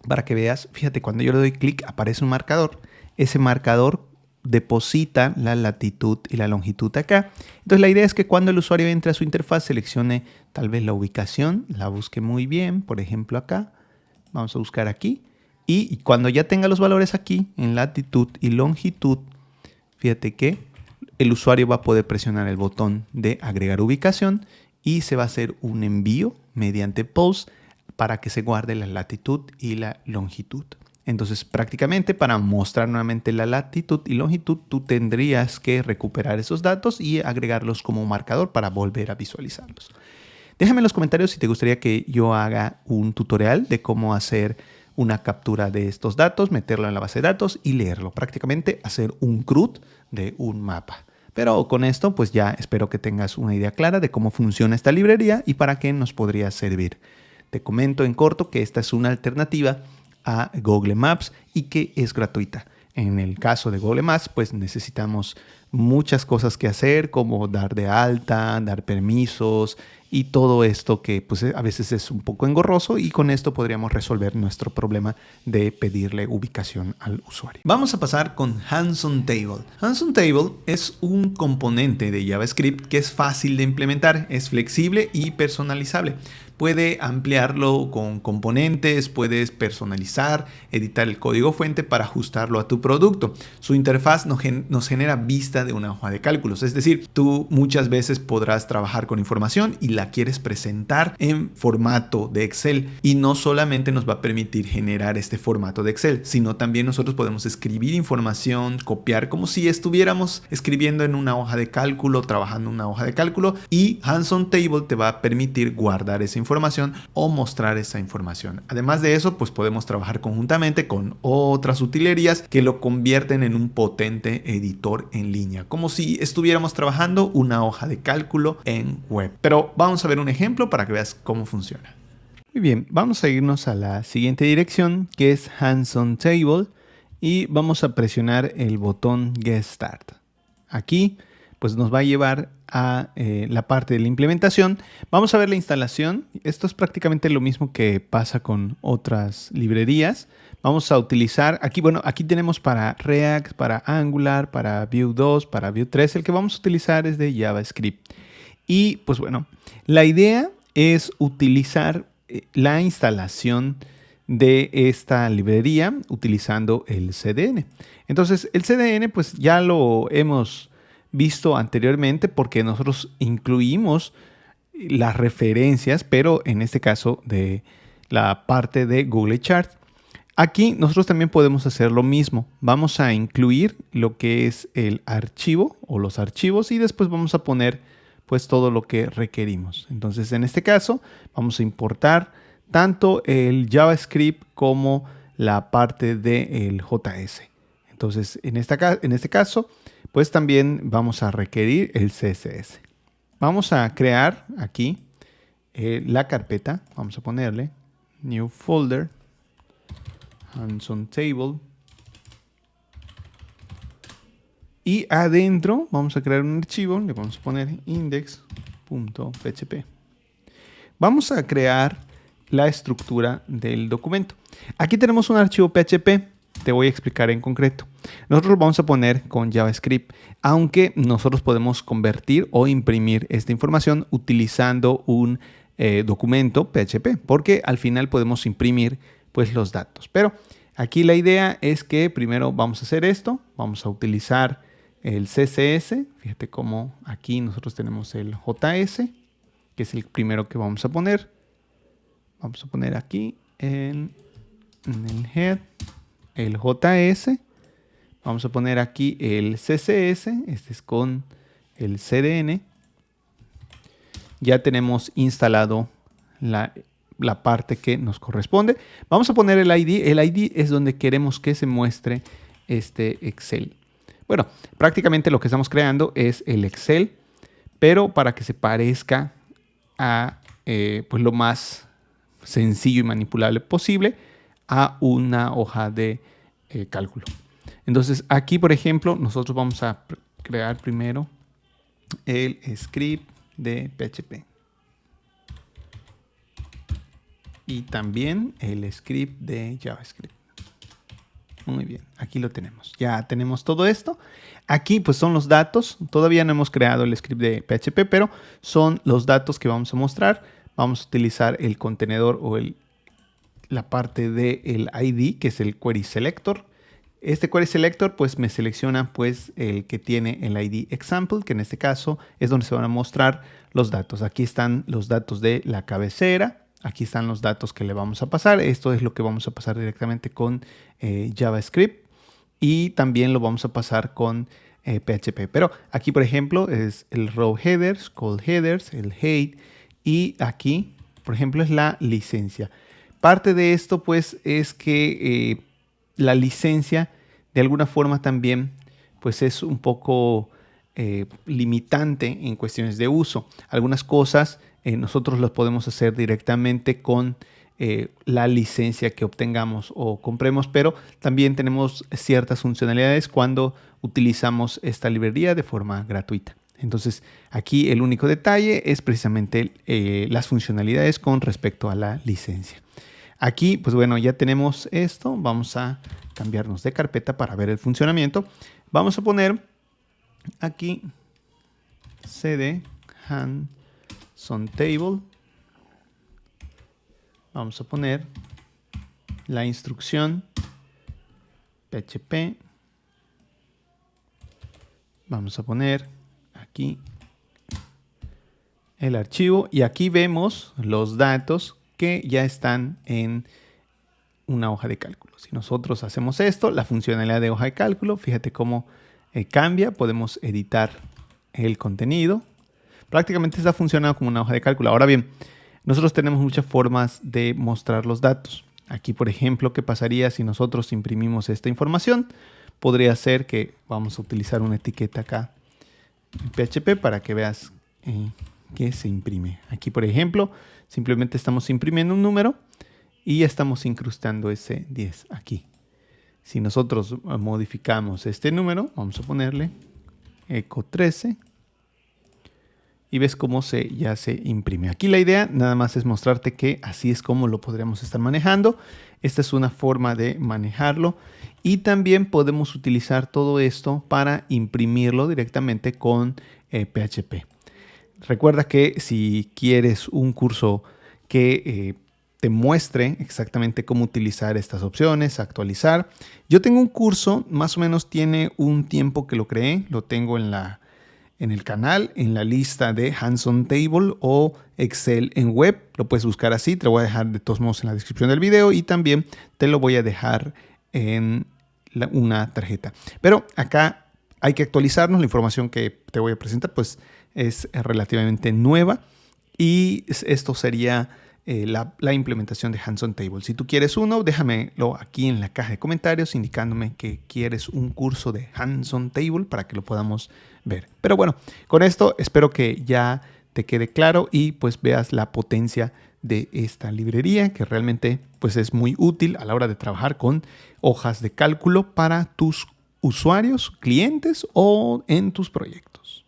para que veas. Fíjate, cuando yo le doy clic aparece un marcador. Ese marcador deposita la latitud y la longitud acá. Entonces la idea es que cuando el usuario entre a su interfaz seleccione tal vez la ubicación, la busque muy bien, por ejemplo acá, vamos a buscar aquí, y cuando ya tenga los valores aquí en latitud y longitud, fíjate que el usuario va a poder presionar el botón de agregar ubicación y se va a hacer un envío mediante post para que se guarde la latitud y la longitud. Entonces, prácticamente para mostrar nuevamente la latitud y longitud, tú tendrías que recuperar esos datos y agregarlos como marcador para volver a visualizarlos. Déjame en los comentarios si te gustaría que yo haga un tutorial de cómo hacer una captura de estos datos, meterlo en la base de datos y leerlo. Prácticamente hacer un CRUD de un mapa. Pero con esto, pues ya espero que tengas una idea clara de cómo funciona esta librería y para qué nos podría servir. Te comento en corto que esta es una alternativa a Google Maps y que es gratuita. En el caso de Google Maps, pues necesitamos muchas cosas que hacer, como dar de alta, dar permisos y todo esto que pues a veces es un poco engorroso, y con esto podríamos resolver nuestro problema de pedirle ubicación al usuario. Vamos a pasar con Hands on Table. Hands on Table es un componente de JavaScript que es fácil de implementar, es flexible y personalizable. Puede ampliarlo con componentes, puedes personalizar, editar el código fuente para ajustarlo a tu producto. Su interfaz nos genera vista de una hoja de cálculos, es decir, tú muchas veces podrás trabajar con información y la quieres presentar en formato de Excel, y no solamente nos va a permitir generar este formato de Excel, sino también nosotros podemos escribir información, copiar como si estuviéramos escribiendo en una hoja de cálculo, trabajando en una hoja de cálculo, y Hands on Table te va a permitir guardar esa información o mostrar esa información. Además de eso, pues podemos trabajar conjuntamente con otras utilerías que lo convierten en un potente editor en línea, como si estuviéramos trabajando una hoja de cálculo en web. Pero vamos a ver un ejemplo para que veas cómo funciona. Muy bien, vamos a irnos a la siguiente dirección, que es Hands on Table, y vamos a presionar el botón Get Start. Aquí pues nos va a llevar a la parte de la implementación. Vamos a ver la instalación. Esto es prácticamente lo mismo que pasa con otras librerías. Vamos a utilizar aquí, bueno, aquí tenemos para React, para Angular, para Vue 2, para Vue 3. El que vamos a utilizar es de JavaScript. Y pues bueno, la idea es utilizar la instalación de esta librería utilizando el CDN. Entonces el CDN pues ya lo hemos visto anteriormente porque nosotros incluimos las referencias, pero en este caso de la parte de Google Charts. Aquí nosotros también podemos hacer lo mismo. Vamos a incluir lo que es el archivo o los archivos y después vamos a poner pues todo lo que requerimos. Entonces en este caso vamos a importar tanto el JavaScript como la parte del JS. Entonces en este caso pues también vamos a requerir el CSS. Vamos a crear aquí la carpeta. Vamos a ponerle New Folder, Hands on Table. Y adentro vamos a crear un archivo. Le vamos a poner index.php. Vamos a crear la estructura del documento. Aquí tenemos un archivo PHP. Te voy a explicar en concreto. Nosotros lo vamos a poner con JavaScript, aunque nosotros podemos convertir o imprimir esta información utilizando un documento PHP, porque al final podemos imprimir pues los datos. Pero aquí la idea es que primero vamos a hacer esto. Vamos a utilizar el CSS. Fíjate cómo aquí nosotros tenemos el JS, que es el primero que vamos a poner. Vamos a poner aquí en el head el JS. Vamos a poner aquí el CSS. Este es con el CDN. Ya tenemos instalado la parte que nos corresponde. Vamos a poner el ID. El ID es donde queremos que se muestre este Excel. Bueno, prácticamente lo que estamos creando es el Excel, pero para que se parezca a pues lo más sencillo y manipulable posible a una hoja de cálculo. Entonces aquí, por ejemplo, nosotros vamos a crear primero el script de PHP y también el script de JavaScript. Muy bien, aquí lo tenemos. Ya tenemos todo esto. Aquí pues son los datos. Todavía no hemos creado el script de PHP, pero son los datos que vamos a mostrar. Vamos a utilizar el contenedor o la parte del ID, que es el query selector. Este query selector pues me selecciona pues el que tiene el ID example, que en este caso es donde se van a mostrar los datos. Aquí están los datos de la cabecera. Aquí están los datos que le vamos a pasar. Esto es lo que vamos a pasar directamente con JavaScript. Y también lo vamos a pasar con PHP. Pero aquí, por ejemplo, es el row headers, call headers, el head. Y aquí, por ejemplo, es la licencia. Parte de esto, pues, es que la licencia, de alguna forma también, pues, es un poco limitante en cuestiones de uso. Algunas cosas nosotros las podemos hacer directamente con la licencia que obtengamos o compremos, pero también tenemos ciertas funcionalidades cuando utilizamos esta librería de forma gratuita. Entonces, aquí el único detalle es precisamente las funcionalidades con respecto a la licencia. Aquí, pues bueno, ya tenemos esto. Vamos a cambiarnos de carpeta para ver el funcionamiento. Vamos a poner aquí cd Hanson Table. Vamos a poner la instrucción PHP. Vamos a poner aquí el archivo y aquí vemos los datos que ya están en una hoja de cálculo. Si nosotros hacemos esto, la funcionalidad de hoja de cálculo, fíjate cómo cambia. Podemos editar el contenido. Prácticamente está funcionando como una hoja de cálculo. Ahora bien, nosotros tenemos muchas formas de mostrar los datos. Aquí, por ejemplo, ¿qué pasaría si nosotros imprimimos esta información? Podría ser que vamos a utilizar una etiqueta acá en PHP para que veas que se imprime. Aquí, por ejemplo, simplemente estamos imprimiendo un número y ya estamos incrustando ese 10 aquí. Si nosotros modificamos este número, vamos a ponerle eco 13. Y ves cómo ya se imprime. Aquí la idea nada más es mostrarte que así es como lo podríamos estar manejando. Esta es una forma de manejarlo. Y también podemos utilizar todo esto para imprimirlo directamente con PHP. Recuerda que si quieres un curso que te muestre exactamente cómo utilizar estas opciones, actualizar. Yo tengo un curso, más o menos tiene un tiempo que lo creé. Lo tengo en el canal, en la lista de Hanson Table o Excel en web. Lo puedes buscar así. Te lo voy a dejar de todos modos en la descripción del video y también te lo voy a dejar en una tarjeta. Pero acá hay que actualizarnos. La información que te voy a presentar pues es relativamente nueva y esto sería la implementación de Hanson Table. Si tú quieres uno, déjamelo aquí en la caja de comentarios indicándome que quieres un curso de Hanson Table para que lo podamos ver. Pero bueno, con esto espero que ya te quede claro y pues veas la potencia de esta librería que realmente pues es muy útil a la hora de trabajar con hojas de cálculo para tus usuarios, clientes o en tus proyectos.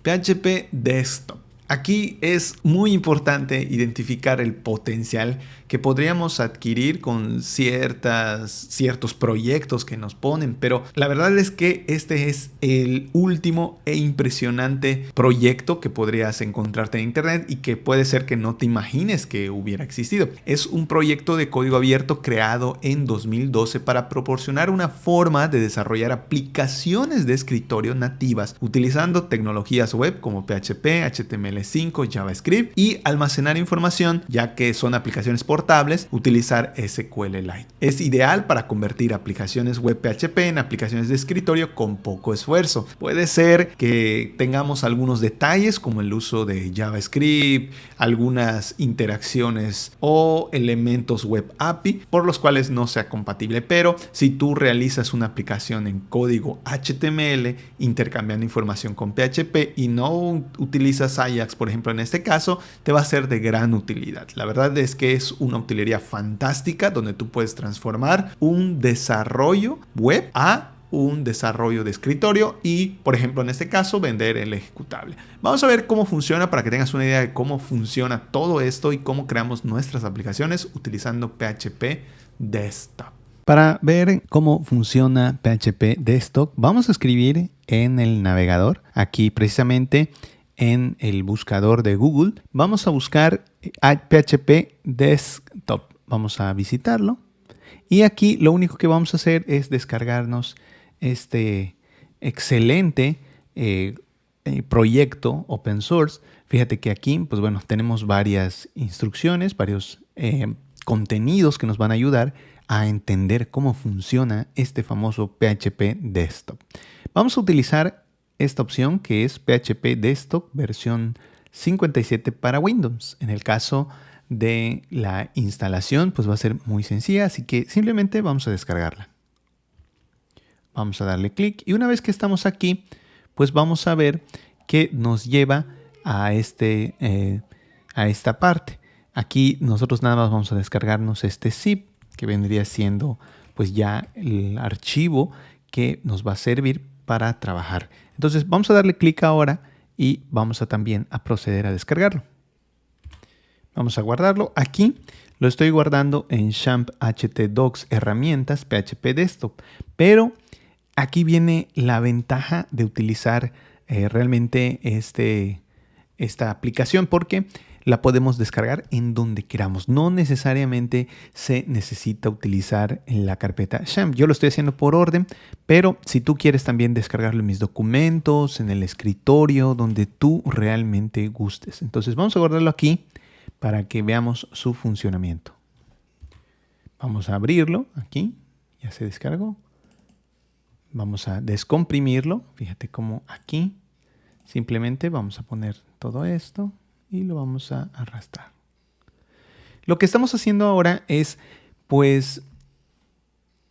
PHP Desktop. Aquí es muy importante identificar el potencial que podríamos adquirir con ciertos proyectos que nos ponen, pero la verdad es que este es el último e impresionante proyecto que podrías encontrarte en internet y que puede ser que no te imagines que hubiera existido. Es un proyecto de código abierto creado en 2012 para proporcionar una forma de desarrollar aplicaciones de escritorio nativas utilizando tecnologías web como PHP, HTML5, JavaScript y almacenar información, ya que son aplicaciones portables, utilizar SQLite. Es ideal para convertir aplicaciones web PHP en aplicaciones de escritorio con poco esfuerzo. Puede ser que tengamos algunos detalles como el uso de JavaScript, algunas interacciones o elementos web API por los cuales no sea compatible, pero si tú realizas una aplicación en código HTML intercambiando información con PHP y no utilizas Ajax, por ejemplo, en este caso, te va a ser de gran utilidad. La verdad es que es una utilería fantástica donde tú puedes transformar un desarrollo web a un desarrollo de escritorio y, por ejemplo, en este caso, vender el ejecutable. Vamos a ver cómo funciona para que tengas una idea de cómo funciona todo esto y cómo creamos nuestras aplicaciones utilizando PHP Desktop. Para ver cómo funciona PHP Desktop, vamos a escribir en el navegador, aquí precisamente en el buscador de Google, vamos a buscar PHP Desktop. Vamos a visitarlo y aquí lo único que vamos a hacer es descargarnos este excelente proyecto open source. Fíjate que aquí, pues bueno, tenemos varias instrucciones, varios contenidos que nos van a ayudar a entender cómo funciona este famoso PHP Desktop. Vamos a utilizar esta opción que es PHP Desktop versión 57 para Windows. En el caso de la instalación, pues va a ser muy sencilla, así que simplemente vamos a descargarla. Vamos a darle clic y una vez que estamos aquí, pues vamos a ver que nos lleva a esta parte. Aquí nosotros nada más vamos a descargarnos este zip, que vendría siendo pues ya el archivo que nos va a servir para trabajar. Entonces vamos a darle clic ahora y vamos a también a proceder a descargarlo. Vamos a guardarlo. Aquí lo estoy guardando en XAMPP htdocs herramientas PHP Desktop, pero aquí viene la ventaja de utilizar realmente esta aplicación, porque la podemos descargar en donde queramos. No necesariamente se necesita utilizar en la carpeta XAMPP. Yo lo estoy haciendo por orden, pero si tú quieres también descargarlo en mis documentos, en el escritorio, donde tú realmente gustes. Entonces vamos a guardarlo aquí para que veamos su funcionamiento. Vamos a abrirlo aquí. Ya se descargó. Vamos a descomprimirlo. Fíjate cómo aquí simplemente vamos a poner todo esto y lo vamos a arrastrar. Lo que estamos haciendo ahora es, pues,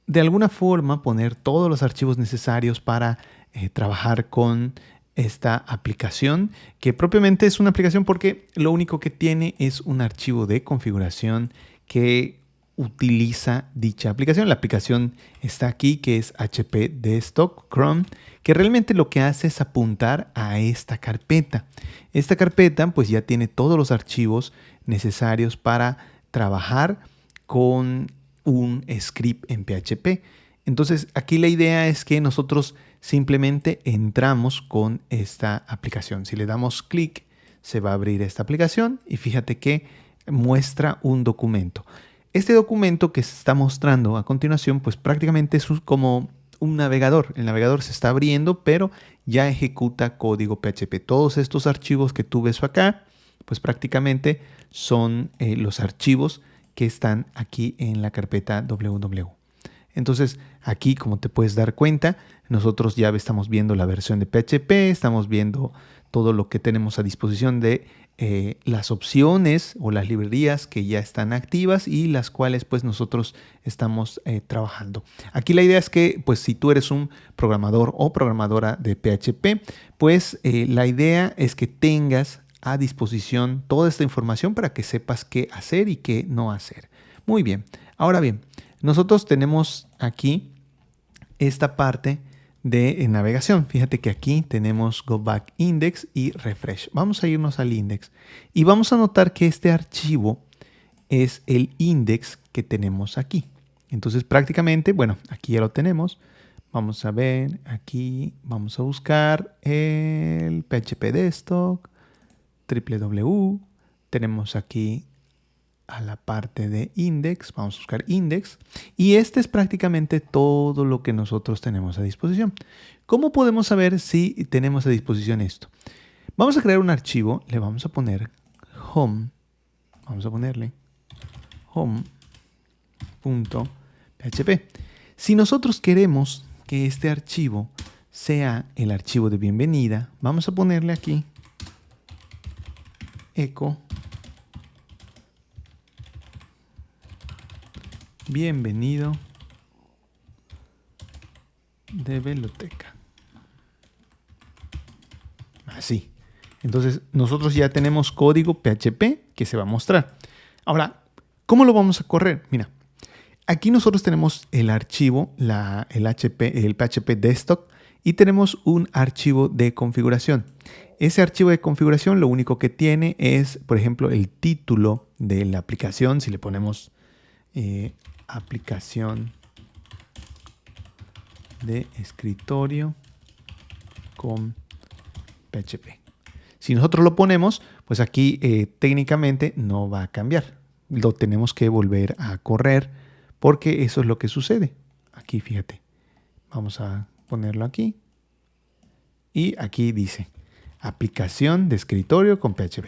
de alguna forma poner todos los archivos necesarios para trabajar con esta aplicación, que propiamente es una aplicación porque lo único que tiene es un archivo de configuración que utiliza dicha aplicación. La aplicación está aquí, que es HP Desktop Chrome, que realmente lo que hace es apuntar a esta carpeta. Esta carpeta pues ya tiene todos los archivos necesarios para trabajar con un script en PHP. Entonces aquí la idea es que nosotros simplemente entramos con esta aplicación. Si le damos clic, se va a abrir esta aplicación y fíjate que muestra un documento. Este documento que se está mostrando a continuación, pues prácticamente es como un navegador. El navegador se está abriendo, pero ya ejecuta código PHP. Todos estos archivos que tú ves acá, pues prácticamente son los archivos que están aquí en la carpeta www. Entonces, aquí, como te puedes dar cuenta, nosotros ya estamos viendo la versión de PHP, estamos viendo todo lo que tenemos a disposición de las opciones o las librerías que ya están activas y las cuales pues nosotros estamos trabajando. Aquí la idea es que pues si tú eres un programador o programadora de PHP, pues la idea es que tengas a disposición toda esta información para que sepas qué hacer y qué no hacer. Muy bien, ahora bien, nosotros tenemos aquí esta parte de navegación. Fíjate que aquí tenemos Go Back Index y Refresh. Vamos a irnos al index y vamos a notar que este archivo es el index que tenemos aquí. Entonces prácticamente, bueno, aquí ya lo tenemos. Vamos a ver, aquí vamos a buscar el PHP Desktop, www. Tenemos aquí a la parte de index, vamos a buscar index y este es prácticamente todo lo que nosotros tenemos a disposición. ¿Cómo podemos saber si tenemos a disposición esto? Vamos a crear un archivo, le vamos a poner home, vamos a ponerle home.php. Si nosotros queremos que este archivo sea el archivo de bienvenida, vamos a ponerle aquí echo bienvenido de biblioteca. Así. Entonces nosotros ya tenemos código PHP que se va a mostrar. Ahora, ¿cómo lo vamos a correr? Mira, aquí nosotros tenemos el archivo, el PHP Desktop y tenemos un archivo de configuración. Ese archivo de configuración lo único que tiene es, por ejemplo, el título de la aplicación. Si le ponemos aplicación de escritorio con PHP. Si nosotros lo ponemos, pues aquí técnicamente no va a cambiar. Lo tenemos que volver a correr porque eso es lo que sucede. Aquí fíjate, vamos a ponerlo aquí y aquí dice aplicación de escritorio con PHP.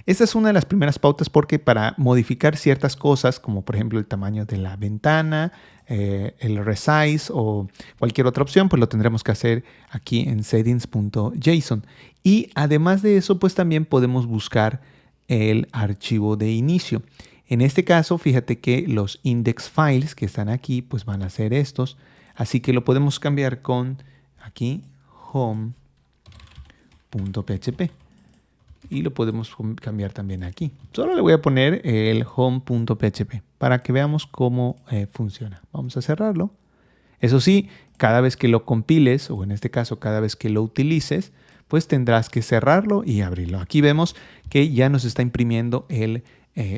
Esta es una de las primeras pautas porque para modificar ciertas cosas, como por ejemplo el tamaño de la ventana, el resize o cualquier otra opción, pues lo tendremos que hacer aquí en settings.json. Y además de eso, pues también podemos buscar el archivo de inicio. En este caso, fíjate que los index files que están aquí, pues van a ser estos. Así que lo podemos cambiar con aquí home.php. Y lo podemos cambiar también aquí. Solo le voy a poner el home.php para que veamos cómo funciona. Vamos a cerrarlo. Eso sí, cada vez que lo compiles, o en este caso cada vez que lo utilices, pues tendrás que cerrarlo y abrirlo. Aquí vemos que ya nos está imprimiendo el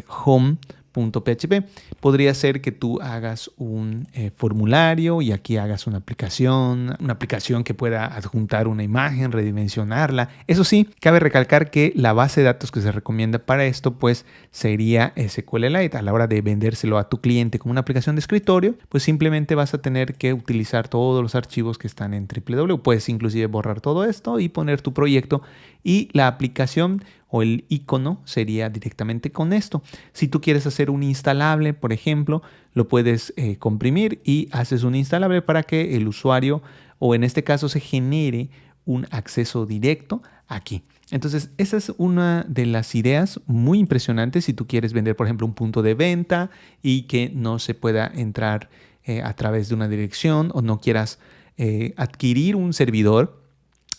home.php. Podría ser que tú hagas un formulario y aquí hagas una aplicación que pueda adjuntar una imagen, redimensionarla. Eso sí, cabe recalcar que la base de datos que se recomienda para esto pues sería SQLite. A la hora de vendérselo a tu cliente como una aplicación de escritorio, pues simplemente vas a tener que utilizar todos los archivos que están en www. Puedes inclusive borrar todo esto y poner tu proyecto y la aplicación o el icono sería directamente con esto. Si tú quieres hacer un instalable, por ejemplo, lo puedes comprimir y haces un instalable para que el usuario, o en este caso se genere un acceso directo aquí. Entonces, esa es una de las ideas muy impresionantes si tú quieres vender, por ejemplo, un punto de venta y que no se pueda entrar a través de una dirección o no quieras adquirir un servidor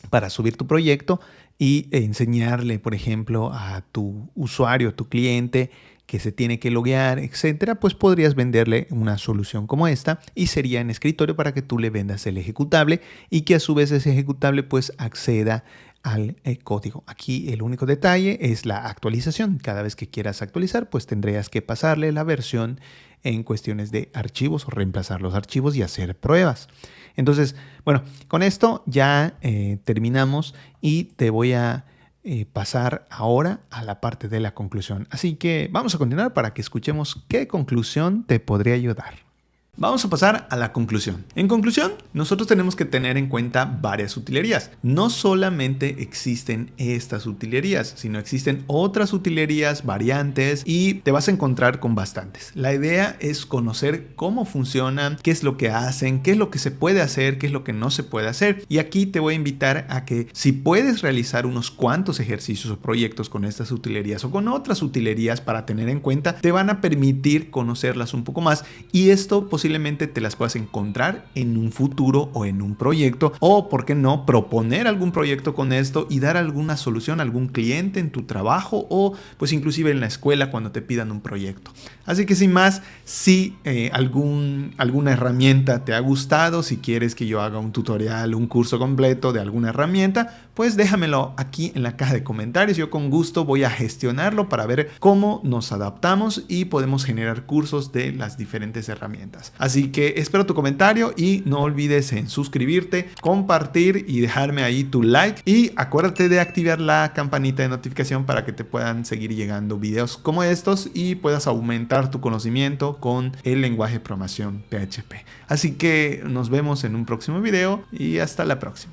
para subir tu proyecto y enseñarle, por ejemplo, a tu usuario, a tu cliente que se tiene que loguear, etcétera, pues podrías venderle una solución como esta y sería en escritorio para que tú le vendas el ejecutable y que a su vez ese ejecutable pues acceda al código. Aquí el único detalle es la actualización. Cada vez que quieras actualizar, pues tendrías que pasarle la versión en cuestiones de archivos o reemplazar los archivos y hacer pruebas. Entonces, bueno, con esto ya terminamos y te voy a pasar ahora a la parte de la conclusión. Así que vamos a continuar para que escuchemos qué conclusión te podría ayudar. Vamos a pasar a la conclusión. En conclusión, nosotros tenemos que tener en cuenta varias utilerías. No solamente existen estas utilerías, sino existen otras utilerías, variantes, y te vas a encontrar con bastantes. La idea es conocer cómo funcionan, qué es lo que hacen, qué es lo que se puede hacer, qué es lo que no se puede hacer. Y aquí te voy a invitar a que si puedes realizar unos cuantos ejercicios o proyectos con estas utilerías o con otras utilerías para tener en cuenta, te van a permitir conocerlas un poco más y esto posiblemente te las puedas encontrar en un futuro o en un proyecto, o por qué no proponer algún proyecto con esto y dar alguna solución a algún cliente en tu trabajo o pues inclusive en la escuela cuando te pidan un proyecto. Así que sin más, si alguna herramienta te ha gustado, si quieres que yo haga un tutorial, un curso completo de alguna herramienta, pues déjamelo aquí en la caja de comentarios. Yo con gusto voy a gestionarlo para ver cómo nos adaptamos y podemos generar cursos de las diferentes herramientas. Así que espero tu comentario y no olvides en suscribirte, compartir y dejarme ahí tu like. Y acuérdate de activar la campanita de notificación para que te puedan seguir llegando videos como estos y puedas aumentar tu conocimiento con el lenguaje de programación PHP. Así que nos vemos en un próximo video y hasta la próxima.